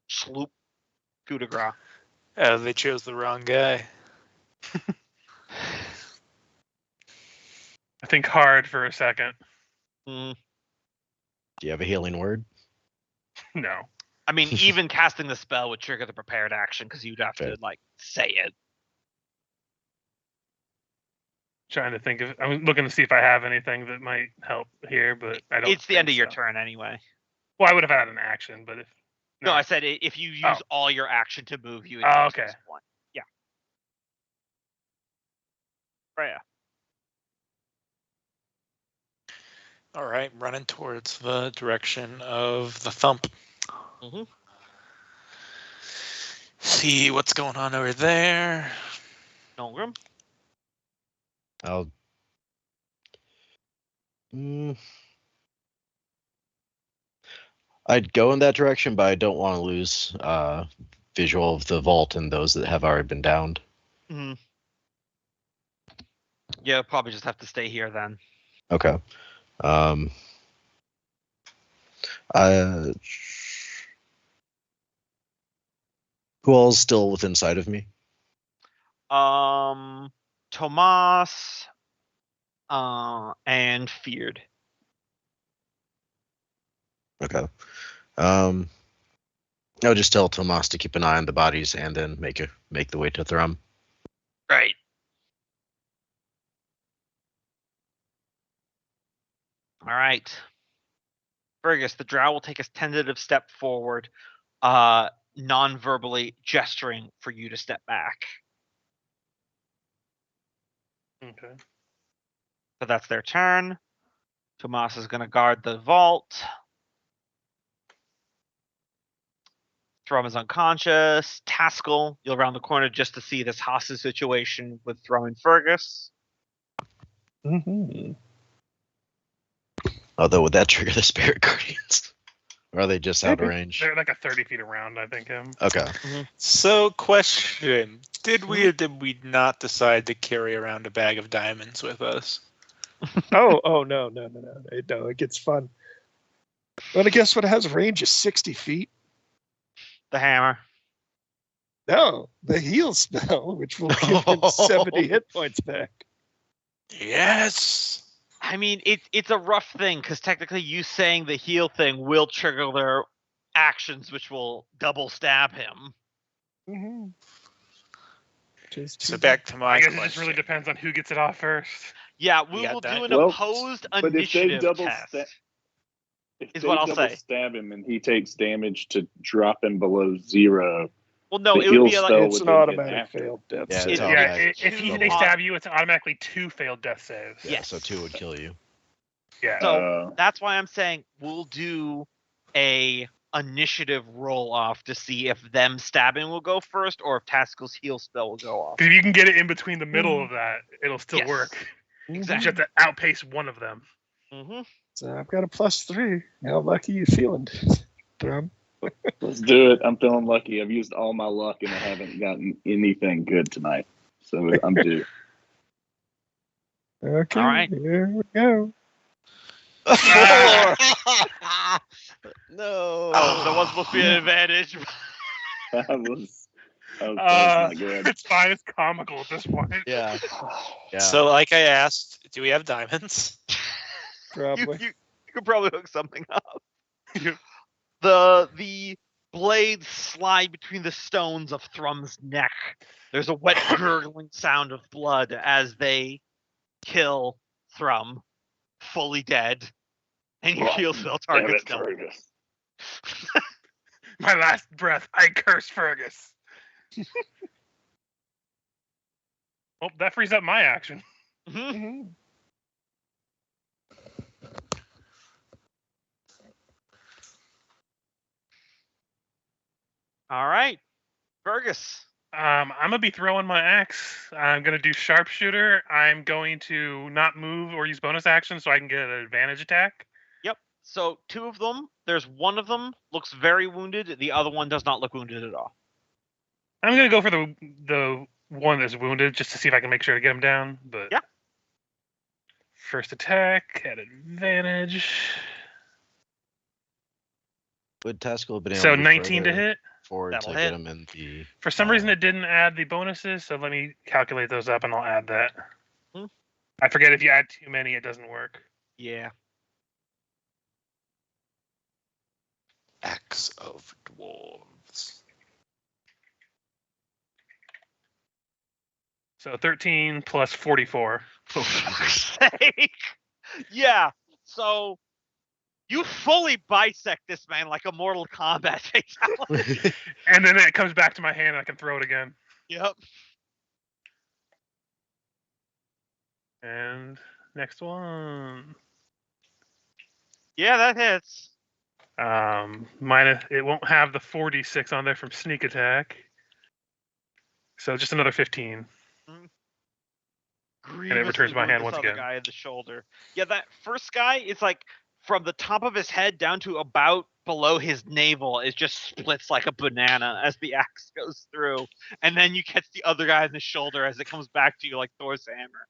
B: sloop coup de grace.
E: Oh, they chose the wrong guy.
C: I think hard for a second.
B: Mm.
D: Do you have a healing word?
C: No.
B: I mean, even casting the spell would trigger the prepared action because you'd have to
D: Okay.
B: say it.
C: Trying to think of. I'm looking to see if I have anything that might help here, but I don't.
B: It's the end of
C: think
B: your
C: so.
B: turn anyway.
C: Well, I would have had an action, but if
B: No, I said if you use all your action to move, you would
C: Oh,
B: use
C: okay.
B: this one. Yeah. Freya.
E: All right, running towards the direction of the thump.
B: Mhm.
E: See what's going on over there.
B: Nolgrim.
D: I'll. I'd go in that direction, but I don't want to lose visual of the vault and those that have already been downed.
B: Mm-hmm. Yeah, probably just have to stay here then.
D: Okay. Who all's still within sight of me?
B: Tomas, and Feared.
D: Okay. I'll just tell Tomas to keep an eye on the bodies and then make the way to Thrum.
B: Right. All right. Fergus, the drow will take a tentative step forward, non-verbally gesturing for you to step back.
C: Okay.
B: So that's their turn. Tomas is going to guard the vault. Thrum is unconscious. Taskell, you'll round the corner just to see this hostage situation with Thrum and Fergus.
F: Mm-hmm.
D: Although, would that trigger the Spirit Guardians? Or are they just out of range?
C: They're like a 30 feet around, I think.
D: Okay.
E: So, question: did we or did we not decide to carry around a bag of diamonds with us?
F: Oh, no. It gets fun. Want to guess what has a range of 60 feet?
B: The hammer.
F: No, the heal spell, which will give him 70 hit points back.
E: Yes.
B: I mean, it's a rough thing because technically you saying the heal thing will trigger their actions, which will double stab him.
F: Mm-hmm.
E: So back to my
C: I guess
E: question.
C: it just really depends on who gets it off first.
B: Yeah, we
E: got
B: will
E: that.
B: do an
A: Well,
B: opposed
A: but if they
B: initiative
A: double
B: test.
A: If
B: Is
A: they
B: what I'll
A: double
B: say.
A: stab him and he takes damage to drop him below 0,
B: Well, no,
A: the
B: it would
A: heal
B: be like
A: spell
F: It's
A: would
F: an
A: then hit
F: automatic
A: after.
F: failed death
D: Yeah,
F: save.
D: it's
C: Yeah,
D: automatic.
C: if
B: two
C: they
B: mod-
C: stab you, it's automatically 2 failed death saves.
D: Yeah,
B: Yes.
D: so 2 would kill you.
C: Yeah.
B: So that's why I'm saying we'll do a initiative roll off to see if them stabbing will go first or if Taskell's heal spell will go off.
C: Because if you can get it in between the middle of that, it'll still
B: Yes.
C: work. You just
B: Exactly.
C: have to outpace one of them.
B: Mm-hmm.
F: So I've got a +3. How lucky you feeling, Thrum?
A: Let's do it. I'm feeling lucky. I've used all my luck and I haven't gotten anything good tonight. So I'm due.
F: Okay,
B: All right.
F: here we go.
D: No.
B: Oh, that was supposed to be an advantage.
A: That was not good.
C: It's fine. It's comical at this point.
D: Yeah.
E: So, like I asked, do we have diamonds?
F: Probably.
B: you could probably hook something up. The blades slide between the stones of Thrum's neck. There's a wet gurgling sound of blood as they kill Thrum, fully dead, and your heal spell
A: Damn
B: targets
A: it,
B: no.
A: Fergus.
C: My last breath, I curse Fergus. Well, that frees up my action.
B: Mhm.
F: Mhm.
B: All right, Fergus.
C: I'm gonna be throwing my axe. I'm gonna do sharpshooter. I'm going to not move or use bonus action so I can get an advantage attack.
B: Yep. So 2 of them. There's one of them looks very wounded. The other one does not look wounded at all.
C: I'm gonna go for the one that's wounded just to see if I can make sure to get him down. But
B: Yeah.
C: First attack at advantage.
D: Would Taskell have been able
C: So
D: to move
C: 19 to
D: further
C: hit.
D: forward
B: That'll
D: to
B: hit.
D: get him in the...
C: For some reason, it didn't add the bonuses, so let me calculate those up and I'll add that.
B: Hmm.
C: I forget if you add too many, it doesn't work.
B: Yeah.
E: Axe of Dwarves.
C: So 13 plus 44.
B: For fuck's sake. Yeah. So you fully bisect this man like a Mortal Kombat fatality.
C: And then it comes back to my hand and I can throw it again.
B: Yep.
C: And next one.
B: Yeah, that hits.
C: Minus, it won't have the 4d6 on there from sneak attack. So just another 15. returns my hand
B: Grievously wound
C: once
B: this other
C: again.
B: guy in the shoulder. Yeah, that first guy is like from the top of his head down to about below his navel, it just splits like a banana as the axe goes through, and then you catch the other guy in the shoulder as it comes back to you like Thor's hammer.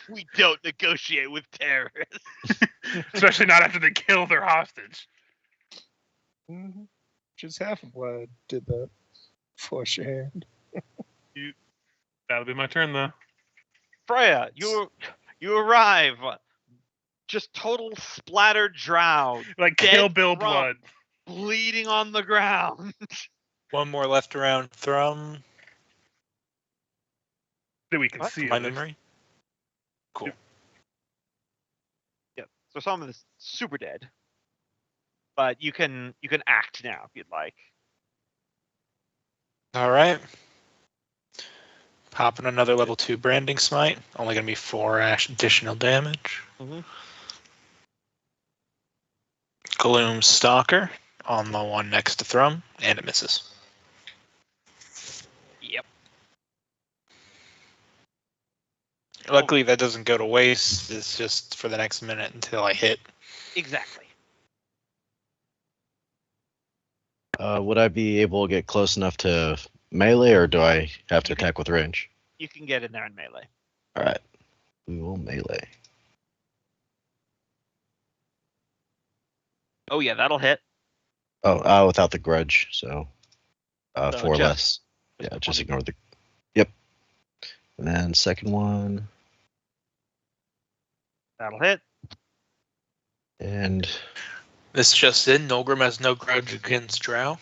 B: We don't negotiate with terrorists.
C: Especially not after they kill their hostage.
F: Mm-hmm. Which is half of why I did that. Force your hand.
C: That'll be my turn, though.
B: Freya, you arrive. Just total splattered drow.
C: Like
B: Dead
C: Kill Bill
B: Thrum
C: blood.
B: bleeding on the ground.
E: One more left around Thrum,
C: That we can
B: What?
C: see.
E: from my
C: at least.
E: memory. Cool.
B: Yep. So some of this super dead. But you can act now if you'd like.
E: All right. Popping another level 2 branding smite. Only going to be 4 additional damage.
B: Mhm.
E: Gloom Stalker on the one next to Thrum, and it misses.
B: Yep.
E: Luckily, that doesn't go to waste. It's just for the next minute until I hit.
B: Exactly.
D: Would I be able to get close enough to melee, or do I have to attack with range?
B: You can get in there in melee.
D: All right, we will melee.
B: Oh yeah, that'll hit.
D: Oh, without the grudge, so
B: So
D: 4
B: just-
D: less. Yeah, just ignore the. Yep. And then second one,
B: That'll hit.
D: and
E: This just in, Nolgrim has no grudge against Drow.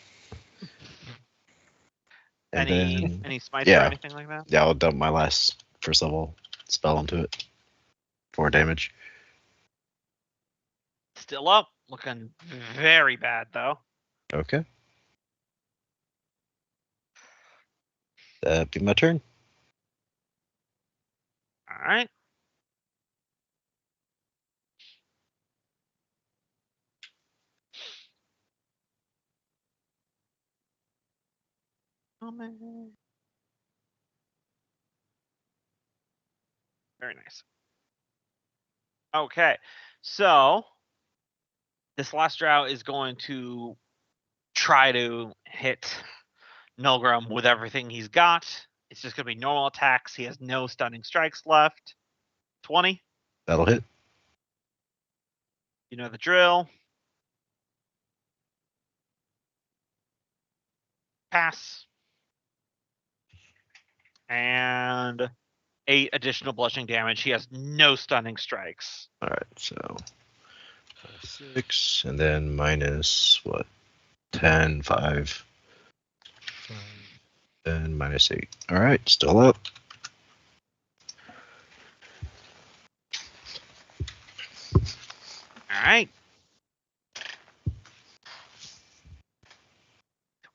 D: then
B: Any smites
D: yeah.
B: or anything like that?
D: yeah, I'll dump my last first level spell into it. 4 damage.
B: Still up. Looking very bad though.
D: Okay. That'd be my turn.
B: All right. Oh man. Very nice. Okay, so this last drow is going to try to hit Nulgrim with everything he's got. It's just going to be normal attacks. He has no stunning strikes left. 20.
D: That'll hit.
B: You know the drill. Pass. And 8 additional bludgeoning damage. He has no stunning strikes.
D: All right, so 6, and then minus what? 10, 5, then minus 8. All right, still up.
B: All right.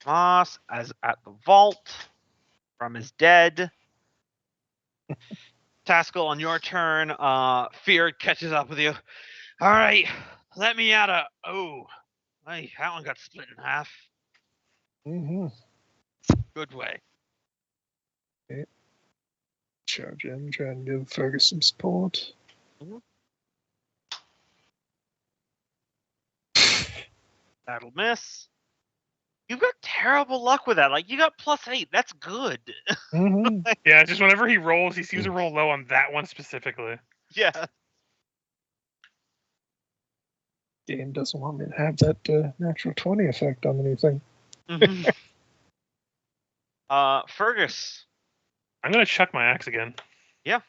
B: Tomas as at the vault from his dead. Taskell, on your turn, Fear catches up with you. All right, let me out of. Oh, hey, that one got split in half.
F: Mm-hmm.
B: Good way.
F: Charge in, try and give Fergus some support.
B: That'll miss. You've got terrible luck with that. Like, you got +8. That's good.
F: Mm-hmm.
C: Yeah, just whenever he rolls, he seems to roll low on that one specifically.
B: Yeah.
F: Game doesn't want me to have that natural 20 effect on anything.
B: Mhm. Fergus.
C: I'm gonna chuck my axe again.
B: Yeah.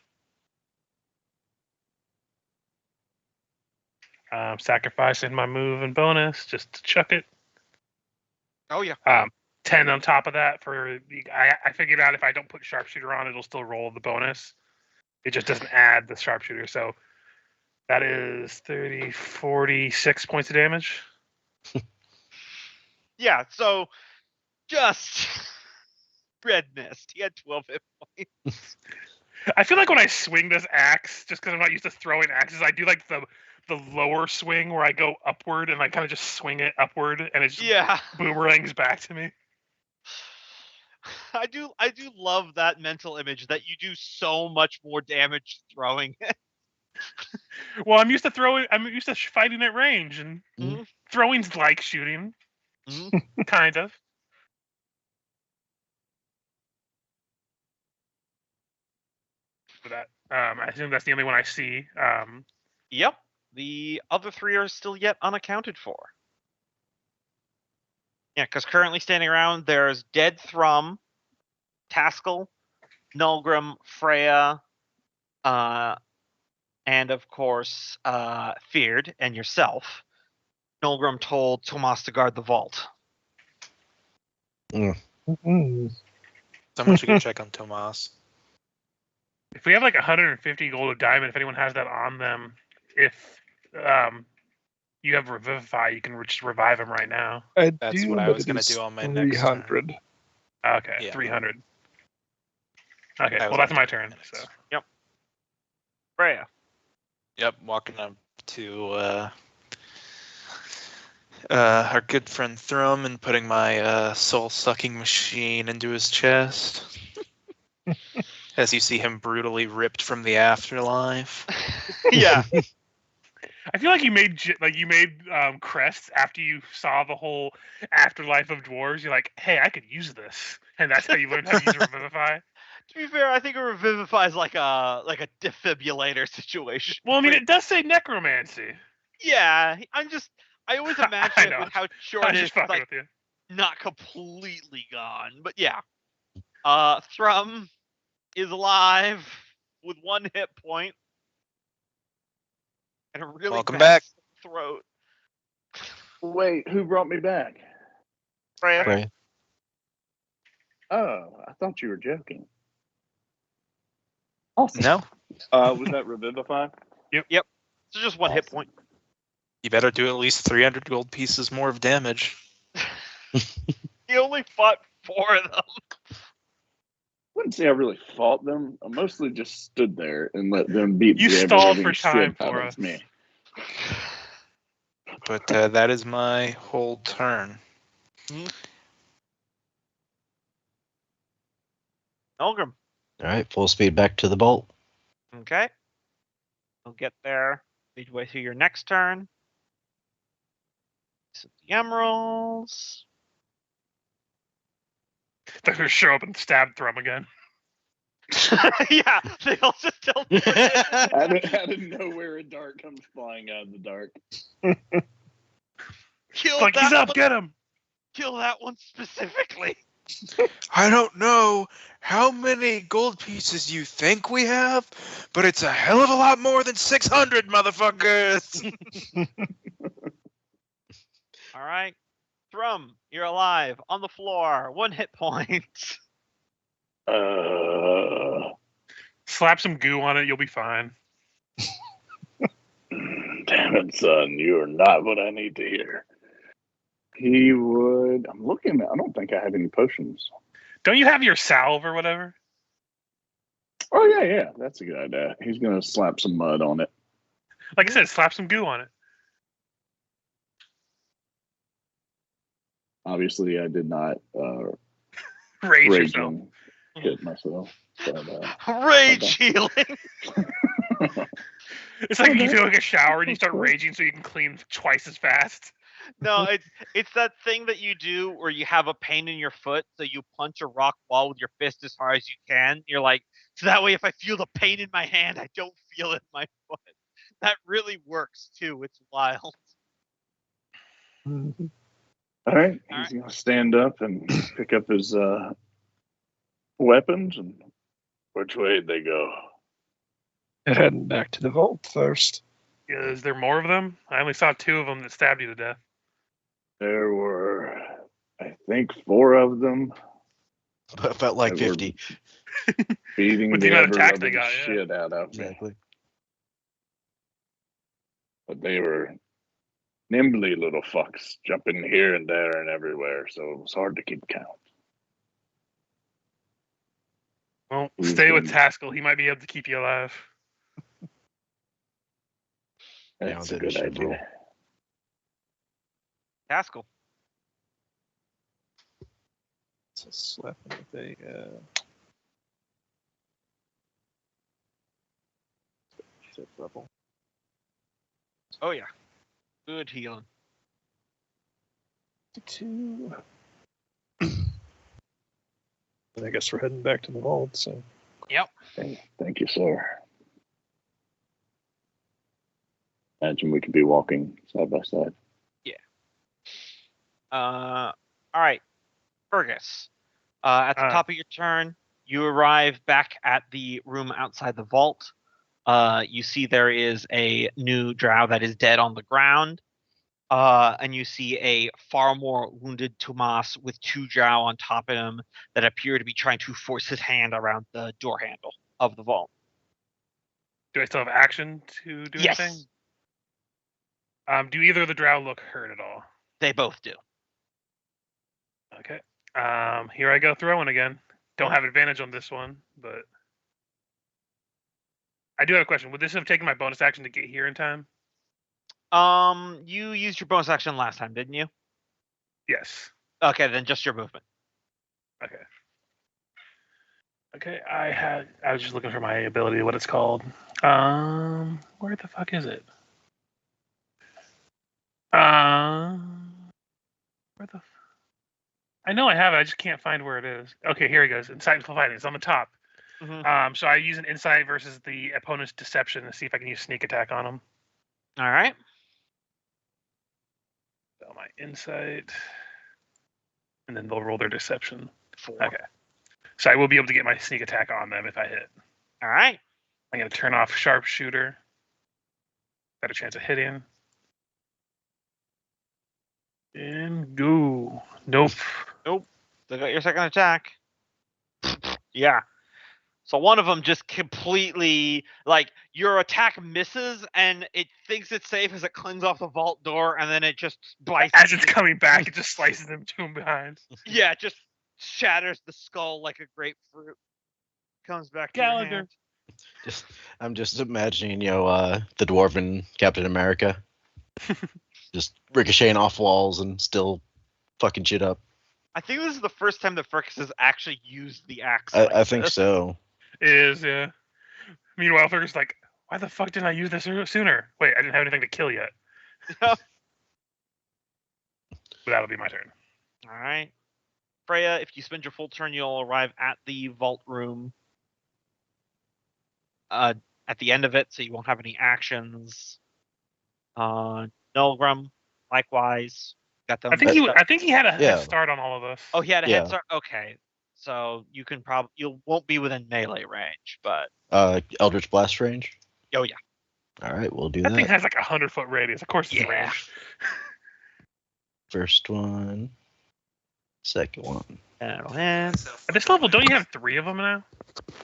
C: Sacrificing my move and bonus just to chuck it.
B: Oh, yeah.
C: 10 on top of that for the. I figured out if I don't put sharpshooter on, it'll still roll the bonus. It just doesn't add the sharpshooter. So that is 30, 46 points of damage.
B: Yeah, so just red mist. He had 12 hit points.
C: I feel like when I swing this axe, just because I'm not used to throwing axes, I do like the lower swing where I go upward and I kind of just swing it upward and it just
B: Yeah.
C: boomerangs back to me.
B: I do love that mental image that you do so much more damage throwing it.
C: Well, I'm used to throwing. I'm used to fighting at range, and
B: Mhm.
C: throwing's like shooting,
B: Mhm.
C: kind of. For that, I assume that's the only one I see.
B: Yep. The other three are still yet unaccounted for. Yeah, because currently standing around, there's Dead Thrum, Taskell, Nulgrim, Freya, and of course, Feared and yourself. Nulgrim told Tomas to guard the vault.
F: Mm.
E: Someone should go check on Tomas.
C: If we have like 150 gold of diamond, if anyone has that on them, if you have Revivify, you can just revive him right now.
F: I
E: That's
F: do,
E: what I
F: but
E: was
F: it
E: gonna
F: is
E: do on my next
F: 300.
C: Okay,
E: Yeah.
C: 300. Okay,
E: That
C: well
E: was
C: that's
E: on
C: my
E: 10
C: turn.
E: minutes.
C: So
B: Freya.
E: Yep, walking up to our good friend Thrum and putting my soul-sucking machine into his chest. As you see him brutally ripped from the afterlife.
B: Yeah.
C: I feel like you made crests after you saw the whole afterlife of dwarves. You're like, hey, I could use this, and that's how you learned how to use Revivify.
B: To be fair, I think a Revivify is like a defibrillator situation.
C: Well, I mean, it does say necromancy.
B: Yeah, I always imagine
C: I
B: it
C: know.
B: with how
C: I
B: short
C: was
B: it's
C: just fucking
B: like
C: with you.
B: not completely gone. But yeah. Thrum is alive with 1 hit point and a really
E: Welcome
B: bad
E: back.
B: throat.
A: Wait, who brought me back?
B: Freya.
D: Right.
A: Oh, I thought you were joking. Awesome.
E: No,
A: Was that Revivify?
B: So just 1 hit point.
E: you better do at least 300 gold pieces more of damage.
B: He only fought 4 of them.
A: Wouldn't say I really fought them. I mostly just stood there and let them beat
C: You
A: the
C: stalled
A: ever-living
C: for time
A: shit out
C: for
A: of
C: us.
A: me.
E: But that is my whole turn.
B: Nulgrim.
D: All right, full speed back to the bolt.
B: Okay. We'll get there midway through your next turn. So the emeralds.
C: They're gonna show up and stab Thrum again.
B: Yeah, they all just don't.
A: Out of nowhere, a dart comes flying out of the dark.
B: Kill
C: It's like, he's
B: that
C: up,
B: one.
C: get him!
B: Kill that one specifically.
E: I don't know how many gold pieces you think we have, but it's a hell of a lot more than 600, motherfuckers!
B: All right. Thrum, you're alive on the floor. 1 hit point.
C: Slap some goo on it, you'll be fine.
A: Damn it, son. You are not what I need to hear. He would. I'm looking. I don't think I have any potions.
C: Don't you have your salve or whatever?
A: Oh, yeah. That's a good idea. He's going to slap some mud on it.
C: Like I said, slap some goo on it.
A: Obviously, I did not
C: Rage
A: rage
C: yourself.
A: and hit myself. But,
B: Rage healing.
C: It's like you take a shower and you start raging so you can clean twice as fast.
B: No, it's that thing that you do where you have a pain in your foot, so you punch a rock wall with your fist as hard as you can. You're like, so that way if I feel the pain in my hand, I don't feel it in my foot. That really works too. It's wild.
A: All right. He's going to stand up and pick up his weapons. And which way did they go?
F: They're heading back to the vault first.
C: Is there more of them? I only saw 2 of them that stabbed you to death.
A: There were, I think, 4 of them.
D: But felt like
A: They were
D: 50.
A: beating
C: With the
A: the
C: amount of attack they
A: ever-loving
C: got, yeah.
A: shit out of me.
D: Exactly.
A: But they were nimbly little fucks, jumping here and there and everywhere, so it was hard to keep count.
C: Well,
A: Who's
C: stay with
A: been-
C: Taskell. He might be able to keep you alive.
A: That's
D: Yeah,
A: a good idea.
B: Taskell.
F: So slap him with a
A: 6 level.
B: Oh yeah, good healing.
F: 2. I guess we're heading back to the vault. So.
B: Yep.
A: Thank you, sir. Imagine we could be walking side by side.
B: All right, Fergus. At the top of your turn, you arrive back at the room outside the vault. You see there is a new drow that is dead on the ground. And you see a far more wounded Tomas with 2 drow on top of him that appear to be trying to force his hand around the door handle of the vault.
C: Do I still have action to do
B: Yes.
C: anything? Do either of the drow look hurt at all?
B: They both do.
C: Okay. Here I go throwing again. Don't have advantage on this one, but I do have a question. Would this have taken my bonus action to get here in time?
B: You used your bonus action last time, didn't you?
C: Yes.
B: Okay, then just your movement.
C: Okay. Okay, I was just looking for my ability, what it's called. Where the fuck is it? Where the? I know I have it. I just can't find where it is. Okay, here it goes. Insightful fighting. It's on the top.
B: Mm-hmm.
C: So I use an insight versus the opponent's deception to see if I can use sneak attack on them.
B: All right.
C: So my insight, and then they'll roll their deception.
B: 4.
C: Okay. So I will be able to get my sneak attack on them if I hit.
B: All right.
C: I'm going to turn off sharpshooter. Got a chance of hitting. And go. Nope.
B: They got your second attack. Yeah. So one of them just completely, like, your attack misses, and it thinks it's safe as it clings off the vault door, and then it just bites.
C: As it's coming back, it just slices them to him behind.
B: Yeah, it just shatters the skull like a grapefruit. Comes back to your hand.
D: I'm just imagining, the dwarven Captain America, just ricocheting off walls and still fucking shit up.
B: I think this is the first time that Fergus has actually used the axe.
D: I think so.
C: It is, yeah. Meanwhile, Fergus like, why the fuck didn't I use this sooner? Wait, I didn't have anything to kill yet.
B: Yep.
C: But that'll be my turn.
B: All right. Freya, if you spend your full turn, you'll arrive at the vault room at the end of it, so you won't have any actions. Nulgrim, likewise. Got them.
C: I think he had a head start on all of us.
B: Oh, he had a head start? Okay. So you can you won't be within melee range, but
D: Eldritch Blast range?
B: Oh yeah.
D: All right, we'll do
C: that.
D: That
C: thing has like 100-foot radius. Of course it's range.
D: First one. Second one.
B: That'll hit.
C: At this level, don't you have 3 of them now?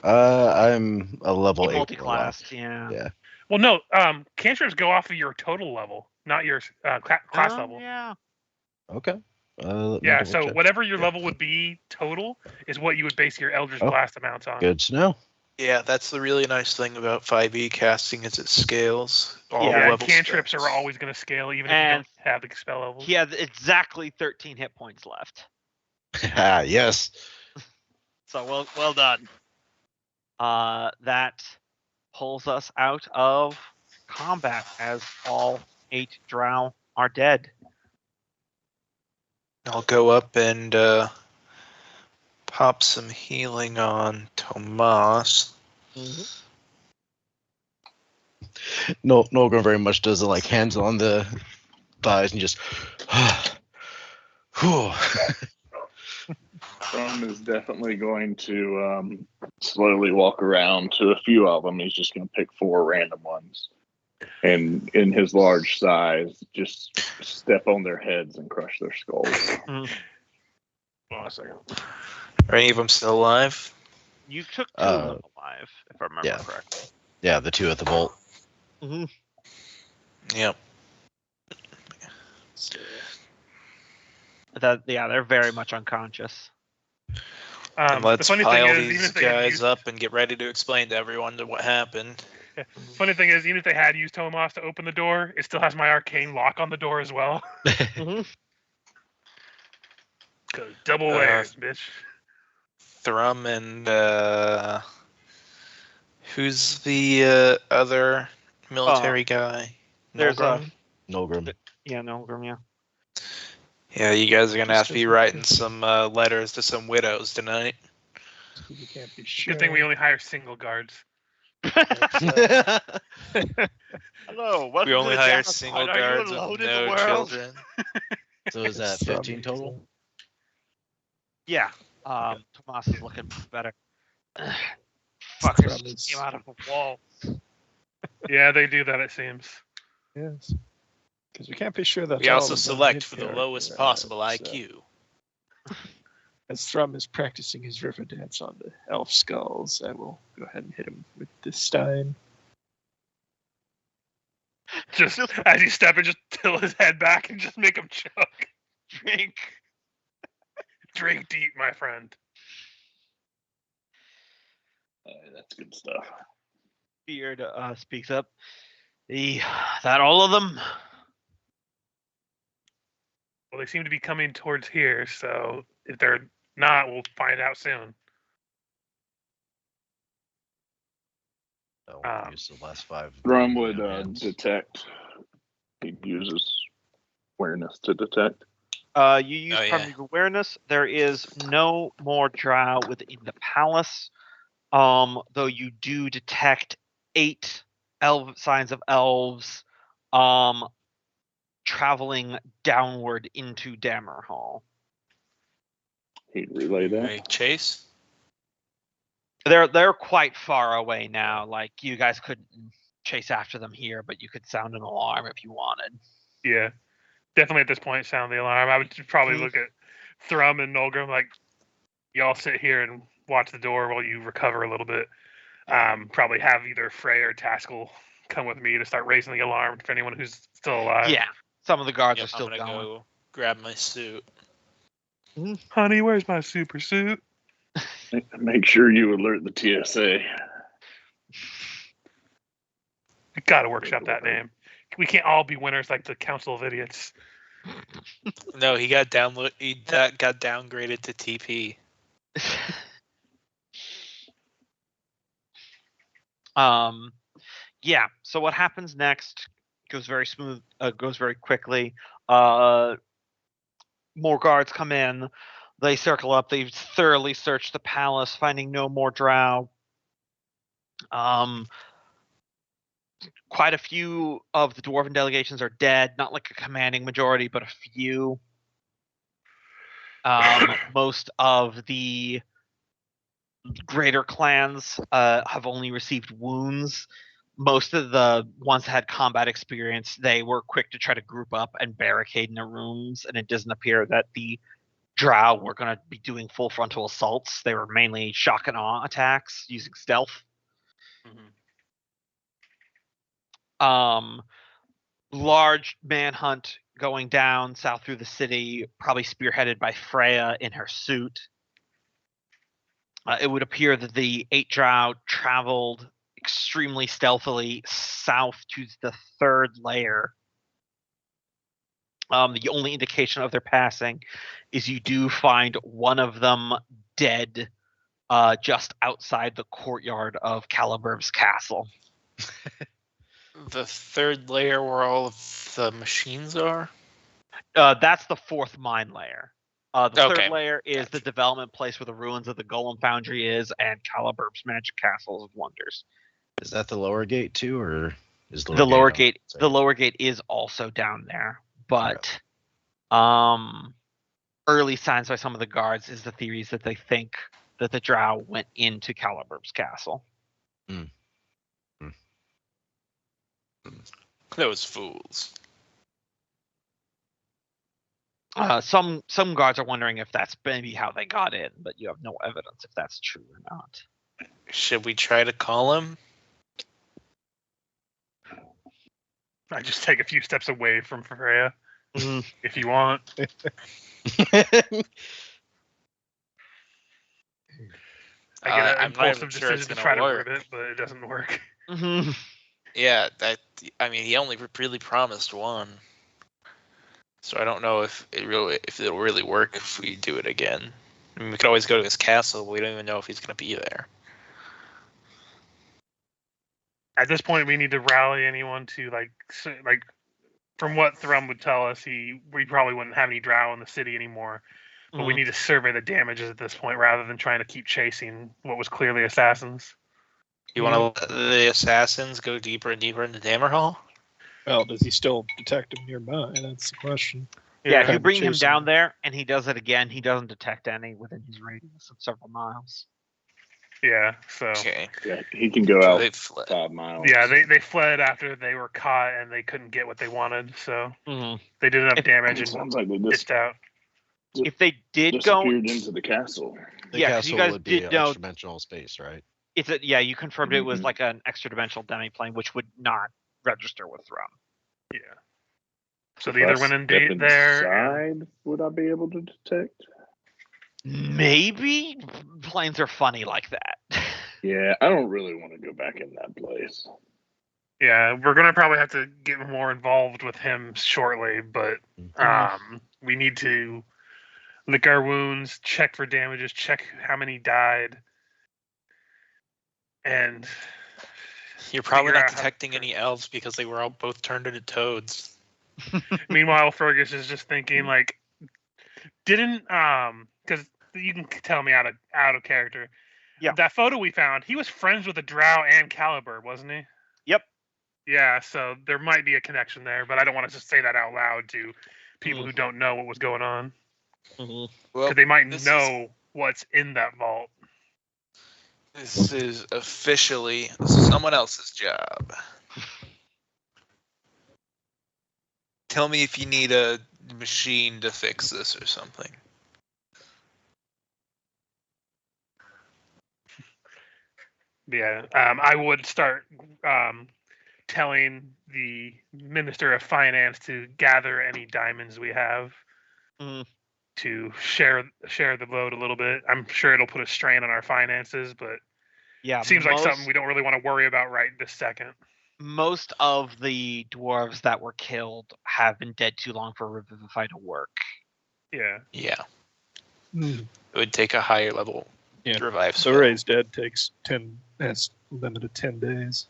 D: I'm a level 8.
B: Multi-classed, yeah.
C: Well, no. Cantrips go off of your total level, not your class level.
B: Yeah.
D: Okay.
C: Yeah. So whatever your level would be total is what you would base your Eldritch Blast amounts on.
D: Good to know.
E: Yeah, that's the really nice thing about 5e casting is it scales.
C: Cantrips are always going to scale even if you don't have the spell level.
B: He has exactly 13 hit points left.
D: Yes.
B: So well done. That pulls us out of combat as all 8 drow are dead.
E: I'll go up and pop some healing on Tomas.
D: Nulgrim very much does it, hands on the thighs and just
A: Thrum is definitely going to slowly walk around to a few of them. He's just going to pick 4 random ones. And in his large size, just step on their heads and crush their skulls.
C: Hold on a second.
E: Are any of them still alive?
B: You took 2 of them alive, if I remember correctly.
D: Yeah, the 2 at the vault.
B: Mm-hmm.
E: Yep.
B: They're very much unconscious.
E: Let's
C: the funny
E: pile
C: thing is,
E: these guys up and get ready to explain to everyone what happened.
C: Funny thing is, even if they had used Tomas to open the door, it still has my arcane lock on the door as well. Double layers, bitch.
E: Thrum and who's the other military guy.
B: there's
E: Nolgrim?
D: Nolgrim.
B: Yeah, Nolgrim, yeah.
E: Yeah, you guys are gonna have to be
F: Just
E: writing some letters to some widows tonight.
F: You can't be sure.
C: Good thing we only hire single guards.
B: Hello, welcome
E: We only
B: to the
E: hire
B: Dammerhall.
E: single
B: Are you
E: guards
B: alone
E: with
B: in the
E: no
B: world?
E: children.
D: So is that
F: It's from
D: 15 total?
B: Yeah. Tomas is looking better. Fuckers
F: From his-
B: came out of a wall.
C: Yeah, they do that, it seems.
F: Yes. Because we can't be sure that
E: We
F: all
E: also
F: of them
E: select
F: hit
E: for the
F: character,
E: lowest possible
F: so-
E: IQ.
F: As Thrum is practicing his river dance on the elf skulls, I will go ahead and hit him with the stein.
C: Just as you step in, just tilt his head back and just make him choke.
B: Drink.
C: Drink deep, my friend.
A: That's good stuff.
B: Beard speaks up. That all of them?
C: Well, they seem to be coming towards here, so if they're not, we'll find out soon.
D: So
C: Um,
D: use the last 5.
A: Thrum would
D: hands.
A: detect. He uses awareness to detect.
B: You use
E: Oh,
B: primary awareness. There is no more drow within the palace. Though you do detect 8 signs of elves traveling downward into Dammerhall.
A: He'd relay that.
E: Right, Chase?
B: They're quite far away now. Like, you guys couldn't chase after them here, but you could sound an alarm if you wanted.
C: Yeah, definitely at this point, sound the alarm. I would probably look at Thrum and Nolgrim like, y'all sit here and watch the door while you recover a little bit. Probably have either Frey or Taskell come with me to start raising the alarm for anyone who's still alive.
B: Yeah, some of the guards
E: Yep,
B: are still
E: I'm gonna
B: going.
E: go grab my suit.
C: Honey, where's my super suit?
A: Make sure you alert the TSA.
C: You gotta workshop that name. We can't all be winners like the Council of Idiots.
E: No, he got got downgraded to TP.
B: Yeah, so what happens next goes very smooth, goes very quickly. More guards come in, they circle up, they've thoroughly searched the palace, finding no more drow. Quite a few of the dwarven delegations are dead, not like a commanding majority, but a few. Most of the greater clans have only received wounds. Most of the ones that had combat experience, they were quick to try to group up and barricade in their rooms, and it doesn't appear that the drow were going to be doing full frontal assaults. They were mainly shock and awe attacks using stealth. Large manhunt going down south through the city, probably spearheaded by Freya in her suit. It would appear that the 8 drow traveled extremely stealthily south to the 3rd layer. The only indication of their passing is you do find one of them dead just outside the courtyard of Calibur's castle.
E: The 3rd layer where all of the machines are?
B: That's the 4th mine layer. The 3rd
E: Okay.
B: layer is the development place where the ruins of the Golem Foundry is and Calibur's magic castles of wonders.
D: Is that the lower gate too, or is
B: The lower gate
D: outside?
B: the lower gate is also down there, but early signs by some of the guards is the theories that they think that the drow went into Calibur's castle.
E: Those fools.
B: Some guards are wondering if that's maybe how they got in, but you have no evidence if that's true or not.
E: Should we try to call him?
C: I just take a few steps away from Freya, if you want. I get an
E: I'm not
C: impulsive
E: even sure it's
C: decision to
E: gonna
C: try to
E: work.
C: rib it, but it doesn't work.
E: Yeah, he only really promised one. So I don't know if it'll really work if we do it again. I mean, we could always go to his castle, but we don't even know if he's gonna be there.
C: At this point, we need to rally anyone to like from what Thrum would tell us, we probably wouldn't have any drow in the city anymore. But we need to survey the damages at this point rather than trying to keep chasing what was clearly assassins.
E: You want to let the assassins go deeper and deeper into Dammerhall?
F: Well, does he still detect him nearby? That's the question.
B: Yeah, if you
F: Kinda
B: bring him
F: chasing
B: down
F: him.
B: there and he does it again, he doesn't detect any within his radius of several miles.
C: Yeah, so
E: Okay.
A: Yeah, he can go
E: So
A: out
E: they fled.
A: 5 miles.
C: yeah, they fled after they were caught and they couldn't get what they wanted, so they did enough damage
A: It
C: and
A: sounds like they
C: ditched out.
B: If they did go,
A: disappeared into the castle.
D: The
B: yeah, 'cause you
D: castle
B: guys
D: would be
B: did
D: an
B: know
D: extra dimensional space, right?
B: it's a, yeah, you confirmed it was
A: Mhm.
B: like an extra dimensional demiplane, which would not register with Thrum.
C: Yeah. So
A: If
C: they
A: I
C: either went in
A: step
C: there. And,
A: inside, would I be able to detect?
B: Maybe planes are funny like that.
A: Yeah, I don't really want to go back in that place.
C: yeah, we're gonna probably have to get more involved with him shortly, but we need to lick our wounds, check for damages, check how many died, and
E: You're probably
C: figure
E: not
C: out how-
E: detecting any elves because they were all both turned into toads.
C: Meanwhile, Fergus is just thinking like, didn't because you can tell me out of character.
B: Yeah.
C: That photo we found, he was friends with the Drow and Caliber, wasn't he?
B: Yep.
C: Yeah, so there might be a connection there, but I don't want to just say that out loud to people who don't know what was going on,
E: Well,
C: because they might
E: this
C: know what's in that vault.
E: This is officially someone else's job. Tell me if you need a machine to fix this or something.
C: Yeah, I would start telling the Minister of Finance to gather any diamonds we have to share the load a little bit. I'm sure it'll put a strain on our finances, but
B: Yeah,
C: seems like something we don't really want to worry about right this second.
B: Most of the dwarves that were killed have been dead too long for Revivify to work.
C: Yeah.
E: Yeah.
F: Hmm.
E: It would take a higher level
F: Yeah.
E: revive
F: So
E: spell.
F: Ray's dead takes 10. That's limited 10 days.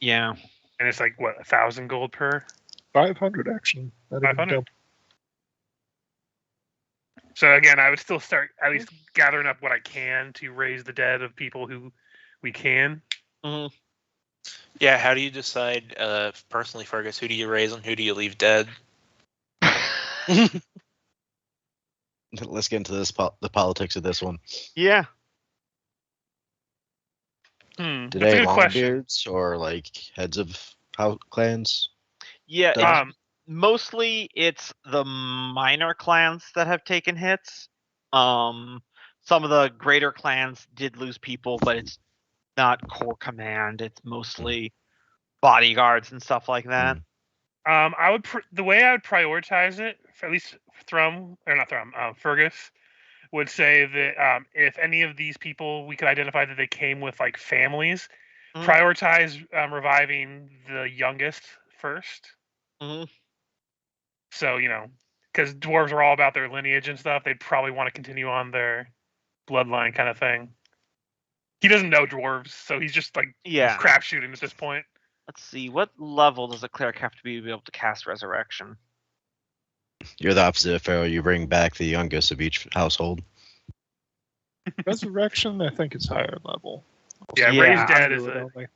B: Yeah.
C: And it's like what, 1,000 gold per?
F: 500 actually. Not even
C: 500.
F: double.
C: So again, I would still start at least gathering up what I can to raise the dead of people who we can.
E: Yeah, how do you decide, personally, Fergus, who do you raise and who do you leave dead?
D: Let's get into this the politics of this one.
B: Yeah.
D: Do
C: That's a
D: they
C: good
D: have
C: question.
D: beards or like heads of house clans?
B: Yeah.
D: Does-
B: Mostly it's the minor clans that have taken hits. Some of the greater clans did lose people, but it's not core command. It's mostly bodyguards and stuff like that.
C: I would the way I would prioritize it, for at least Fergus would say that if any of these people we could identify that they came with like families, prioritize reviving the youngest first. So because dwarves are all about their lineage and stuff, they'd probably want to continue on their bloodline kind of thing. He doesn't know dwarves, so he's just like crap shooting at this point.
B: Let's see, what level does a cleric have to be able to cast resurrection?
D: You're the opposite of Pharaoh. You bring back the youngest of each household.
F: Resurrection, I think it's higher level.
C: Yeah,
B: Yeah,
C: raised dead
F: Do
C: is
F: it
C: a
F: only.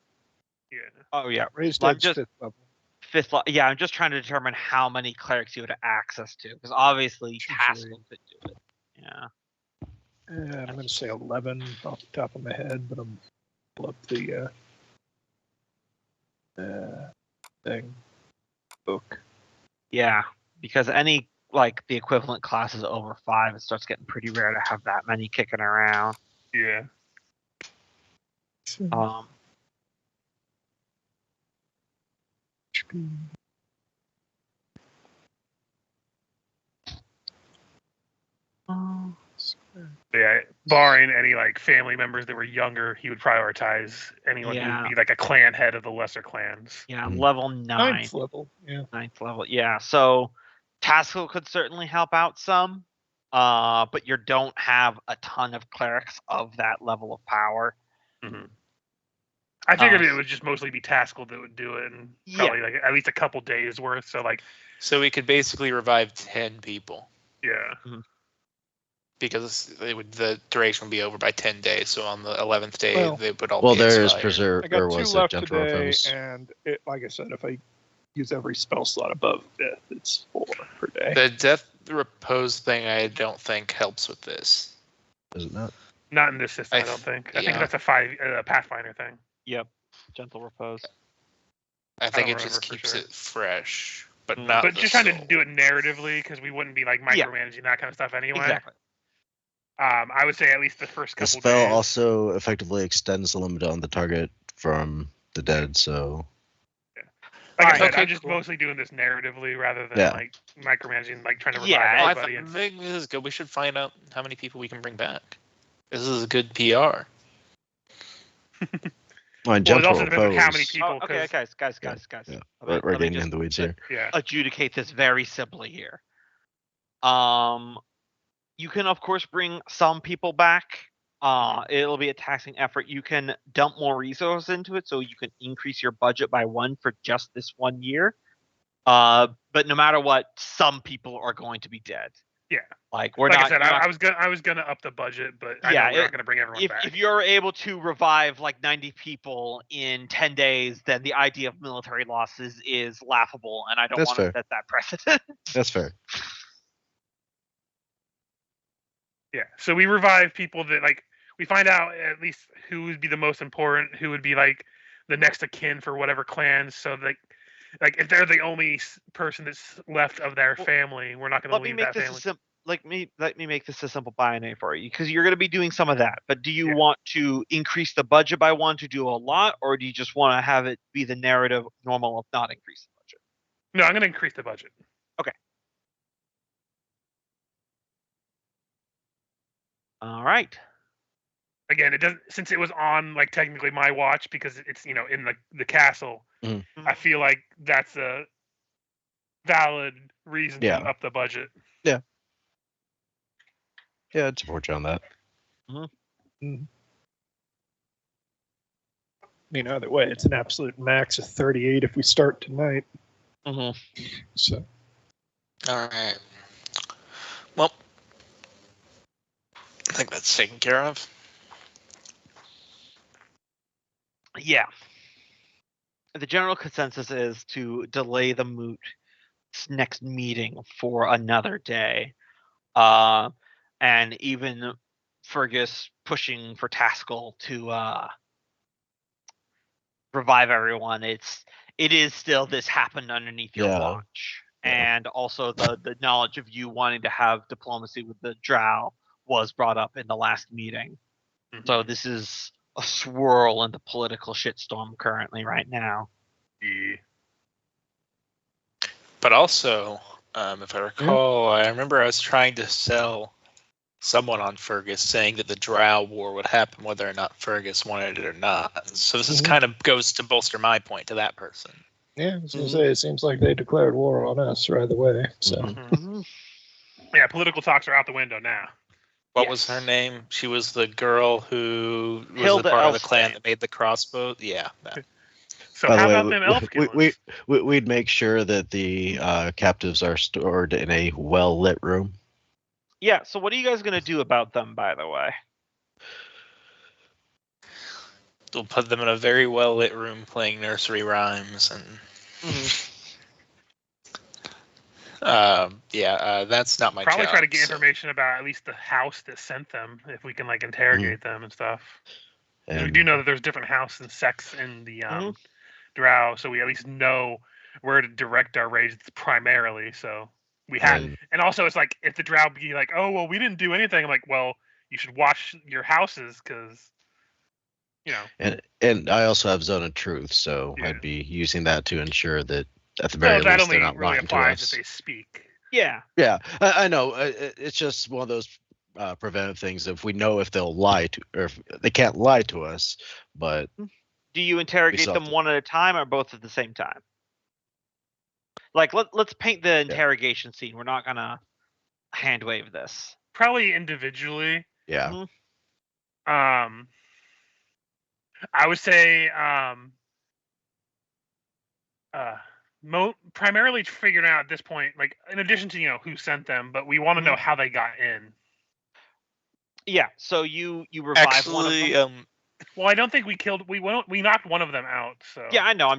C: yeah.
B: Oh yeah,
F: Raised
B: Well, I'm
F: dead's
B: just-
F: 5th level.
B: fifth level. Yeah, I'm just trying to determine how many clerics you would have access to, because obviously
F: Usually.
B: Taskell could do it. Yeah.
F: I'm going to say 11 off the top of my head, but I'm pull up the thing book.
B: Yeah, because any like the equivalent classes over 5, it starts getting pretty rare to have that many kicking around.
C: Yeah. Yeah, barring any like family members that were younger, he would prioritize anyone who would be like a clan head of the lesser clans.
B: Yeah, level 9.
F: 9th level, yeah.
B: 9th level, yeah. So Taskell could certainly help out some, but you don't have a ton of clerics of that level of power.
C: I figured it would just mostly be Taskell that would do it, and probably like at least a couple days worth. So
E: we could basically revive 10 people.
C: Yeah.
E: Because the duration would be over by 10 days. So on the 11th day, they would all be
D: Well, there is
E: expired.
D: preserve.
F: I got
D: Or
F: 2
D: was it
F: left
D: gentle
F: today,
D: repose?
F: and like I said, if I use every spell slot above 5th, it's 4 per day.
E: The death repose thing, I don't think helps with this.
D: Is it not?
C: Not in this system, I don't think. I think that's a Pathfinder thing.
B: Yep. Gentle repose.
E: I think
C: don't
E: it just
C: remember for
E: keeps
C: sure.
E: it fresh, but not.
C: But
E: the
C: just trying to
E: soul.
C: do it narratively, because we wouldn't be like micromanaging that kind of stuff anyway.
B: Exactly.
C: I would say at least the first
D: The
C: couple
D: spell
C: days.
D: also effectively extends the limit on the target from the dead, so
C: Like I
B: Alright,
C: said,
B: okay,
C: I'm just
B: cool.
C: mostly doing this narratively rather than
D: Yeah.
C: like micromanaging, like trying to revive
B: Yeah,
C: everybody.
E: I think this is good. We should find out how many people we can bring back. This is good PR.
D: well,
C: Well, it
D: gentle
C: also depends on how many
D: repose.
C: people.
B: Okay,
C: 'cause-
B: guys.
D: Yeah.
B: Let
D: We're
B: me
D: getting
B: just
D: in the weeds here.
C: Yeah.
B: adjudicate this very simply here. You can of course bring some people back. It'll be a taxing effort. You can dump more resources into it, so you can increase your budget by 1 for just this 1 year. But no matter what, some people are going to be dead.
C: Yeah.
B: Like we're
C: Like
B: not.
C: I said,
B: you're not-
C: I was gonna up the budget, but I
B: Yeah,
C: know we're not gonna bring everyone back.
B: if you're able to revive like 90 people in 10 days, then the idea of military losses is laughable, and I don't
D: That's
B: want to
D: fair.
B: set that precedent.
D: That's fair.
C: Yeah. So we revive people that we find out at least who would be the most important, who would be like the next of kin for whatever clans. So like if they're the only person that's left of their family, we're not going to
B: Let me
C: leave
B: make
C: that
B: this
C: family.
B: let me make this a simple binary for you, because you're going to be doing some of that. But do you want to increase the budget by 1 to do a lot, or do you just want to have it be the narrative normal of not increase the budget?
C: No, I'm going to increase the budget.
B: All right.
C: Again, it doesn't, since it was on like technically my watch because it's in the castle.
D: Mhm.
C: I feel like that's a valid reason
D: Yeah.
C: to up the budget.
D: Yeah, I'd support you on that.
F: I mean, either way, it's an absolute max of 38 if we start tonight. So
E: All right. Well, I think that's taken care of.
B: Yeah. The general consensus is to delay the moot's next meeting for another day. And even Fergus pushing for Taskell to revive everyone. It is still this happened underneath your watch.
D: Yeah.
B: And also the knowledge of you wanting to have diplomacy with the Drow was brought up in the last meeting. So this is a swirl in the political shitstorm currently right now.
C: Yeah.
E: But also, if I recall, I remember I was trying to sell someone on Fergus, saying that the Drow War would happen whether or not Fergus wanted it or not. So this is kind of goes to bolster my point to that person.
F: yeah, I was gonna say it seems like they declared war on us right away. So
C: Yeah, political talks are out the window now.
E: What was her name? She was the girl who was
B: Hilda
E: a part of the clan
B: Elfsbane.
E: that made the crossbow. Yeah. That.
C: So
D: By the
C: how
D: way,
C: about them elf killers?
D: we'd make sure that the captives are stored in a well-lit room.
B: Yeah, so what are you guys going to do about them, by the way?
E: We'll put them in a very well lit room playing nursery rhymes and. That's not my
C: Probably
E: job,
C: try to get
E: so-
C: information about at least the house that sent them, if we can interrogate them and stuff. And we
D: And
C: do know that there's different house and sex in the Drow, so we at least know where to direct our raids primarily. So we have, and also it's like if the Drow be like, "Oh well, we didn't do anything," I'm like, "Well, you should watch your houses because,
D: and I also have Zone of Truth, so
C: Yeah.
D: I'd be using that to ensure that at the very
C: that
D: least they're
C: only
D: not
C: really
D: lying to
C: applies
D: us.
C: if they speak."
B: Yeah.
D: Yeah, I know. It's just one of those preventive things. If we know if they'll lie to, or if they can't lie to us, but
B: Do you interrogate them one at a time or both at the same time? Like, let's paint the interrogation scene. We're not gonna hand wave this.
C: Probably individually.
D: yeah,
C: I would say primarily figuring out at this point, like in addition to who sent them, but we want to know how they got in.
B: Yeah. So you revive one of them.
C: Well, I don't think we killed. We knocked one of them out. So
B: Yeah, I know.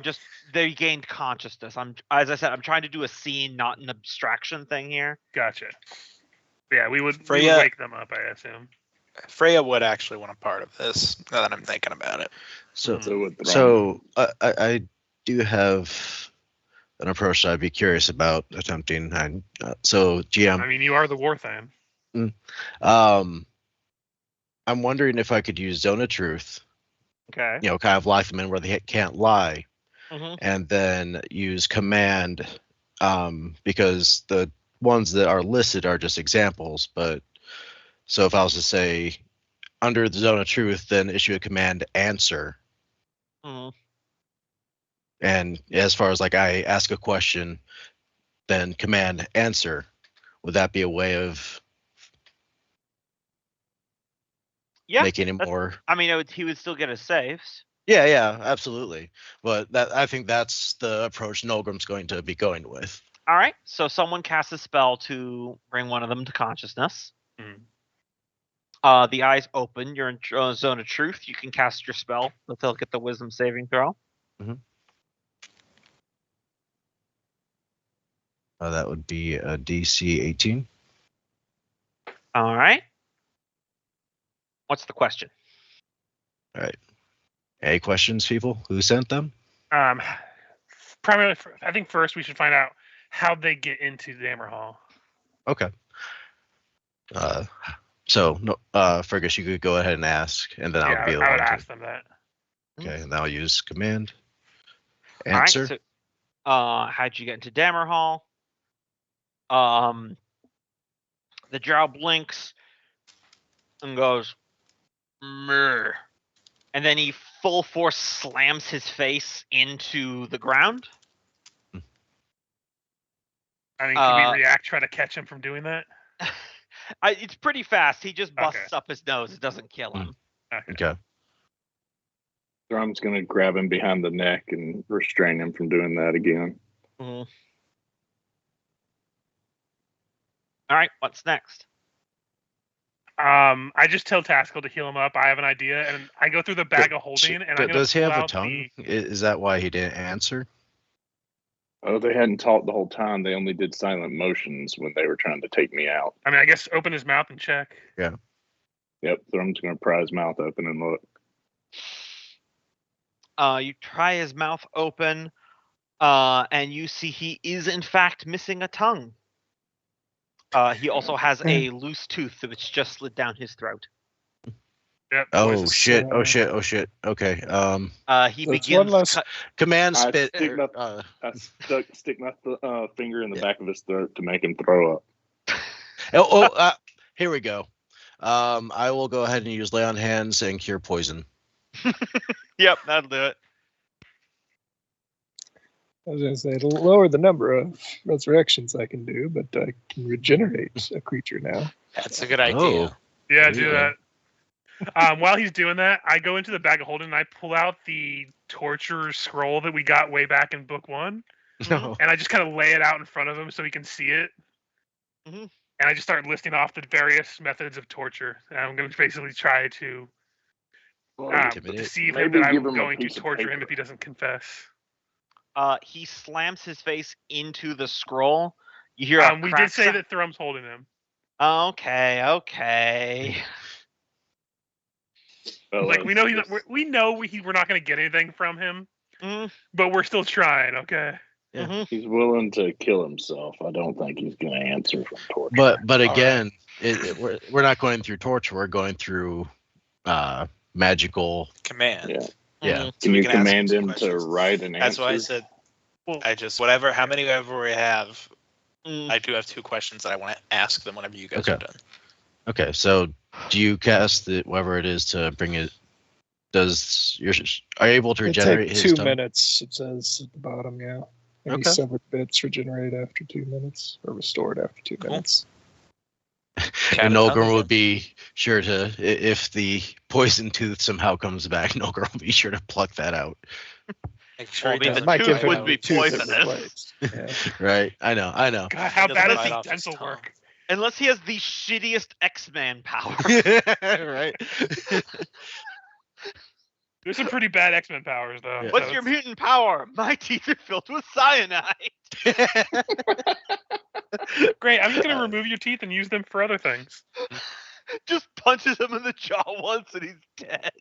B: They gained consciousness. As I said, I'm trying to do a scene, not an abstraction thing here.
C: Gotcha. Yeah, we would
E: Freya-
C: wake them up, I assume.
E: Freya would actually want a part of this. Now that I'm thinking about it.
D: So I do have an approach that I'd be curious about attempting. And so GM.
C: I mean, you are the Warthan.
D: I'm wondering if I could use Zone of Truth.
B: Okay.
D: Kind of lock them in where they can't lie,
B: Mhm.
D: and then use command, because the ones that are listed are just examples. But so if I was to say under the Zone of Truth, then issue a command answer.
B: Mhm.
D: And as far as like I ask a question, then command answer, would that be a way of making it more?
B: I mean, he would still get his saves.
D: Yeah, absolutely. But I think that's the approach Nolgrim's going to be going with.
B: All right. So someone casts a spell to bring one of them to consciousness. The eyes open. You're in Zone of Truth. You can cast your spell, but they'll get the Wisdom saving throw.
D: That would be a DC 18.
B: All right. What's the question?
D: All right. Any questions, people? Who sent them?
C: Primarily, I think first we should find out how they get into Dammerhall.
D: Okay. So, Fergus, you could go ahead and ask, and then I'll be the one
C: I would
D: to
C: ask them that.
D: Okay, and I'll use command
B: Answer.
D: answer.
B: All right. So, how'd you get into Dammerhall? The drow blinks and goes, "Mrr," and then he full force slams his face into the ground.
C: I mean, can we react, try to catch him from doing that?
B: It's pretty fast. He just busts up his nose. It doesn't kill him.
D: Okay.
A: Drum's gonna grab him behind the neck and restrain him from doing that again.
B: All right, what's next?
C: I just tell Taskell to heal him up. I have an idea, and I go through the bag of holding, and I'm gonna
D: Does he
C: pull
D: have a
C: out
D: tongue? Is that why he didn't answer?
A: Oh, they hadn't talked the whole time. They only did silent motions when they were trying to take me out.
C: I mean, I guess open his mouth and check.
D: Yeah.
A: Yep. So I'm just gonna pry his mouth open and look.
B: You try his mouth open, and you see he is in fact missing a tongue. He also has a loose tooth that's just slid down his throat.
C: Yep.
D: Oh shit! Okay.
B: He begins.
D: Command spit.
A: I stick my finger in the back of his throat to make him throw up.
D: Here we go. I will go ahead and use lay on hands and cure poison.
B: Yep, that'll do it.
F: I was going to say, it'll lower the number of resurrections I can do, but I can regenerate a creature now.
E: That's a good idea.
D: Oh.
C: Yeah, do that. While he's doing that, I go into the bag of holding and I pull out the torture scroll that we got way back in book 1.
D: No.
C: And I just kind of lay it out in front of him so he can see it. And I just start listing off the various methods of torture. And I'm going to basically try to deceive him that I'm going to torture him if he doesn't confess.
B: He slams his face into the scroll. You hear
C: we did say that Thrum's holding him.
B: Okay.
C: Like we know we're not going to get anything from him, but we're still trying. Okay.
D: Yeah.
A: He's willing to kill himself. I don't think he's going to answer from torture.
D: But again, we're not going through torture. We're going through magical
E: command.
D: Yeah.
A: Can you command him to write an answer?
E: That's why I said. How many ever we have. I do have 2 questions that I want to ask them whenever you guys are done.
D: Okay, so do you cast whatever it is to bring it? Are you able to regenerate his
F: 2
D: tongue?
F: minutes, it says at the bottom, yeah. Any severed bits regenerate after 2 minutes, or restored after 2 minutes.
D: And
E: Catatonic.
D: Nolgrim will be sure to, if the poison tooth somehow comes back, Nolgrim will be sure to pluck that out.
E: Make sure
B: Well,
E: he
B: I mean,
E: doesn't
B: the
F: Might give
B: tooth
F: him
B: would
E: bite
F: the
B: be
E: out
F: tooth it
B: poisonous.
F: replaced. Yeah.
D: Right? I know.
C: God, how
E: He
C: bad
E: doesn't
C: is
E: bite
C: the
E: off his
C: dental
E: tongue.
C: work?
B: Unless he has the shittiest X-Man power.
D: Right?
C: There's some pretty bad X-Men powers, though.
D: Yeah.
B: What's
C: so
B: your
C: it's-
B: mutant power? My teeth are filled with cyanide.
C: Great, I'm just gonna remove your teeth and use them for other things.
B: Just punches him in the jaw once and he's dead.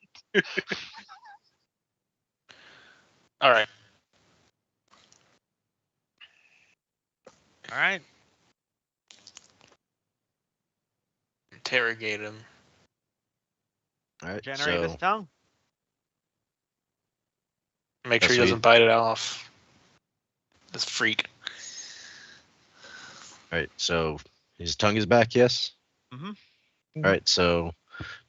E: All right.
B: All right.
E: Interrogate him.
D: All right.
B: Generate his
D: So,
B: tongue.
E: Make sure
D: That's
E: he
D: sweet.
E: doesn't bite it off. This freak.
D: all right. So his tongue is back. Yes.
B: Mhm.
D: All right. So,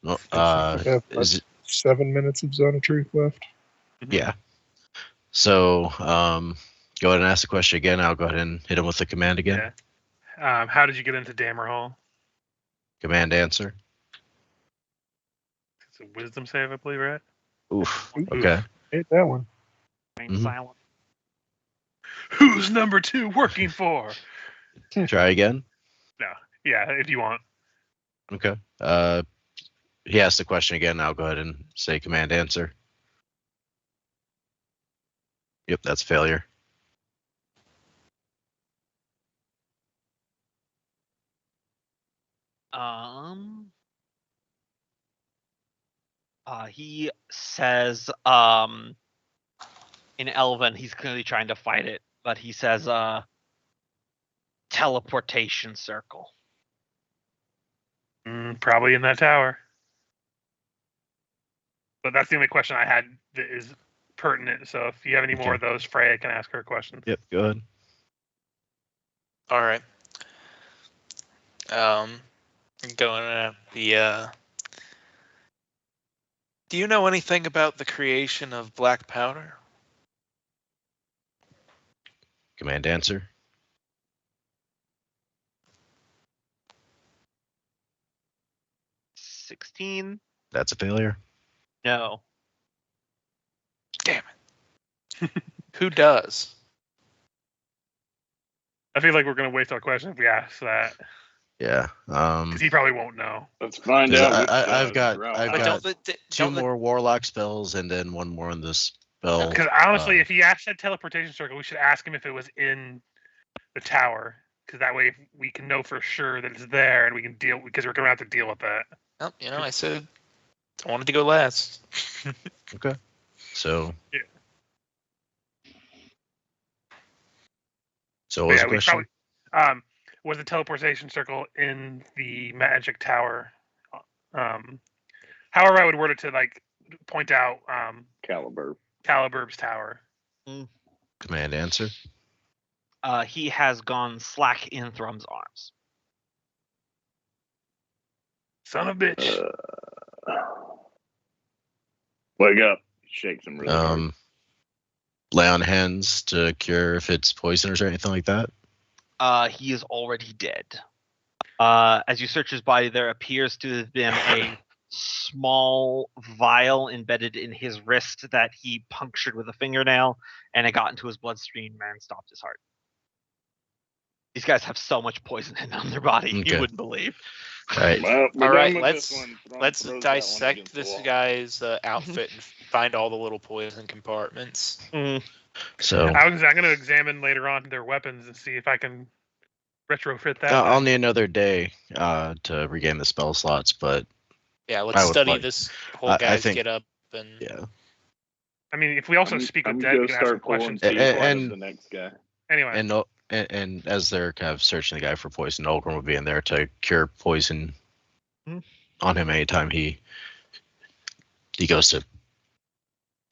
D: no,
F: We have
D: is it,
F: 7 minutes of Zone of Truth left.
D: yeah. So, go ahead and ask the question again. I'll go ahead and hit him with the command again.
C: Yeah. How did you get into Dammerhall?
D: Command answer.
C: It's a wisdom save, I believe, right?
D: Oof.
F: Oof.
D: Okay.
F: Hate that one.
B: Remain
D: Mhm.
B: silent.
C: Who's number 2 working for?
D: Try again.
C: No. Yeah, if you want.
D: Okay. He asked the question again. I'll go ahead and say command answer. Yep, that's failure.
B: He says, in Elven, he's clearly trying to fight it, but he says, teleportation circle.
C: Probably in that tower. But that's the only question I had that is pertinent. So if you have any more
D: Okay.
C: of those, Freya can ask her questions.
D: Yep, go ahead.
E: All right. Going at the. Do you know anything about the creation of black powder?
D: Command answer.
B: $16?
D: That's a failure.
B: No.
E: Damn it. Who does?
C: I feel like we're going to waste our question if we ask that.
D: Yeah.
C: Because he probably won't know.
A: Let's find
D: 'Cause
A: out.
D: I've got
E: But
D: two more warlock spells and then one more in this spell.
C: Because honestly, if he said teleportation circle, we should ask him if it was in the tower. Because that way we can know for sure that it's there and we can deal, because we're going to have to deal with that.
E: Well, I said I wanted to go last.
D: Okay. So.
C: Yeah.
D: So what was the
C: we
D: question?
C: probably, was the teleportation circle in the magic tower? However I would word it to like point out Calibur's tower.
D: Command answer.
B: He has gone slack in Thrum's arms.
C: Son of a bitch.
A: Wake up. Shakes him really hard.
D: Lay on hands to cure if it's poisonous or anything like that.
B: He is already dead. As you search his body, there appears to have been a small vial embedded in his wrist that he punctured with a fingernail, and it got into his bloodstream and stopped his heart. These guys have so much poison in their body, you
D: Okay.
B: wouldn't believe.
D: All right.
A: Well, we're
E: All
A: done
E: right,
A: with
E: let's
A: this one.
E: let's
A: Throws that one
E: dissect
A: against the
E: this
A: wall.
E: guy's outfit and find all the little poison compartments.
D: So
C: I'm going to examine later on their weapons and see if I can retrofit that.
D: I'll need another day to regain the spell slots, but
E: Yeah,
D: I
E: let's
D: would
E: study
D: like-
E: this whole
D: I
E: guy's
D: think-
E: get up and
D: yeah.
C: I mean, if we also speak with
A: I'm
C: Dead,
A: gonna
C: we can ask him
A: start pulling
C: questions.
A: teeth
C: too.
A: out of
D: and-
A: the next guy.
C: Anyway,
D: And as they're kind of searching the guy for poison, Olgrim will be in there to cure poison on him anytime he goes to.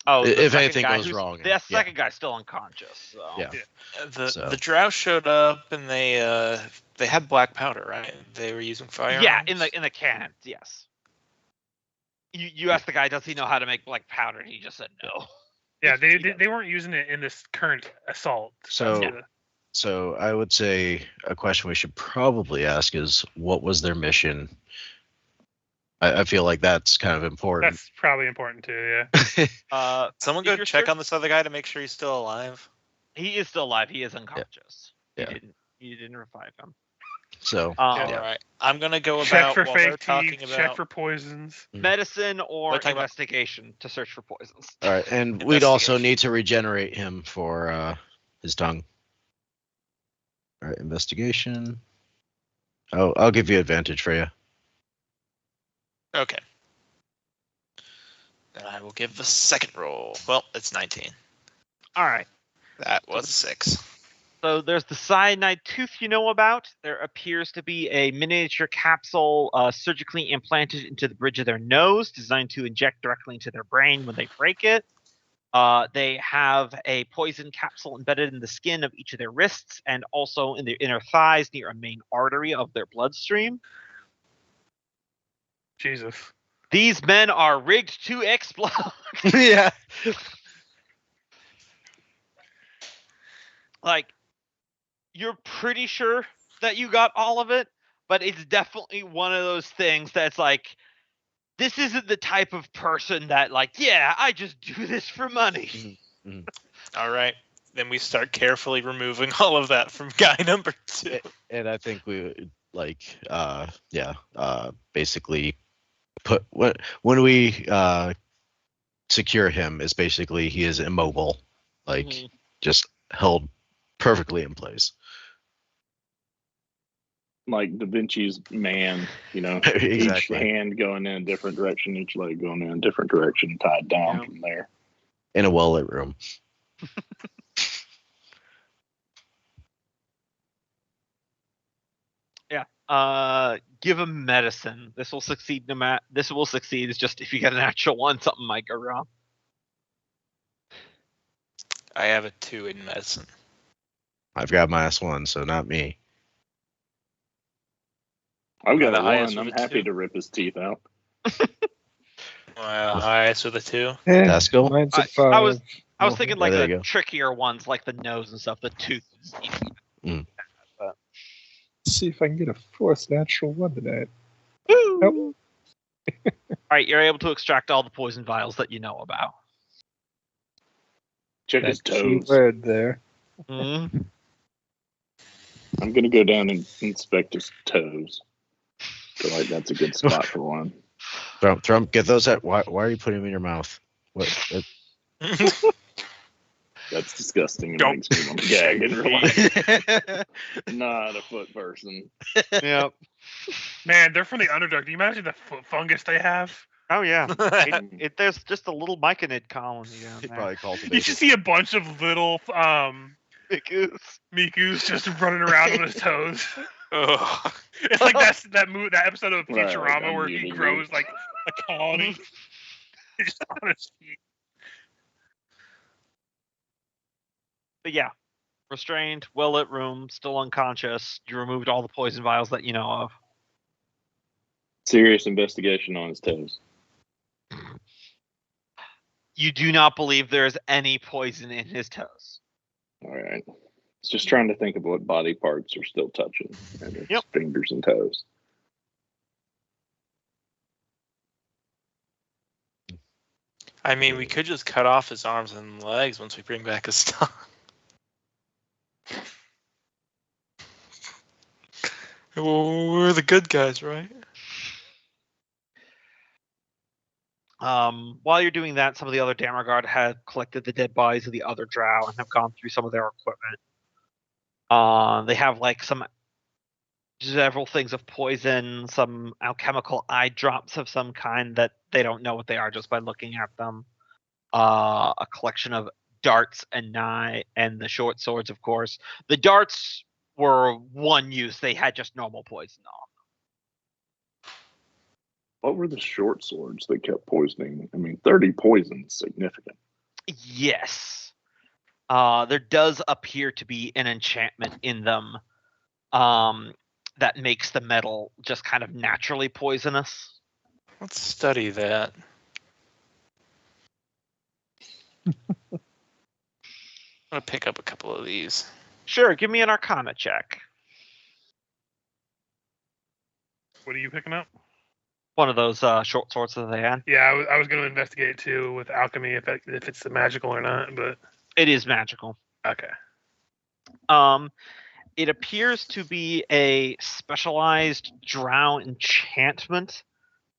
B: Oh,
D: If
B: the second
D: anything
B: guy
D: goes
B: who's-
D: wrong,
B: The
D: yeah.
B: second guy's still unconscious. So.
D: Yeah. So-
E: the drow showed up and they had black powder, right? They were using firearms.
B: Yeah, in the cannon, yes. You asked the guy, does he know how to make black powder? And he just said no.
C: yeah,
B: He
C: they weren't using it in this current assault.
D: So-
C: That's the-
D: So I would say a question we should probably ask is, what was their mission? I feel like that's kind of important.
C: That's probably important too. Yeah.
E: Someone
B: If
E: go
B: you're
E: check
B: search-
E: on this other guy to make sure he's still alive.
B: He is still alive. He is unconscious.
D: Yeah.
B: You didn't revive him.
D: So
C: Yeah.
E: All
D: yeah.
E: right, I'm gonna go
C: Check
E: about
C: for
E: while they're
C: fake
E: talking
C: teeth.
E: about.
C: Check for poisons.
B: Medicine or
E: We're talking about-
B: investigation to search for poisons.
D: All right, and we'd also
E: Investigation.
D: need to regenerate him for his tongue. All right, investigation. Oh, I'll give you advantage, Freya.
E: Okay. Then I will give the second roll. Well, it's 19.
B: All right.
E: That was 6.
B: So there's the cyanide tooth you know about. There appears to be a miniature capsule surgically implanted into the bridge of their nose, designed to inject directly into their brain when they break it. They have a poison capsule embedded in the skin of each of their wrists and also in their inner thighs near a main artery of their bloodstream.
C: Jesus.
B: These men are rigged to explode.
D: Yeah.
B: Like, you're pretty sure that you got all of it, but it's definitely one of those things that's like, this isn't the type of person that, like, yeah, I just do this for money.
E: All right. Then we start carefully removing all of that from guy number 2.
D: And I think we would basically put when we secure him is basically he is immobile, like just held perfectly in place.
A: Like Da Vinci's man,
D: Exactly.
A: each hand going in a different direction, each leg going in a different direction, tied down
B: Yeah.
A: from there.
D: In a well-lit room.
B: Give him medicine. This will succeed. This will succeed. It's just if you get a natural one, something might go wrong.
E: I have a 2 in medicine.
D: I've got -1, so not me.
A: I've got
E: the
A: a
E: highest
A: 1. I'm
E: with a
A: happy
E: 2.
A: to rip his teeth out.
E: Highest with a 2.
D: That's cool.
F: Mine's at
B: I
F: 5.
B: was thinking like
D: there
B: the
D: you go.
B: trickier ones, like the nose and stuff. The tooth is easy.
F: Let's see if I can get a 4th natural one tonight.
B: All right, you're able to extract all the poison vials that you know about.
A: Check his
F: That key
A: toes.
F: word there.
B: Mhm.
A: I'm gonna go down and inspect his toes. Feel like that's a good spot for one.
D: Trump, get those at. Why are you putting them in your mouth? What?
A: That's disgusting. It
E: Don't-
A: makes me want to gag in real life. Not a foot person.
B: Yep.
C: Man, they're from the underdog. Do you imagine the fungus they have?
B: Oh yeah. There's just a little myconid colony down
D: He
B: there.
D: probably
C: You
D: cultivated.
C: should see a bunch of little
B: Goose.
C: Mikus just running around on his toes.
E: Ugh.
C: It's like that episode of
A: Right,
C: Futurama
A: like
C: where he
A: unmuting
C: grows
A: you.
C: like a colony just on his feet.
B: But yeah, restrained, well-lit room, still unconscious. You removed all the poison vials that you know of.
A: Serious investigation on his toes.
B: You do not believe there is any poison in his toes.
A: All right. It's just trying to think of what body parts are still touching, and it's
B: Yep.
A: fingers and toes.
E: I mean, we could just cut off his arms and legs once we bring back his stuff. Well, we're the good guys, right?
B: While you're doing that, some of the other Dammerguard have collected the dead bodies of the other drow and have gone through some of their equipment. They have like several things of poison, some alchemical eye drops of some kind that they don't know what they are just by looking at them. A collection of darts and knives and the short swords, of course. The darts were one use; they had just normal poison on.
A: What were the short swords that kept poisoning? I mean, 30 poison is significant.
B: Yes. There does appear to be an enchantment in them that makes the metal just kind of naturally poisonous.
E: Let's study that. I'm gonna pick up a couple of these.
B: Sure, give me an Arcana check.
C: What are you picking up?
B: One of those short swords that they had.
C: Yeah, I was going to investigate it too with alchemy if it's the magical or not, but
B: It is magical.
C: okay.
B: It appears to be a specialized drow enchantment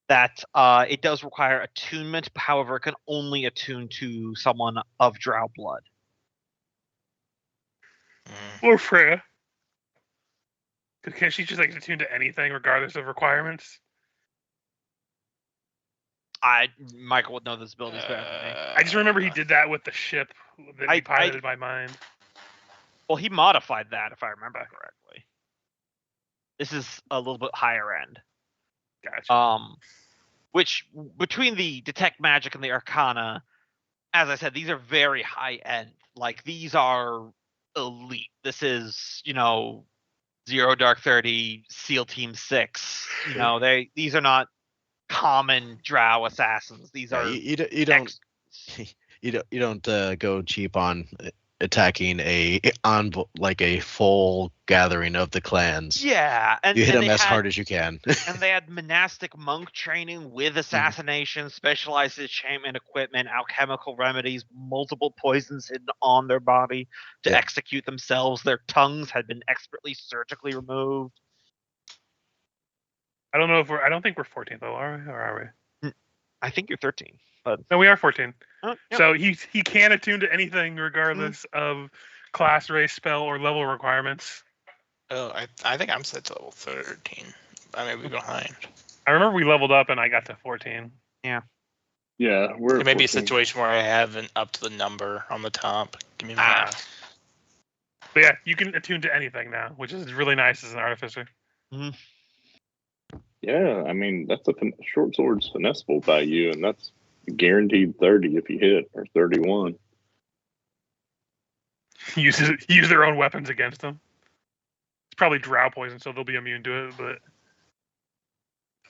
B: that it does require attunement. However, it can only attune to someone of drow blood.
C: Or Freya. Can't she just like attune to anything regardless of requirements?
B: Michael would know this ability better than me.
C: I just remember he did that with the ship that he piloted by mind.
B: Well, he modified that, if I remember correctly. This is a little bit higher end.
C: Gotcha.
B: Which, between the Detect Magic and the Arcana, as I said, these are very high end. Like, these are elite. This is, 0 Dark 30, SEAL Team 6. These are not common drow assassins. These are
D: you don't go cheap on attacking a full gathering of the clans.
B: Yeah, and
D: you hit
B: and
D: them as hard as you can.
B: And they had monastic monk training with assassination, specialized enchantment equipment, alchemical remedies, multiple poisons hidden on their body to execute themselves. Their tongues had been expertly surgically removed.
C: I don't think we're 14th though, are we? Or are we?
B: I think you're 13. But
C: no, we are 14.
B: Yep.
C: So he can attune to anything regardless of class, race, spell, or level requirements.
E: Oh, I think I'm set to level 13. I may be behind.
C: I remember we leveled up and I got to 14.
B: Yeah.
A: Yeah, we're.
E: It may be a
A: 14.
E: situation where I haven't up to the number on the top. Give me a minute.
C: But yeah, you can attune to anything now, which is really nice as an artificer.
B: Mm-hmm.
A: Yeah, I mean that's a short sword's finessable by you, and that's guaranteed 30 if you hit, or 31.
C: Use their own weapons against them. It's probably drow poison, so they'll be immune to it. But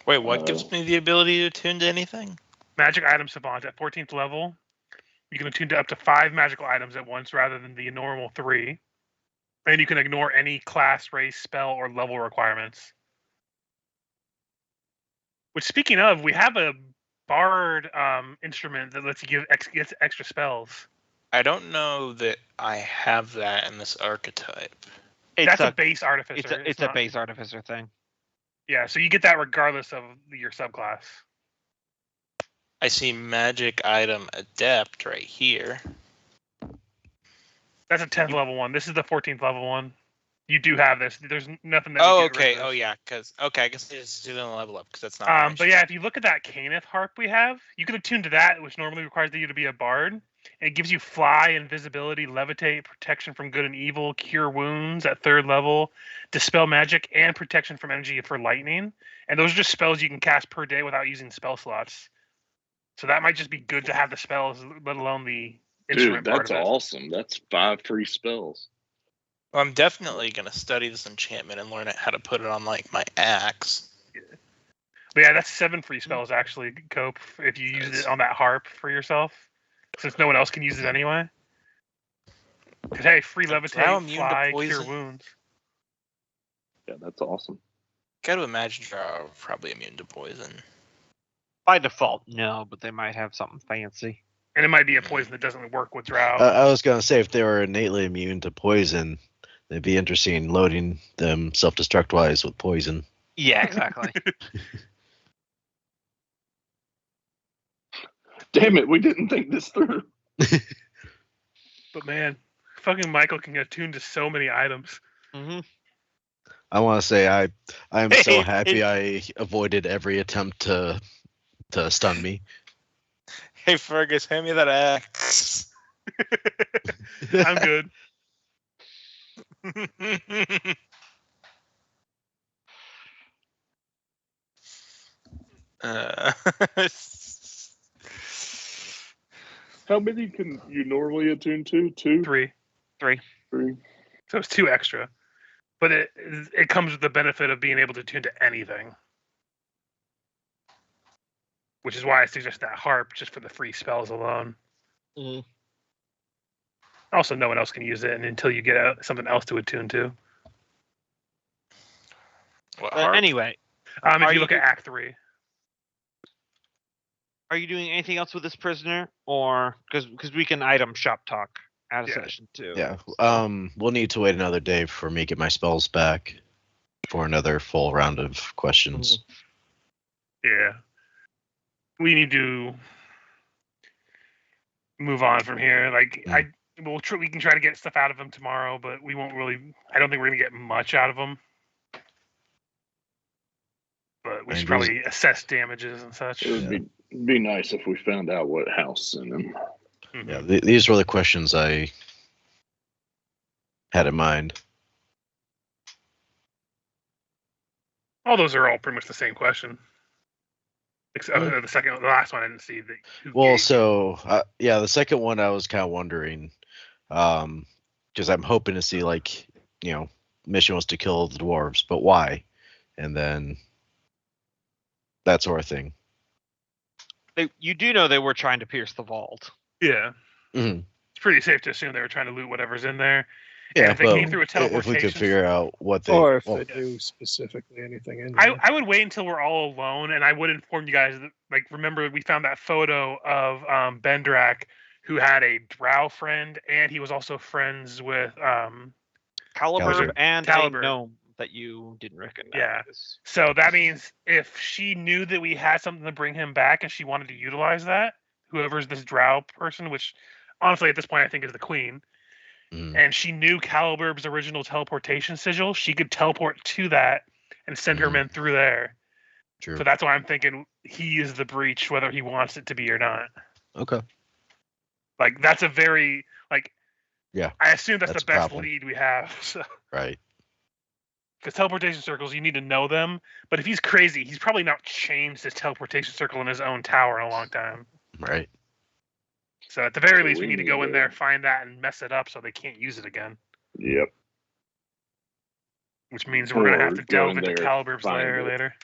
E: wait, what gives me the ability to attune to anything?
C: Magic item savant at 14th level. You can attune to up to 5 magical items at once rather than the normal 3. And you can ignore any class, race, spell, or level requirements. Which, speaking of, we have a bard instrument that lets you gets extra spells.
E: I don't know that I have that in this archetype.
C: That's a base artificer.
B: It's a base artificer thing.
C: Yeah, so you get that regardless of your subclass.
E: I see magic item adept right here.
C: That's a 10th level one. This is the 14th level one. You do have this. There's nothing that.
E: Oh, okay. Oh, yeah. I guess they just didn't level up because that's not.
C: But yeah, if you look at that Caneth harp we have, you can attune to that, which normally requires you to be a bard. And it gives you fly, invisibility, levitate, protection from good and evil, cure wounds at 3rd level, dispel magic, and protection from energy for lightning. And those are just spells you can cast per day without using spell slots. So that might just be good to have the spells, let alone the instrument.
A: Dude, that's awesome. That's 5 free spells.
E: Well, I'm definitely going to study this enchantment and learn how to put it on, like, my axe.
C: Yeah. But yeah, that's 7 free spells, actually, Cope, if you use it on that harp for yourself, since no one else can use it anyway. Because, hey, free levitate, fly, cure wounds.
A: Yeah, that's awesome.
E: Got to imagine you're probably immune to poison.
B: By default, no, but they might have something fancy.
C: And it might be a poison that doesn't work with drow.
D: I was going to say, if they were innately immune to poison, it'd be interesting loading them self-destruct-wise with poison.
B: Yeah, exactly.
A: Damn it, we didn't think this through.
C: But man, fucking Michael can attune to so many items.
B: Mm-hmm.
D: I want to say I'm so happy I avoided every attempt to stun me.
E: Hey Fergus, hand me that axe.
C: I'm good.
A: How many can you normally attune to? 2?
C: 3.
B: 3.
C: So it's 2 extra. But it comes with the benefit of being able to attune to anything. Which is why I suggest that harp just for the free spells alone.
B: Mm-hmm.
C: Also, no one else can use it and until you get something else to attune to.
E: What,
B: But
E: harp?
B: anyway,
C: If
B: Are
C: you look
B: you-
C: at Act 3.
B: are you doing anything else with this prisoner, or because we can item shop talk out of
C: Yeah.
B: session too?
D: Yeah. We'll need to wait another day for me to get my spells back for another full round of questions.
C: Yeah. We need to move on from here. Like, we can try to get stuff out of him tomorrow, but we won't really. I don't think we're gonna get much out of him. But we should probably assess damages and such.
A: It would be nice if we found out what house sent him.
C: Mhm.
D: Yeah, these were the questions I had in mind.
C: All those are all pretty much the same question. Except the last one I didn't see.
D: Well, so yeah, the second one I was kind of wondering, because I'm hoping to see like, mission was to kill the dwarves, but why? And then that sort of thing.
B: You do know they were trying to pierce the vault.
C: Yeah,
D: Mhm.
C: it's pretty safe to assume they were trying to loot whatever's in there.
D: Yeah,
C: if they
D: but
C: came through a
D: if we
C: teleportation,
D: could figure out what they,
F: Or if
D: well,
F: they do specifically anything in there.
C: I would wait until we're all alone, and I would inform you guys that, like, remember we found that photo of Bendrak, who had a drow friend, and he was also friends with
B: Caliburb and
C: Caliburb.
B: a gnome that you didn't recognize.
C: Yeah. So that means if she knew that we had something to bring him back and she wanted to utilize that, whoever's this drow person, which honestly at this point I think is the queen, and she knew Caliburb's original teleportation sigil, she could teleport to that and send her men through there.
D: True.
C: So that's why I'm thinking he is the breach, whether he wants it to be or not.
D: Okay.
C: Like, that's a very, like,
D: Yeah.
C: I assume that's the
D: a
C: best
D: problem.
C: lead we have. So.
D: Right.
C: Because teleportation circles, you need to know them. But if he's crazy, he's probably not changed his teleportation circle in his own tower in a long time.
D: Right.
C: So at the very
A: So
C: least, we
A: we
C: need to
A: need
C: go in
A: to-
C: there, find that, and mess it up so they can't use it again.
A: Yep.
C: Which means we're going to have
A: Or
C: to
A: go
C: delve
A: in
C: into
A: there,
C: Caliburb's
A: find
C: lair
A: it.
C: later.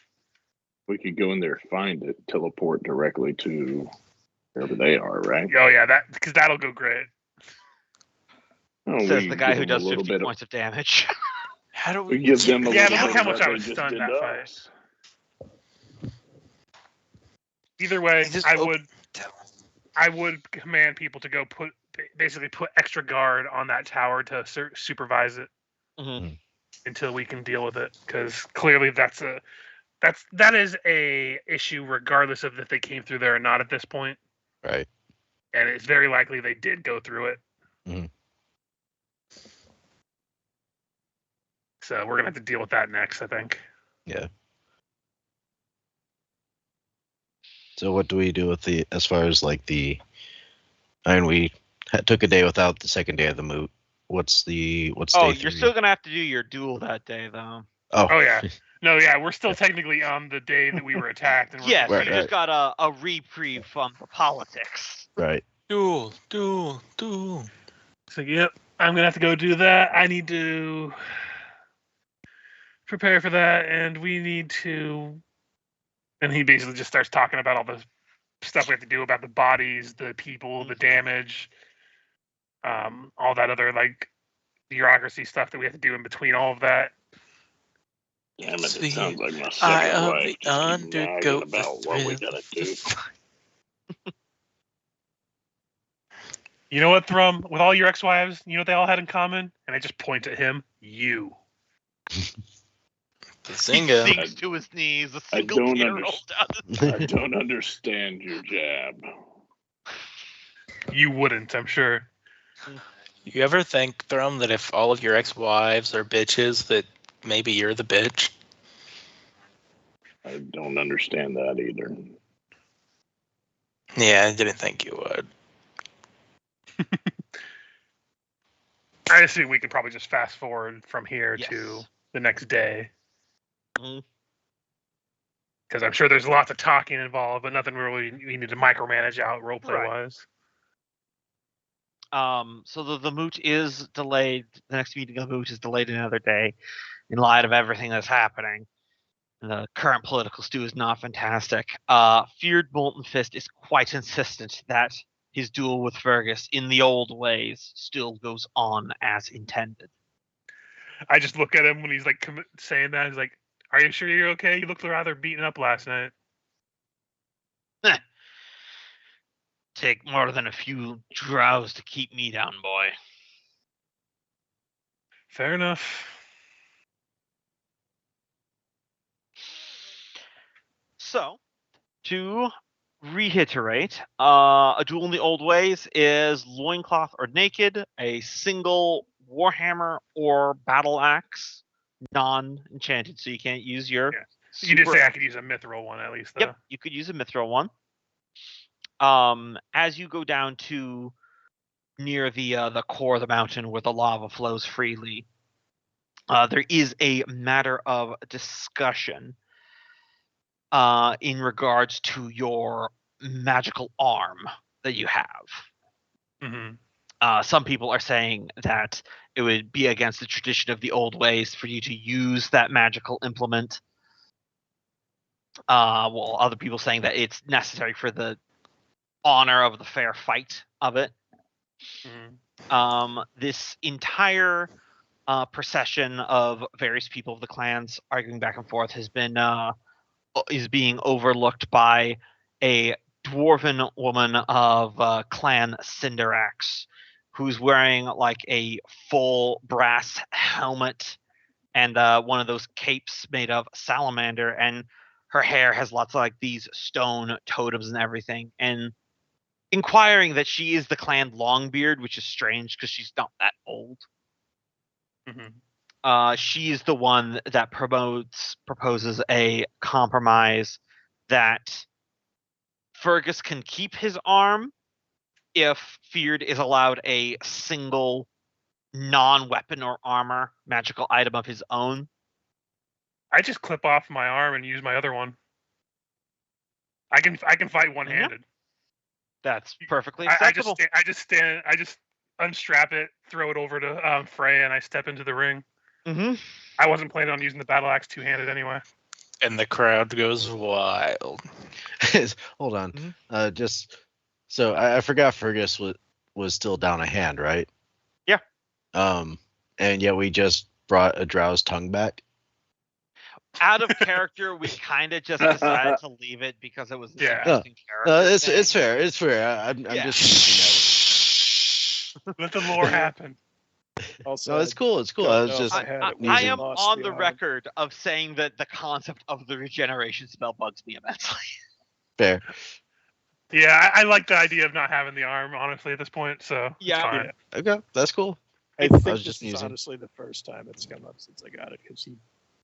A: We could go in there, find it, teleport directly to wherever they are, right?
C: Oh yeah, because that'll go great.
A: Oh,
B: Says
A: we
B: the guy
A: give
B: who
A: them a
B: does
A: little
B: 50
A: bit of-
B: points of damage.
E: How do
A: We
E: we
A: give them a
C: Yeah,
A: little
C: but look
A: bit
C: how
A: of
C: much
A: what
C: I
A: they
C: was
A: just
C: stunned
A: did
C: that
A: to
C: fight.
A: us.
C: Either way,
E: Just
C: I would command people to go put extra guard on that tower to supervise it until we can deal with it. Because clearly that is a issue, regardless of if they came through there or not at this point.
D: Right.
C: And it's very likely they did go through it.
D: Mhm.
C: So we're gonna have to deal with that next, I think.
D: Yeah. So what do we do with as far as like we took a day without the second day of the moot. What's day
B: you're
D: 3?
B: still gonna have to do your duel that day, though.
C: Oh yeah, no, yeah, we're still technically on the day that we were attacked. And we're
B: Yes,
D: Right,
B: you just got a reprieve from the politics.
D: Right.
E: duel.
C: So yep, I'm gonna have to go do that. I need to prepare for that, and we need to. And he basically just starts talking about all the stuff we have to do about the bodies, the people, the damage, all that other like bureaucracy stuff that we have to do in between all of that.
A: Damn it,
E: See,
A: it sounds like my
E: I
A: second
E: of
A: wife
E: the
A: just keep nagging
E: undergoat
A: about what we gotta do.
C: You know what, Thrum? With all your ex-wives, you know what they all had in common? And I just point at him. You.
E: The
B: He
E: Zynga.
B: sinks to his knees. A
A: I
B: single
A: don't
B: tear rolls down his
A: I don't understand your jab.
C: You wouldn't, I'm sure.
E: You ever think, Thrum, that if all of your ex-wives are bitches, that maybe you're the bitch?
A: I don't understand that either.
E: Yeah, I didn't think you would.
C: I assume we could probably just fast forward from here
B: Yes.
C: to the next day.
B: Mhm.
C: Because I'm sure there's lots of talking involved, but nothing really we need to micromanage out roleplay-wise.
B: So the moot is delayed. The next meeting of the moot is delayed another day in light of everything that's happening. The current political stew is not fantastic. Feared Molten Fist is quite insistent that his duel with Fergus in the old ways still goes on as intended.
C: I just look at him when he's like saying that. He's like, "Are you sure you're okay? You looked rather beaten up last night."
B: Take more than a few drows to keep me down, boy.
C: Fair enough.
B: So, to reiterate, a duel in the old ways is loincloth or naked, a single warhammer or battle axe, non-enchanted, so you can't use your.
C: Yeah. You did say I could use a mithril one at least, though.
B: Yep, you could use a mithril one. As you go down to near the core of the mountain where the lava flows freely, there is a matter of discussion in regards to your magical arm that you have.
C: Mm-hmm.
B: Some people are saying that it would be against the tradition of the old ways for you to use that magical implement. Well, other people saying that it's necessary for the honor of the fair fight of it.
C: Mm-hmm.
B: This entire procession of various people of the clans arguing back and forth has been is being overlooked by a dwarven woman of clan Cinderax, who's wearing like a full brass helmet and one of those capes made of salamander, and her hair has lots of like these stone totems and everything, and inquiring that she is the clan Longbeard, which is strange because she's not that old.
C: Mm-hmm.
B: She is the one that proposes a compromise that Fergus can keep his arm if Feared is allowed a single non-weapon or armor magical item of his own.
C: I just clip off my arm and use my other one. I can fight one-handed.
B: That's perfectly
C: I
B: acceptable.
C: I just unstrap it, throw it over to Freya, and I step into the ring.
B: Mm-hmm.
C: I wasn't planning on using the battle axe two-handed anyway.
E: And the crowd goes wild.
D: Hold on.
B: Mhm.
D: Just so I forgot Fergus was still down a hand, right?
B: Yeah.
D: And yet we just brought a drow's tongue back.
B: Out of character, we kind of just decided to leave it because it was an
C: Yeah.
B: interesting character.
D: It's fair. It's fair. I'm
B: Yeah.
D: just using
C: Let the lore happen.
F: Also,
D: that. No, it's cool. It's cool.
F: don't
D: I was
F: know
D: just.
F: if had it, we
B: I
F: would've
B: am
F: lost
B: on
F: the
B: the
F: arm.
B: record of saying that the concept of the regeneration spell bugs me immensely.
D: Fair.
C: Yeah, I like the idea of not having the arm, honestly, at this point, so
B: Yeah.
C: it's fine.
F: Yeah.
D: Okay, that's cool.
F: I think
D: was
F: this
D: just
F: is
D: musing.
F: honestly the first time it's come up since I got it because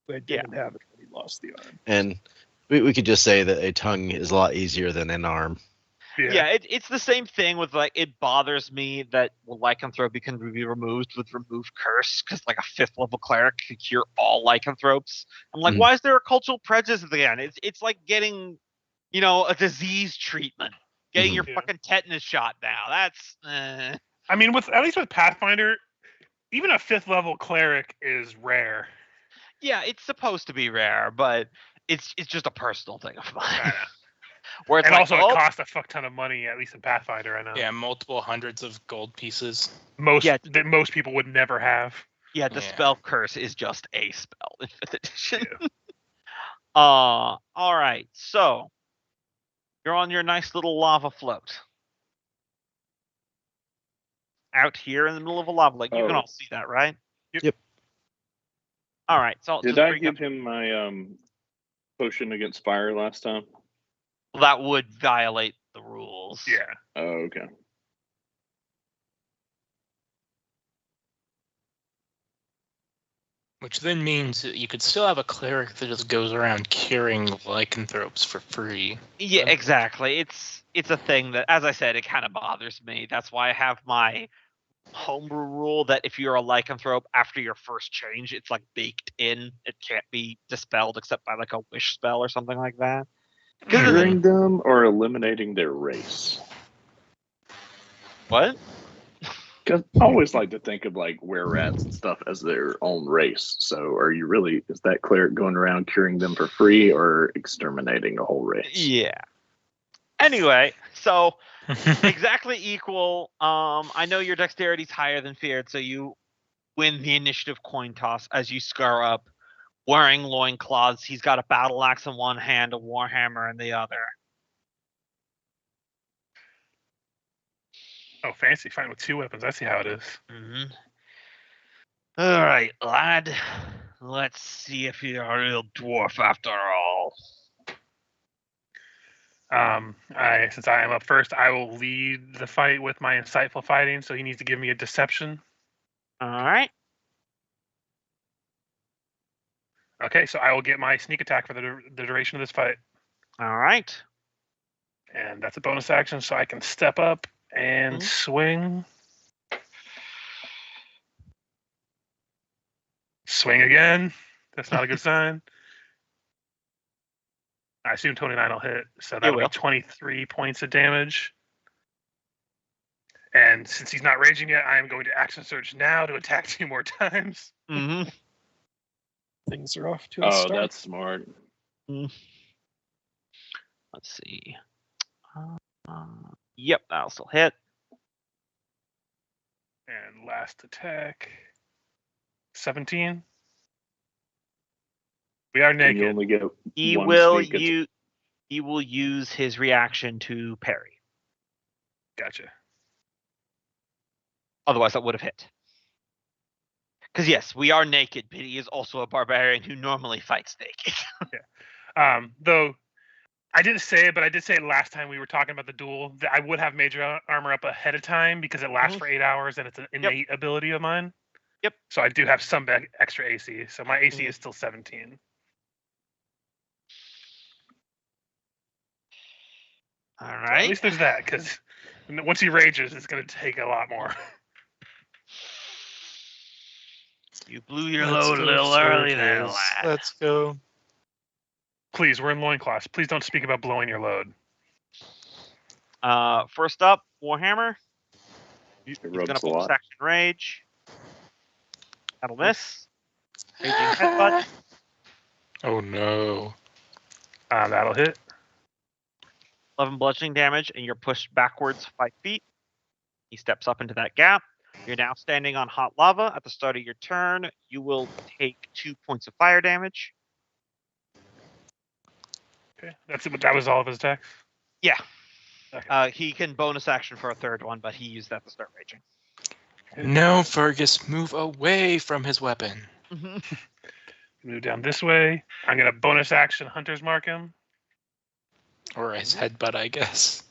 F: I didn't have it when he lost the arm.
D: And we could just say that a tongue is a lot easier than an arm.
B: Yeah, it's the same thing with like it bothers me that lycanthropy can be removed with remove curse because like a 5th level cleric can cure all lycanthropes. I'm like,
D: Mhm.
B: why is there a cultural prejudice again? It's like getting, a disease treatment, getting your
C: Yeah.
B: fucking tetanus shot now. That's
C: I mean, at least with Pathfinder, even a 5th level cleric is rare.
B: yeah, it's supposed to be rare, but it's just a personal thing of mine.
C: I know.
B: Where it's
C: And
B: like,
C: also, it costs a fuck ton of money, at least in Pathfinder, I know.
E: Yeah, multiple hundreds of gold pieces.
C: That most people would never have.
B: yeah, the
E: Yeah.
B: spell curse is just a spell in 5th edition. All right, so you're on your nice little lava float out here in the middle of a lava lake. You can
A: Oh.
B: all see that, right?
D: Yep.
B: All right, so I'll
A: Did
B: just
A: I
B: bring
A: give
B: up,
A: him my potion against fire last time?
B: that would violate the rules.
C: Yeah.
A: Oh, okay.
E: Which then means that you could still have a cleric that just goes around curing lycanthropes for free.
B: Yeah, exactly. It's a thing that, as I said, it kind of bothers me. That's why I have my homebrew rule that if you're a lycanthrope after your first change, it's like baked in. It can't be dispelled except by like a wish spell or something like that.
A: Curing them or eliminating their race?
B: What?
A: Because I always like to think of like were-rats and stuff as their own race. So is that cleric going around curing them for free or exterminating a whole race?
B: Yeah. Anyway, so exactly equal. I know your dexterity's higher than feared, so you win the initiative coin toss as you scur up, wearing loincloths. He's got a battle axe in one hand, a warhammer in the other.
C: Oh, fancy. Fine with 2 weapons. I see how it is.
B: Mm-hmm. All right, lad. Let's see if you're a real dwarf after all.
C: Since I am up first, I will lead the fight with my insightful fighting. So he needs to give me a deception.
B: All right.
C: Okay, so I will get my sneak attack for the duration of this fight,
B: All right.
C: and that's a bonus action, so I can step up and swing. Swing again. That's not a good sign. I assume 29 will hit, so that'll be 23 points of damage. And since he's not raging yet, I am going to action surge now to attack 2 more times.
B: Mm-hmm.
F: Things are off to a start.
A: That's smart.
B: Let's see. Yep, that'll still hit.
C: And last attack, 17. We are naked.
A: You only get
B: He
A: one
B: will
A: sneak
B: he will use his reaction to parry.
C: Gotcha.
B: Otherwise, that would have hit. Because yes, we are naked, but he is also a barbarian who normally fights naked.
C: Though I didn't say it, but I did say it last time we were talking about the duel, that I would have major armor up ahead of time because it lasts for 8 hours and it's an innate ability of mine.
B: Yep.
C: So I do have some extra AC. So my AC is still 17.
B: All
C: So
B: right.
C: at least there's that, because once he rages, it's going to take a lot more.
B: You blew your load a little early there, lad.
E: Let's go.
C: Please, we're in loincloths. Please don't speak about blowing your load.
B: First up, Warhammer.
A: It
B: He's
A: rubs
B: gonna
A: a
B: pull
A: lot.
B: section rage. That'll miss. Raging headbutt.
E: Oh no.
C: That'll hit.
B: 11 bludgeoning damage, and you're pushed backwards 5 feet. He steps up into that gap. You're now standing on hot lava. At the start of your turn, you will take 2 points of fire damage.
C: Okay, that's it. That was all of his attacks.
B: Yeah.
C: Okay.
B: He can bonus action for a third one, but he used that to start raging.
E: No, Fergus, move away from his weapon.
C: Move down this way. I'm gonna bonus action Hunter's Mark him.
E: Or his headbutt, I guess.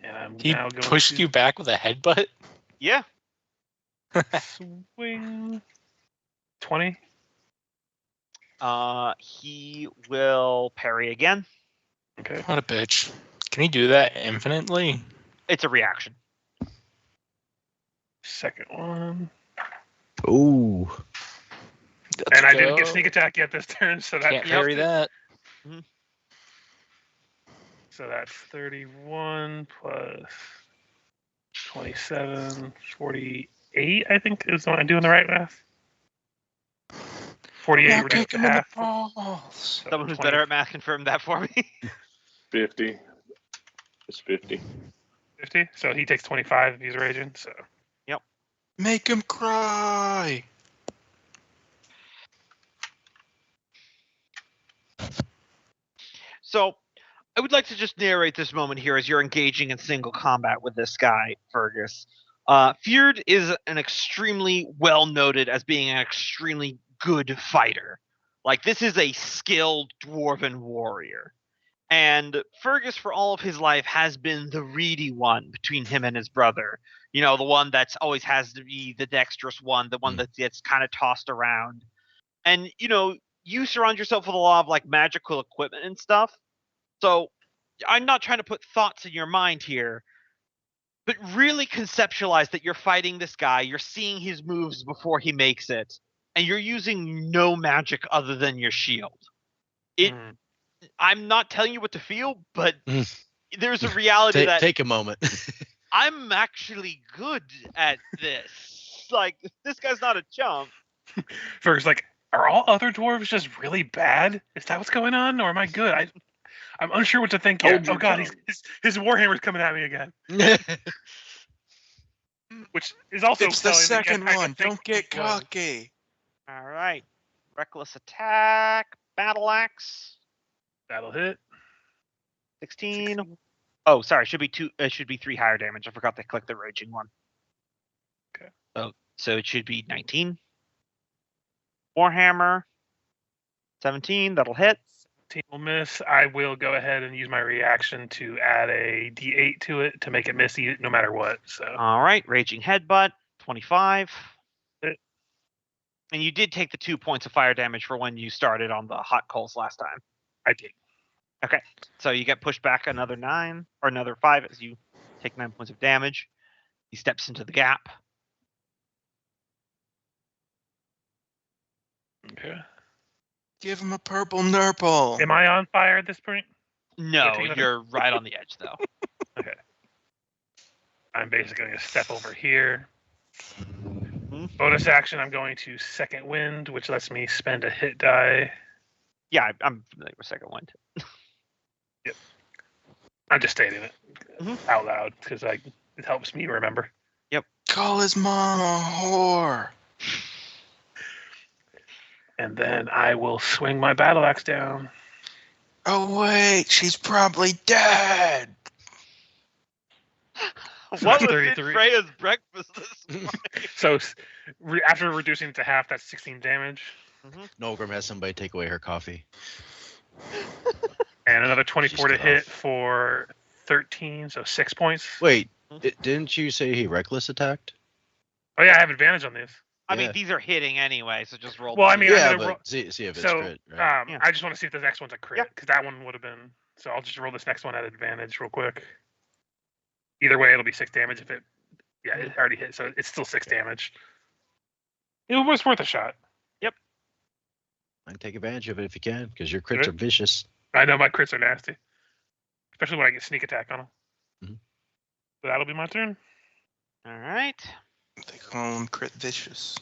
C: And I'm
E: He
C: now going
E: pushed
C: to
E: you back with a headbutt?
B: Yeah.
C: swing 20.
B: He will parry again.
C: Okay.
E: What a bitch. Can he do that infinitely?
B: It's a reaction.
C: Second one.
D: Ooh.
C: And I didn't get sneak attack yet this turn, so that
E: Can't parry that.
C: So that's 31 plus 27, 48, I think is what I'm doing the right math. 48
E: Now
C: reduced
E: kick
C: to
E: him in the
C: half.
E: balls.
C: So
B: Someone who's
C: 20
B: better at math confirm that for me.
A: 50. It's 50.
C: 50. So he takes 25 if he's raging. So
E: Make him cry.
B: So, I would like to just narrate this moment here as you're engaging in single combat with this guy, Fergus. Feared is an extremely well noted as being an extremely good fighter. Like, this is a skilled dwarven warrior. And Fergus, for all of his life, has been the reedy one between him and his brother. You know, the one that's always has to be the dexterous one, the one that gets kind of tossed around. And, you know, you surround yourself with a lot of, like, magical equipment and stuff. So, I'm not trying to put thoughts in your mind here, but really conceptualize that you're fighting this guy, you're seeing his moves before he makes it, and you're using no magic other than your shield. I'm not telling you what to feel, but there's a reality that
D: Take a moment.
B: I'm actually good at this. Like, this guy's not a chump.
C: Fergus, like, are all other dwarves just really bad? Is that what's going on, or am I good? I'm unsure what to think
A: Hold
C: yet.
A: your
C: Oh god,
A: tongue.
C: his Warhammer's coming at me again. Which is also
E: It's the
C: telling me, yes,
E: second
C: I
E: one.
C: think
E: Don't get
C: he was.
E: cocky.
B: All right. Reckless attack. Battle axe.
C: That'll hit.
B: 16. Oh, sorry. Should be 2. It should be 3 higher damage. I forgot to click the raging one.
C: Okay.
B: Oh, so it should be 19. Warhammer. 17. That'll hit.
C: Team will miss. I will go ahead and use my reaction to add a D8 to it to make it miss no matter what. So
B: All right. Raging headbutt. 25.
C: Hit.
B: And you did take the 2 points of fire damage for when you started on the hot coals last time.
C: I did.
B: Okay. So you get pushed back another 9 or another 5 as you take 9 points of damage. He steps into the gap.
C: Okay.
E: Give him a purple nurple.
C: Am I on fire at this point?
B: No,
C: taking another-
B: you're right on the edge though.
C: Okay. I'm basically going to step over here. Bonus action, I'm going to second wind, which lets me spend a hit die.
B: Yeah, I'm familiar with second wind.
C: I'm just stating it
B: Mhm.
C: out loud because it helps me remember.
E: Call his mom a whore.
C: And then I will swing my battle axe down.
E: Oh wait, she's probably dead.
C: So
B: What
C: that's
B: was in
C: 33.
B: Freya's breakfast this morning?
C: So after reducing it to half, that's 16 damage.
D: Nogrim has somebody take away her coffee.
C: And another 24 to
D: cut
C: hit
D: off.
C: for 13, so 6 points.
D: Wait, didn't you say he reckless attacked?
C: Oh yeah, I have advantage on these.
B: I mean,
D: Yeah.
B: these are hitting anyway, so just roll.
C: Well,
B: the
C: I mean,
B: two.
C: I'm
D: Yeah,
C: gonna
D: but see if it's
C: So
D: crit. Right?
B: Yeah.
C: I just want to see if the next one's a crit,
B: Yeah.
C: because that one would have been. So I'll just roll this next one at advantage real quick. Either way, it'll be 6 damage if it. Yeah, it already hit, so it's still 6 damage. It was worth a shot.
D: And take advantage of it if you can, because your crits are vicious.
C: I know my crits are nasty, especially when I get sneak attack on them.
D: Mhm.
C: So that'll be my turn.
B: All right.
E: They call him crit vicious.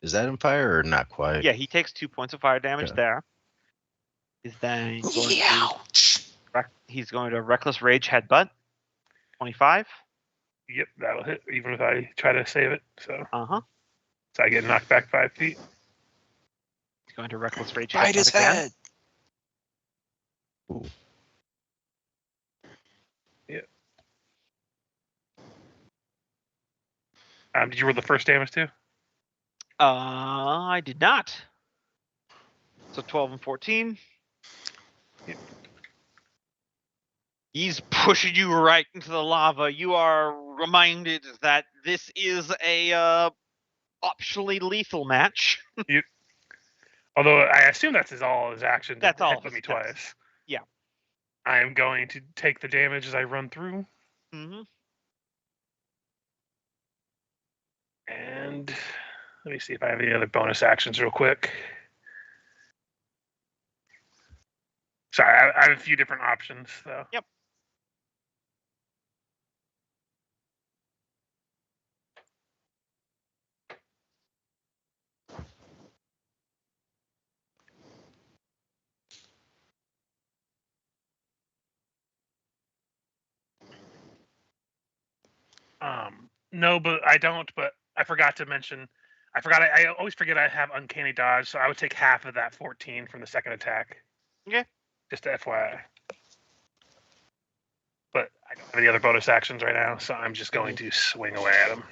D: Is that on fire or not quite?
B: Yeah, he takes 2 points of fire damage
D: Okay.
B: there. Is then going to
E: Ouch.
B: he's going to reckless rage headbutt. 25.
C: Yep, that'll hit, even if I try to save it. So
B: Uh-huh.
C: I get knocked back 5 feet.
B: He's going to reckless rage
E: Bite
B: headbutt
E: his
B: again.
E: head.
C: Did you roll the first damage too?
B: I did not. So 12 and 14.
C: Yep.
B: He's pushing you right into the lava. You are reminded that this is a optionally lethal match.
C: Although I assume that's all his action.
B: That's all
C: Hit
B: his
C: me
B: attacks.
C: twice.
B: Yeah.
C: I am going to take the damage as I run through.
B: Mm-hmm.
C: And let me see if I have any other bonus actions real quick. Sorry, I have a few different options though.
B: Yep.
C: No, but I don't. But I forgot to mention. I always forget I have uncanny dodge, so I would take half of that 14 from the second attack.
B: Okay.
C: Just FYI. But I don't have any other bonus actions right now, so I'm just going to swing away at him.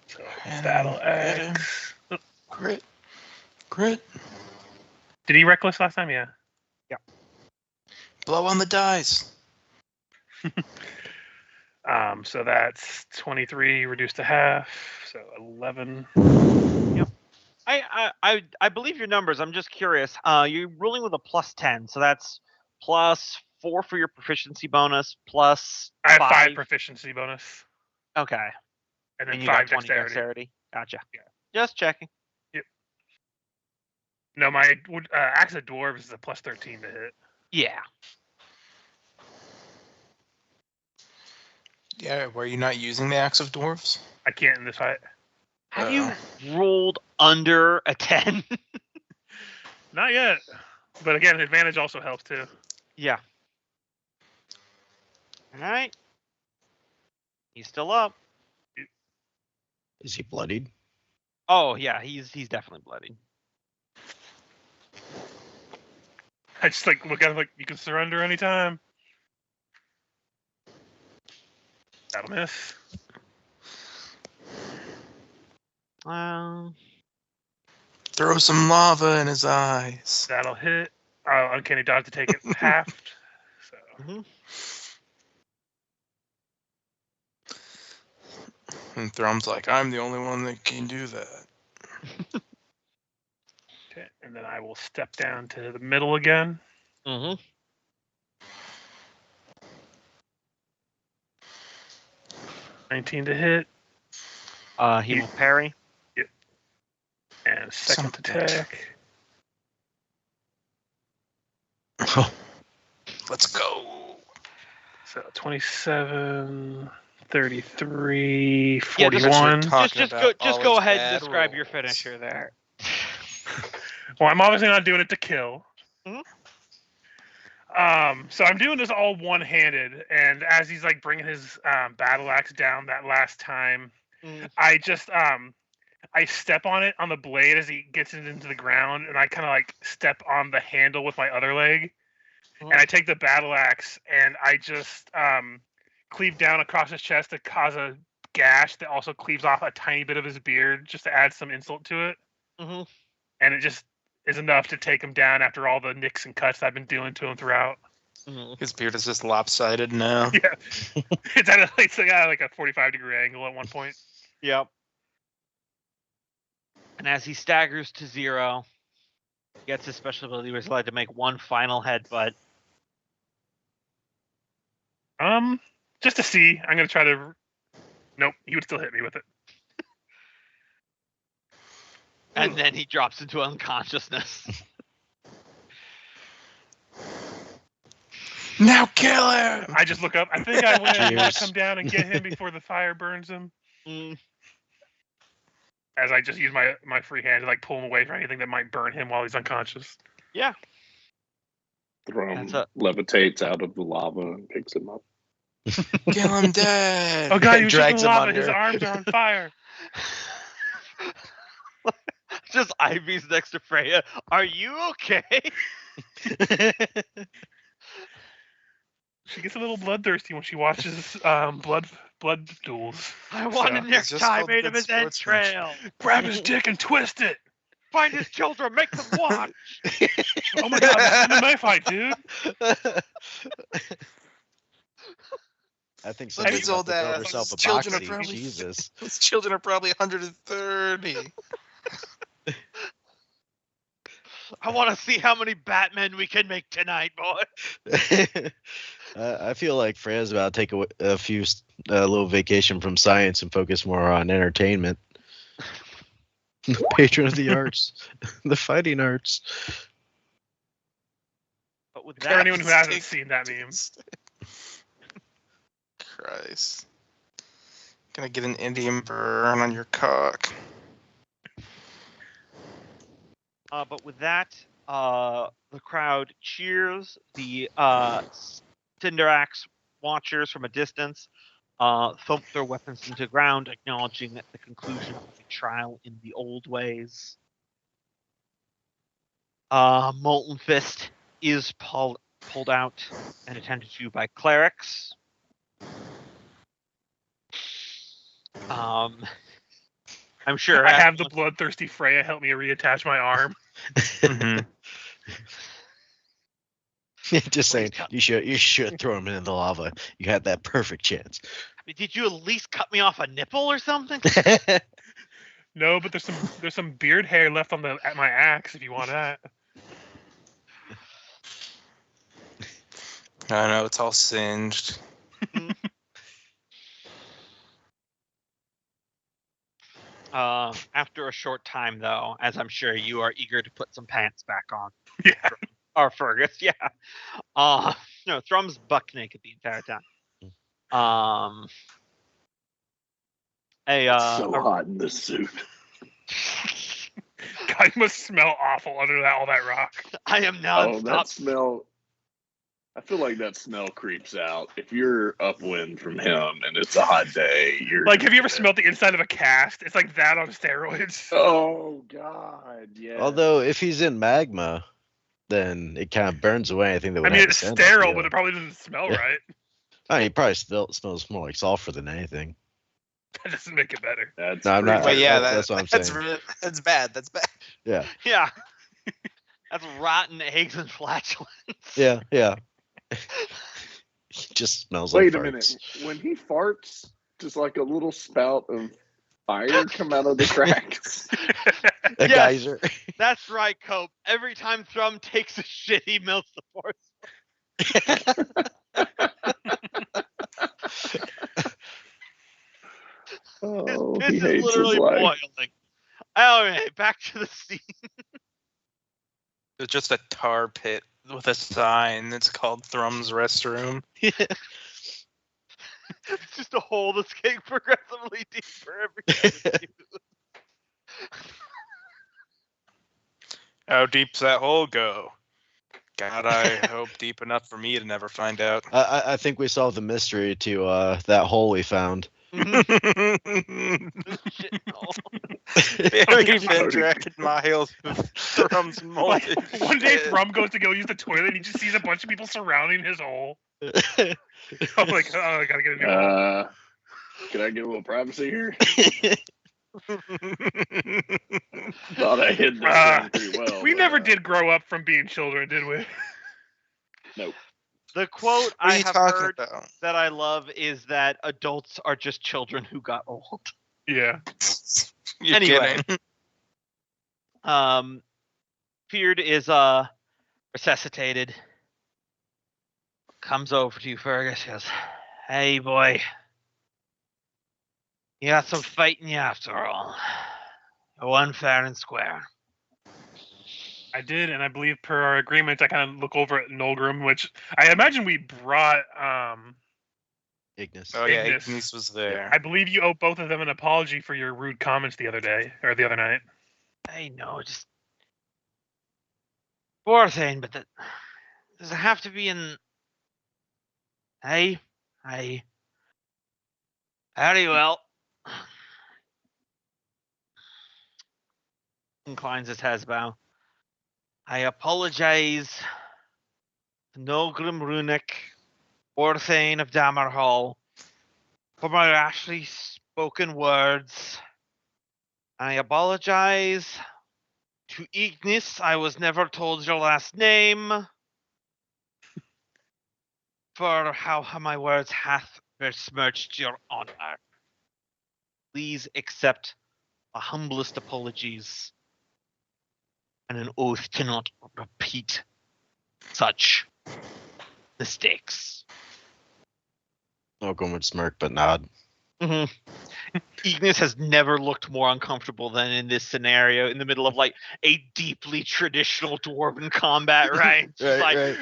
C: So
E: And
C: battle
E: hit him.
C: axe. Oh,
E: Crit. Crit.
C: did he reckless last time? Yeah.
E: Blow on the dice.
C: So that's 23 reduced to half, so 11.
B: I believe your numbers. I'm just curious. You're rolling with a plus 10, so that's plus 4 for your proficiency bonus, plus
C: I have
B: 5.
C: 5 proficiency bonus,
B: Okay.
C: and then
B: And you
C: 5
B: got 20
C: dexterity.
B: Gotcha.
C: Yeah.
B: Just checking.
C: No, my axe of dwarves is a plus 13 to hit.
B: Yeah.
E: Yeah, were you not using the axe of dwarves?
C: I can't in this fight.
B: Have you rolled under a 10?
C: Not yet. But again, advantage also helps too.
B: Yeah. All right. He's still up.
D: Is he bloodied?
B: Oh yeah, he's definitely bloodied.
C: I just like look at him like, you can surrender anytime. That'll miss.
E: Throw some lava in his eyes.
C: That'll hit. Uncanny dodge to take it halved. So
E: And Thrum's like, I'm the only one that can do that.
C: okay. And then I will step down to the middle again.
B: Mm-hmm.
C: 19 to hit.
B: He will parry.
C: And second attack.
E: Let's go.
C: So 27, 33,
B: Yeah,
C: 41.
B: just go ahead and describe your finisher there.
C: Well, I'm obviously not doing it to kill.
B: Mhm.
C: So I'm doing this all one-handed, and as he's like bringing his battle axe down that last time, I just I step on it on the blade as he gets it into the ground, and I kind of like step on the handle with my other leg, and I take the battle axe and I just cleave down across his chest to cause a gash that also cleaves off a tiny bit of his beard just to add some insult to it.
B: Mm-hmm.
C: And it just is enough to take him down after all the nicks and cuts I've been doing to him throughout.
B: Mm-hmm.
E: His beard is just lopsided now.
C: Yeah, it's at like a 45-degree angle at one point.
B: Yep. And as he staggers to 0, gets his special ability, he's allowed to make one final headbutt.
C: Just to see, I'm gonna try to. Nope, he would still hit me with it.
B: And then he drops into unconsciousness.
E: Now kill him!
C: I just look up. I think I win. You want
D: Cheers.
C: to come down and get him before the fire burns him?
B: Mm.
C: As I just use my free hand to like pull him away from anything that might burn him while he's unconscious.
B: Yeah.
A: Thrum
B: That's
A: levitates out of the lava and picks him up.
E: Kill him dead!
C: Oh god, he was just in
E: Drags
C: the
E: him
C: lava.
E: under.
C: His arms are on fire.
B: Just Ivy's next to Freya. Are you okay?
C: She gets a little bloodthirsty when she watches blood duels.
B: I want
C: So,
B: to next
E: just
B: time
E: called
B: made
E: good
B: of his
E: sportsmanship.
B: entrail.
C: Grab his dick and twist it.
B: Find his children, make them watch.
C: Oh my god, this is an MMA fight, dude.
D: I think
E: Look at
D: somebody
E: his
D: got
E: old
D: to build
E: ass.
D: herself a
E: His children are
D: boxing.
E: probably-
D: Jesus.
E: His children are probably 130.
B: I want to see how many Batmen we can make tonight, boy.
D: I feel like Freya's about to take a few little vacation from science and focus more on entertainment. Patron of the arts, the fighting arts.
B: But with
C: For
B: that,
C: anyone who hasn't seen that meme.
E: Christ. Gonna get an Indian burn on your cock.
B: but with that, the crowd cheers. The Cinderax watchers from a distance thump their weapons into the ground, acknowledging the conclusion of a trial in the old ways. Molten Fist is pulled out and attended to by clerics. I'm sure
C: I have the bloodthirsty Freya help me reattach my arm.
E: Mhm.
D: Just saying, you should throw him in the lava. You had that perfect chance.
B: I mean, did you at least cut me off a nipple or something?
C: No, but there's some beard hair left on at my axe if you want that.
E: I know, it's all singed.
B: After a short time, though, as I'm sure you are eager to put some pants back on.
C: Yeah.
B: Or Fergus, yeah. No, Thrum's buck naked the entire time.
A: So hot in this suit.
C: God, you must smell awful under all that rock.
B: I am
A: Oh,
B: nonstop.
A: that smell. I feel like that smell creeps out. If you're upwind from him and it's a hot day, you're
C: Like,
A: gonna
C: have you ever
A: get it.
C: smelled the inside of a cast? It's like that on steroids.
A: Oh God, yeah.
D: Although if he's in magma, then it kind of burns away anything that
C: I
D: would
C: mean,
D: have
C: it's
D: scent.
C: sterile, but it probably doesn't smell
D: Yeah.
C: right.
D: I mean, it probably smells more like sulfur than anything.
C: That doesn't make it better.
A: That's
D: No, I'm not.
E: But yeah,
D: that's what I'm
E: that's
D: saying.
E: that's bad. That's bad.
D: Yeah,
B: Yeah. That's rotten eggs and flatulence.
D: yeah. He just smells
A: Wait
D: like
A: a
D: farts.
A: minute. When he farts, does like a little spout of fire come out of the cracks?
D: A
B: Yes.
D: geyser.
B: That's right, Cope. Every time Thrum takes a shit, he melts the force.
A: Oh,
B: His
A: he
B: piss is
A: hates his
B: literally
A: life.
B: boiling. Anyway, back to the scene.
E: It's just a tar pit with a sign. It's called Thrum's Restroom.
B: It's just a hole that's getting progressively deeper every time it's used.
E: How deep's that hole go? God, I hope deep enough for me to never find out.
D: I think we solved the mystery to that hole we found.
B: Shit, no.
E: Very venerated miles of Thrum's
C: Like,
E: molten
C: one day
E: shit.
C: Thrum goes to go use the toilet and he just sees a bunch of people surrounding his hole. I'm like, oh, I gotta get a new hole.
A: Can I get a little privacy here? Thought I hid that thing pretty well.
C: We
A: but,
C: never did grow up from being children, did we?
A: Nope.
B: The quote
E: What are
B: I
E: you
B: have
E: talking
B: heard
E: about?
B: that I love is that adults are just children who got old.
C: Yeah.
E: You're
B: Anyway.
E: kidding.
B: Feared is resuscitated. Comes over to you, Fergus. Goes, "Hey, boy, you got some fight in you after all. You won fair and square."
C: I did, and I believe per our agreement, I kind of look over at Nolgrim, which I imagine we brought.
D: Ignis.
E: Oh yeah,
C: Ignis.
E: Ignis was there.
C: I believe you owe both of them an apology for your rude comments the other day, or the other night.
B: I know, just poor thing, but does it have to be in? Hey, very well. Inclines his head bow. I apologize to Nolgrim Runic, Orthane of Dammerhall, for my rashly spoken words. I apologize to Ignis. I was never told your last name. For how my words hath besmirched your honor. Please accept the humblest apologies and an oath to not repeat such mistakes.
D: Malcolm would smirk but nod.
B: Ignis has never looked more uncomfortable than in this scenario, in the middle of like a deeply traditional dwarven combat, right? She's like,
D: right.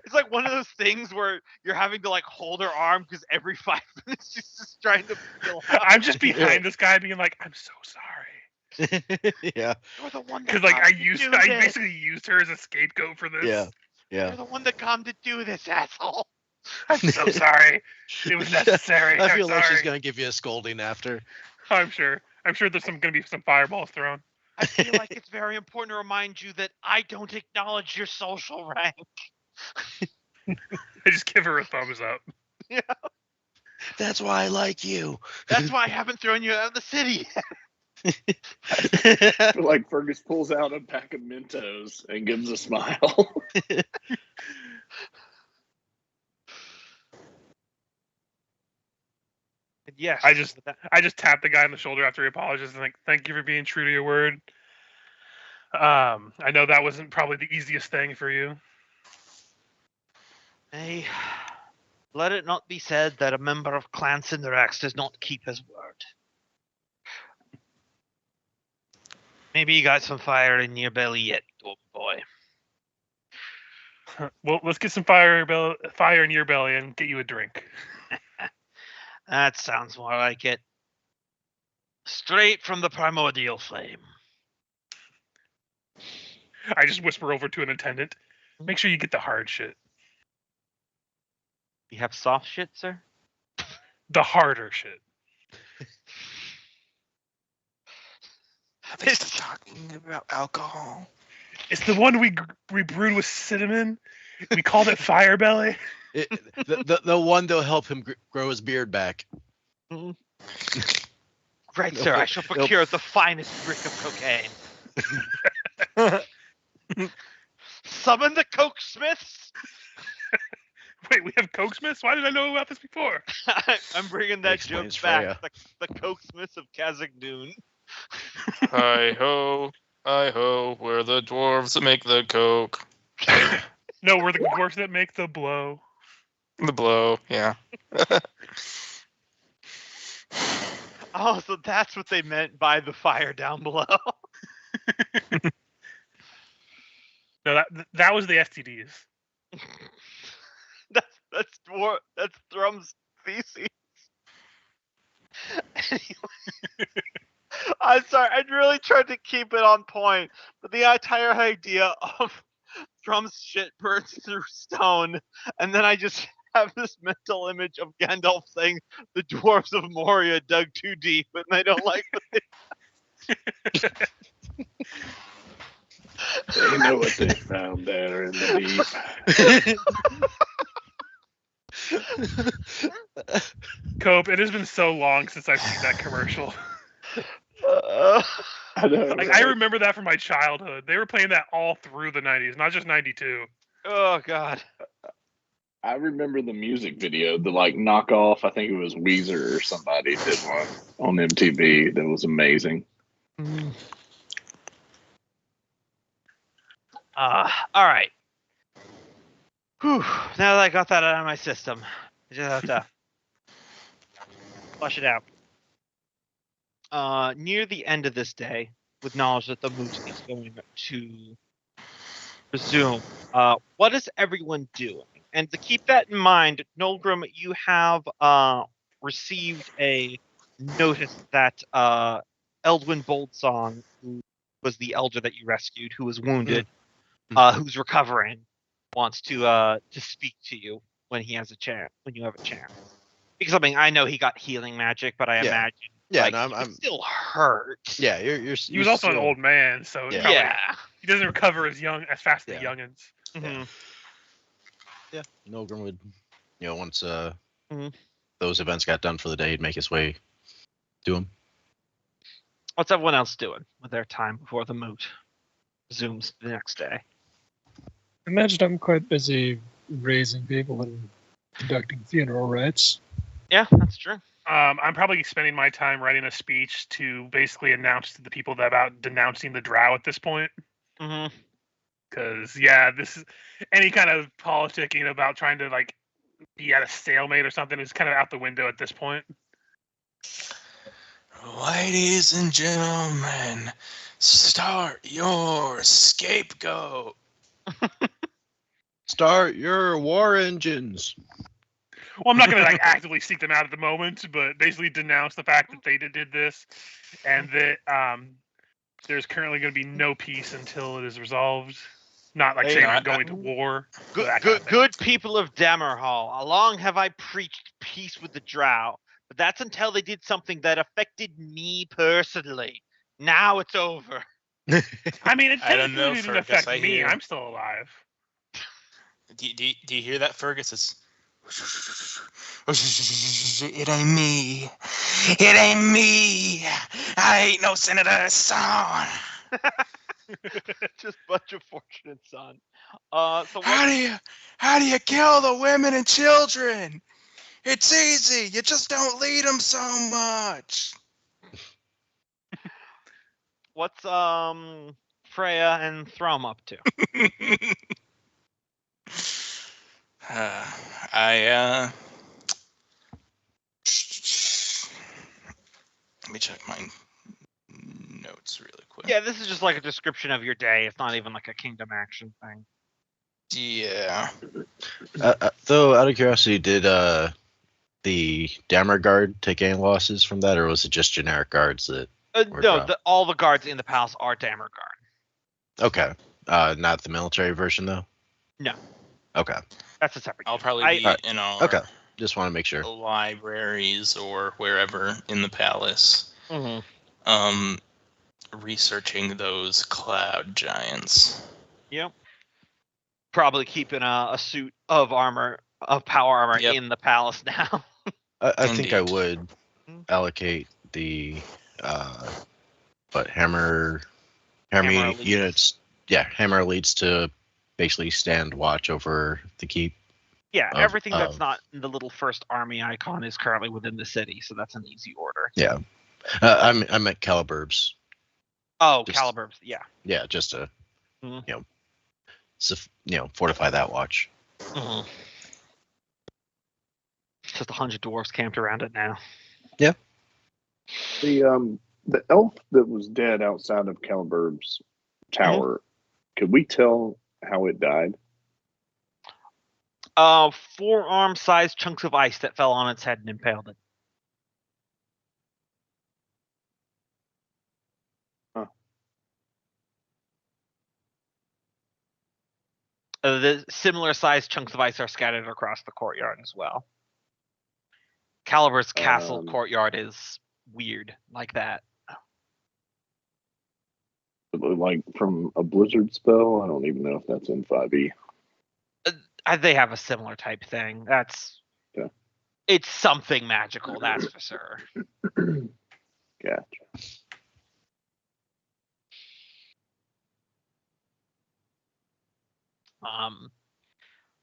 B: it's like one of those things where you're having to like hold her arm because every 5 minutes she's just trying to feel
C: I'm just behind this guy being like, I'm so sorry.
D: Yeah.
B: You're the one that
C: Because like
B: come
C: I
B: to do
C: basically used her as a scapegoat for this.
D: Yeah. Yeah.
B: You're the one that come to do this, asshole.
C: I'm so sorry. It was necessary.
D: I
C: I'm
D: feel like she's
C: sorry.
D: gonna give you a scolding after.
C: I'm sure there's gonna be some fireballs thrown.
B: I feel like it's very important to remind you that I don't acknowledge your social rank.
C: I just give her a thumbs up.
B: Yeah.
D: That's why I like you.
B: That's why I haven't thrown you out of the city yet.
A: I feel like Fergus pulls out a pack of Mentos and gives a smile.
B: Yes.
C: I just tap the guy on the shoulder after he apologizes and like, thank you for being true to your word. I know that wasn't probably the easiest thing for you.
B: Hey, let it not be said that a member of Clan Cinderx does not keep his word. Maybe you got some fire in your belly yet, oh boy.
C: Well, let's get some fire in your belly and get you a drink.
B: That sounds more like it. Straight from the primordial flame.
C: I just whisper over to an attendant. Make sure you get the hard shit.
B: You have soft shit, sir?
C: The harder shit.
E: Are they still talking about alcohol?
C: It's the one we brewed with cinnamon. We called it Fire Belly.
D: The one that'll help him grow his beard back.
B: Right, sir. I shall procure the finest brick of cocaine. Summon the Coke Smiths.
C: Wait, we have Cokesmiths? Why did I know about this before?
B: I'm bringing that joke
D: explains
B: back.
D: Freya.
B: The Coke Smiths of Kazakh-Dune.
G: Hi ho, where the dwarves make the coke.
C: No, we're the dwarfs that make the blow.
G: The blow, yeah.
B: Oh, so that's what they meant by the fire down below.
C: No, that was the STDs.
B: That's Thrum's feces. Anyway. I'm sorry, I really tried to keep it on point, but the entire idea of Thrum's shit burns through stone, and then I just have this mental image of Gandalf saying the dwarves of Moria dug too deep and they don't like what they
A: They know what they found there in the deep.
C: Cope, it has been so long since I've seen that commercial.
A: I know.
C: Like, I remember that from my childhood. They were playing that all through the 90s, not just 92.
B: Oh, God.
A: I remember the music video, the like knockoff. I think it was Weezer or somebody did one on MTV that was amazing.
B: All right. Whew. Now that I got that out of my system, I just have to flush it out. Near the end of this day, with knowledge that the moot is going to resume, what is everyone doing? And to keep that in mind, Nolgrim, you have received a notice that Eldwin Boldsong, who was the elder that you rescued, who was wounded, who's recovering, wants to speak to you when he has a chance, when you have a chance. Because I mean, I know he got healing magic, but I imagine like,
D: no,
B: he still hurt.
D: Yeah, you're.
C: He was also an old man, so
D: Yeah.
C: probably, he doesn't recover as fast as the
D: Yeah.
C: youngins.
B: Mm-hmm.
D: Yeah, Nolgrim would, once
B: Mhm.
D: those events got done for the day, he'd make his way to him.
B: What's everyone else doing with their time before the moot resumes the next day?
F: Imagine I'm quite busy raising people and conducting funeral rites.
B: Yeah, that's true.
C: I'm probably spending my time writing a speech to basically announce to the people about denouncing the drow at this point.
B: Mm-hmm.
C: Because, this is any kind of politicking about trying to, like, be at a stalemate or something is kind of out the window at this point.
E: Ladies and gentlemen, start your scapegoat.
D: Start your war engines.
C: Well, I'm not going to, like, actively seek them out at the moment, but basically denounce the fact that they did this, and that there's currently going to be no peace until it is resolved. Not like saying I'm going to war.
B: Good people of Dammerhall, long have I preached peace with the drow, but that's until they did something that affected me personally. Now it's over.
C: I mean, it
E: I don't know,
C: technically didn't
E: Fergus,
C: affect
E: I
C: me.
E: hear.
C: I'm still alive.
E: Do you hear that, Fergus? It's... It ain't me. It ain't me. I ain't no senator's son.
B: Just bunch of fortunate son. So
E: How do you kill the women and children? It's easy. You just don't lead them so much.
B: what's Freya and Thrum up to?
E: Let me check my notes really quick.
B: Yeah, this is just like a description of your day. It's not even like a kingdom action thing.
E: Yeah.
D: Though, out of curiosity, did the Dammer Guard take any losses from that, or was it just generic guards that?
B: No, all the guards in the palace are Dammer Guard.
D: Okay. Not the military version, though?
B: No.
D: Okay.
B: That's a separate.
G: I'll
B: unit.
G: probably be
D: Alright,
G: in our
D: Okay. Just want to make sure.
G: libraries or wherever in the palace,
B: Mhm.
G: researching those cloud giants.
B: Yep. Probably keeping a suit of power armor
G: Yep.
B: in the palace now.
D: I think I
G: Indeed.
D: would allocate the hammer
B: Elites.
D: units. Yeah, hammer elites to basically stand watch over the keep.
B: Yeah,
D: Of-
B: everything that's
D: of-
B: not the little first army icon is currently within the city, so that's an easy order.
D: Yeah. I meant caliberbs.
B: Oh,
D: Just-
B: calibers, yeah.
D: Yeah, just to
B: Mhm.
D: fortify that watch.
B: Mhm. Just 100 dwarves camped around it now.
A: The elf that was dead outside of Calibur's tower, could we tell how it died?
B: Forearm-sized chunks of ice that fell on its head and impaled it.
A: Huh.
B: The similar-sized chunks of ice are scattered across the courtyard as well. Calibur's castle courtyard is weird like that.
A: Like from a blizzard spell? I don't even know if that's in 5e.
B: They have a similar type thing. It's something magical, that's for sure.
A: Gotcha.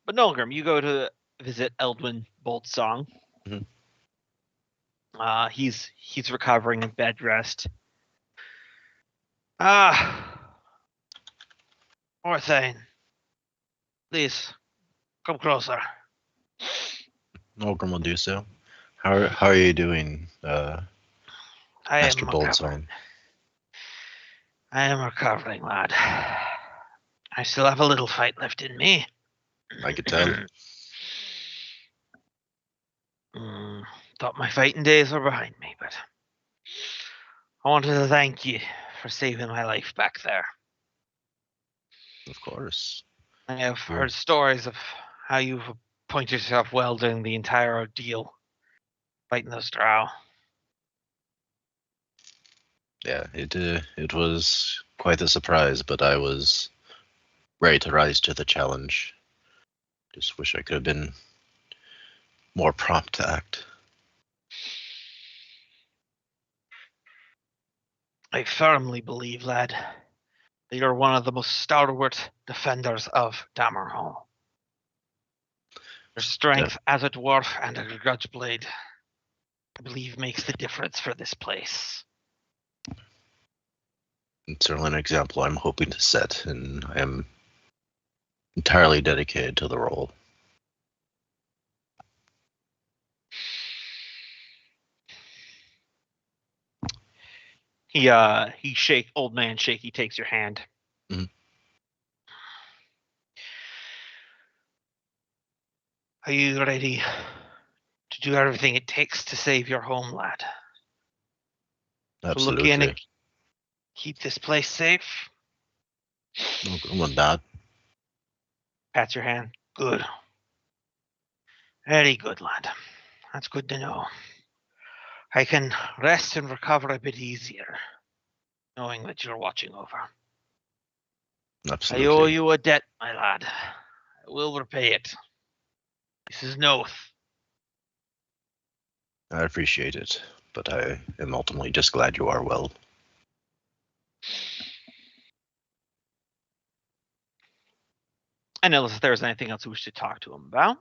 B: But Nolgrim, you go to visit Eldwin Boltsong.
D: Mhm.
B: He's recovering in bed rest. Orthane, please come closer.
D: Nolgrim will do so. How are you doing,
B: I
D: Master
B: am
D: Boltzon?
B: recovering. I am recovering, lad. I still have a little fight left in me.
D: I could tell.
B: Thought my fighting days were behind me, but I wanted to thank you for saving my life back there.
D: Of course.
B: I have
D: Yeah.
B: heard stories of how you've appointed yourself well during the entire ordeal, fighting those drow.
D: Yeah, it was quite a surprise, but I was ready to rise to the challenge. Just wish I could have been more prompt to act.
B: I firmly believe, lad, that you're one of the most stalwart defenders of Dammerhall. Your strength as a dwarf and a grudge blade, I believe, makes the difference for this place.
D: It's certainly an example I'm hoping to set, and I am entirely dedicated to the role.
B: Old man Shaky takes your hand.
D: Mhm.
B: Are you ready to do everything it takes to save your home, lad? To look in
D: Absolutely.
B: and keep this place safe?
D: Nolgrim will nod.
B: Pats your hand. Good. Very good, lad. That's good to know. I can rest and recover a bit easier, knowing that you're watching over.
D: Absolutely.
B: I owe you a debt, my lad. I will repay it. This is an oath.
D: I appreciate it, but I am ultimately just glad you are well.
B: And unless there's anything else we should talk to him about.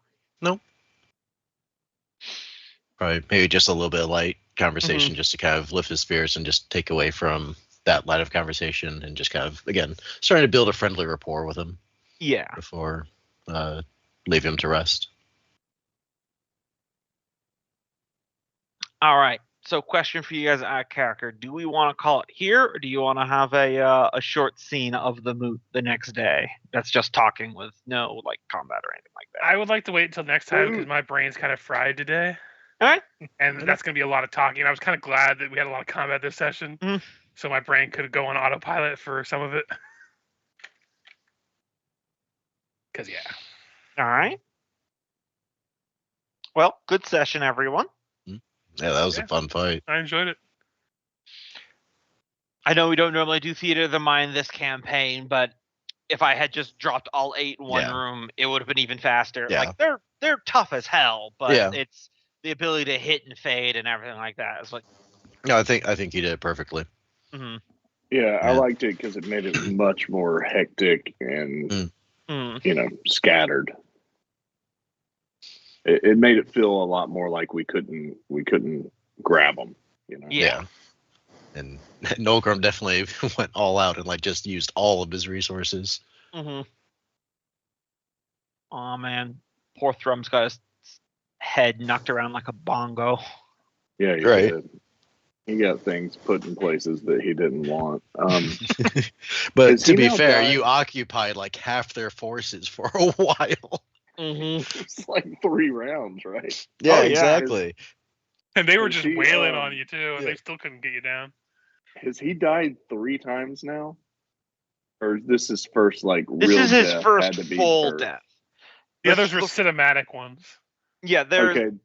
D: Probably maybe just a little bit of light conversation just to kind of lift his spirits and just take away from that line of conversation and just kind of, again, starting to build a friendly rapport with him
B: Yeah.
D: before leave him to rest.
B: All right. So, question for you guys at character: do we want to call it here, or do you want to have a short scene of the moot the next day? That's just talking with no like combat or anything like that.
C: I would like to wait until next time because my brain's kind of fried today.
B: All right.
C: And that's going to be a lot of talking. I was kind of glad that we had a lot of combat this session, so my brain could go on autopilot for some of it. Because yeah.
B: All right. Well, good session, everyone.
D: Yeah, that was a fun fight.
C: I enjoyed it.
B: I know we don't normally do theater of the mind this campaign, but if I had just dropped all 8 in one room, it would have been even faster.
D: Yeah.
B: Like they're tough as hell, but
D: Yeah.
B: it's the ability to hit and fade and everything like that. It's like,
D: No, I think you did it perfectly.
B: mm-hmm.
A: Yeah, I
D: Yeah.
A: liked it because it made it much more hectic and scattered. It made it feel a lot more like we couldn't grab them.
B: Yeah.
D: And Nolgrim definitely went all out and like just used all of his resources.
B: Mm-hmm. Oh man, poor Thrum's got his head knocked around like a bongo.
A: Yeah, he
D: Right.
A: did. He got things put in places that he didn't want.
D: But
A: Is
D: to
A: he
D: be
A: now
D: fair,
A: died?
D: you occupied like half their forces for a while.
B: Mm-hmm.
A: It's like 3 rounds, right?
D: Yeah,
B: Oh, yeah.
D: exactly.
C: And they were
A: Is
C: just
A: he,
C: wailing on you too, and
D: yeah.
C: they still couldn't get you down.
A: Has he died 3 times now? Or is this his first
B: This
A: real
B: is his
A: death?
B: first
A: Had to be
B: full
A: birth?
B: death.
C: The others were cinematic ones.
B: Yeah, there's
A: Okay.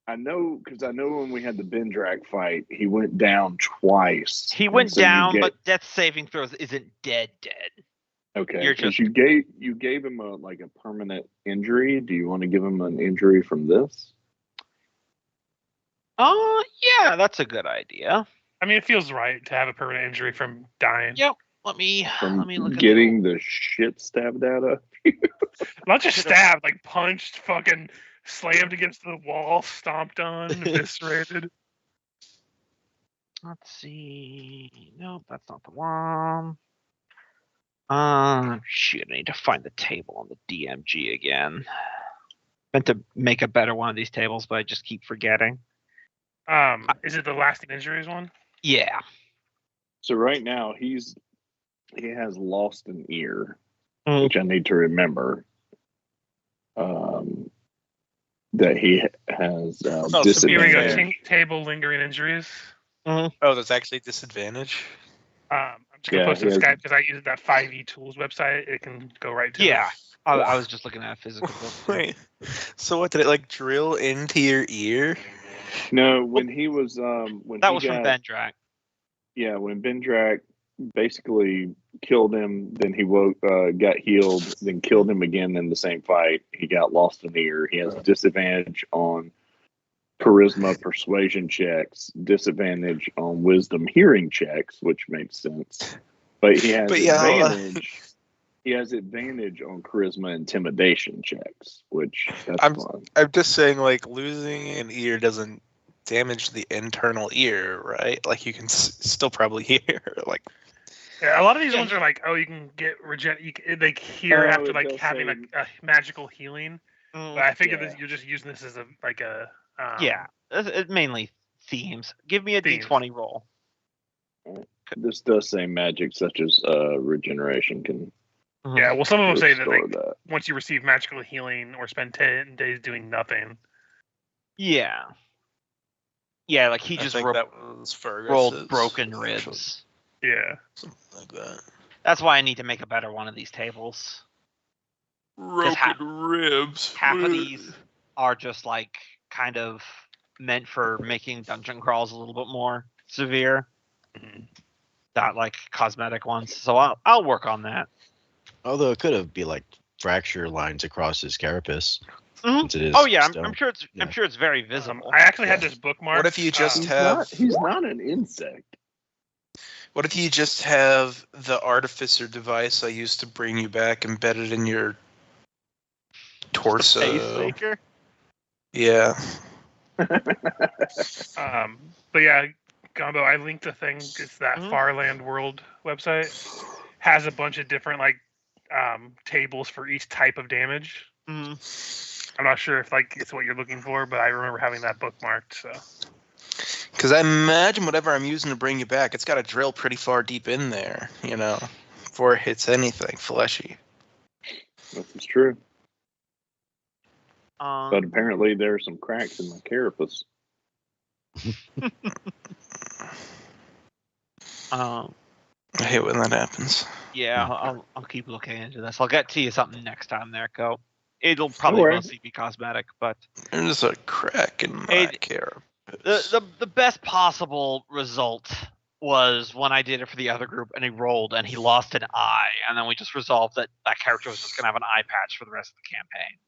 A: I know when we had the Bendrak fight, he went down twice.
B: he
A: and
B: went
A: so you
B: down, but death saving throws isn't dead.
A: Okay,
B: You're
A: because
B: just-
A: you gave him a permanent injury. Do you want to give him an injury from this?
B: Yeah, that's a good idea.
C: I mean, it feels right to have a permanent injury from dying.
B: Yep. Let me look at
A: getting the shit stabbed out of.
C: Not just stabbed, like punched, fucking slammed against the wall, stomped on, eviscerated.
B: Let's see. Nope, that's not the one. Shoot, I need to find the table on the DMG again. Meant to make a better one of these tables, but I just keep forgetting.
C: Is it the lasting injuries one?
B: Yeah.
A: So right now he has lost an ear,
B: Mm.
A: which I need to remember. That he has
E: so here we
C: Here
A: disadvantage.
C: we go. Table lingering injuries.
E: Oh, that's actually disadvantage.
C: I'm just gonna
A: Yeah,
C: post it
A: he
C: in
A: has-
C: Skype because I use that 5e tools website. It can go right to
B: Yeah.
C: it.
B: I was just looking at a physical book.
E: Wait, so what did it like drill into your ear?
A: No, when he was when
B: That
A: he
B: was
A: got,
B: from Bendrak.
A: Yeah, when Bendrak basically killed him, then he got healed, then killed him again in the same fight. He got lost an ear. He has disadvantage on charisma persuasion checks, disadvantage on wisdom hearing checks, which makes sense. But he has advantage. He has advantage on charisma intimidation checks, which that's fun.
E: I'm just saying, like, losing an ear doesn't damage the internal ear, right? Like, you can still probably hear, like.
C: Yeah, a lot of these ones are like, you can get they hear after
A: it
C: like
A: does
C: having
A: say-
C: a magical healing. But I figured that you're just using this as a
B: Yeah, it mainly themes. Give me a
C: Themes.
B: D20 roll.
A: This does say magic such as regeneration can
C: Yeah, well, some of them say that
A: restore
C: like
A: that.
C: once you receive magical healing or spend 10 days doing nothing.
B: Yeah. Yeah, like he
E: I
B: just
E: think that was Fergus's,
B: rolled broken
E: actually.
B: ribs.
C: Yeah.
E: Something like that.
B: That's why I need to make a better one of these tables.
E: Broken ribs.
B: Half of these are just like kind of meant for making dungeon crawls a little bit more severe. Not like cosmetic ones. So I'll work on that.
D: Although it could be like fracture lines across his carapace.
B: Mhm.
D: Since it is
B: Oh yeah,
D: stone.
B: I'm sure it's I'm sure it's very visible.
C: I actually had this bookmark.
E: What if you just
A: He's not an insect.
E: What if you just have the artificer device I used to bring you back embedded in your torso?
B: Pacemaker?
E: Yeah.
C: But yeah, Gumbo, I linked a thing. It's that Farland World website. Has a bunch of different like tables for each type of damage. I'm not sure if like it's what you're looking for, but I remember having that bookmarked. So.
E: Because I imagine whatever I'm using to bring you back, it's got to drill pretty far deep in there, before it hits anything fleshy.
A: That's true.
B: Um,
A: But apparently there are some cracks in my carapace.
E: I hate when that happens.
B: Yeah, I'll keep looking into this. I'll get to you something next time there, Co. It'll probably
A: worry.
B: mostly be cosmetic, but
E: There's a crack in my carapace.
B: the best possible result was when I did it for the other group and he rolled and he lost an eye, and then we just resolved that character was just gonna have an eye patch for the rest of the campaign.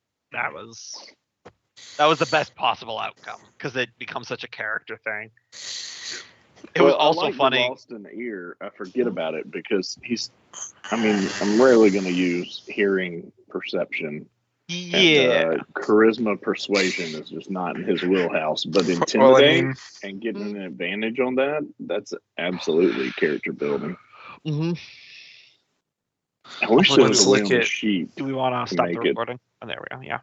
B: That was the best possible outcome because it becomes such a character thing. It was also
A: like
B: funny.
A: Lost an ear. I forget about it because I'm rarely going to use hearing perception.
B: Yeah.
A: And, charisma persuasion is just not in his wheelhouse. But intimidate and getting an advantage on that's absolutely character building.
B: Mm-hmm.
A: I wish there was
E: Let's
A: a way
E: look
A: on the
E: at-
A: sheet.
B: Do we want to
A: to
B: stop the
A: make it-
B: recording? Oh, there we go. Yeah.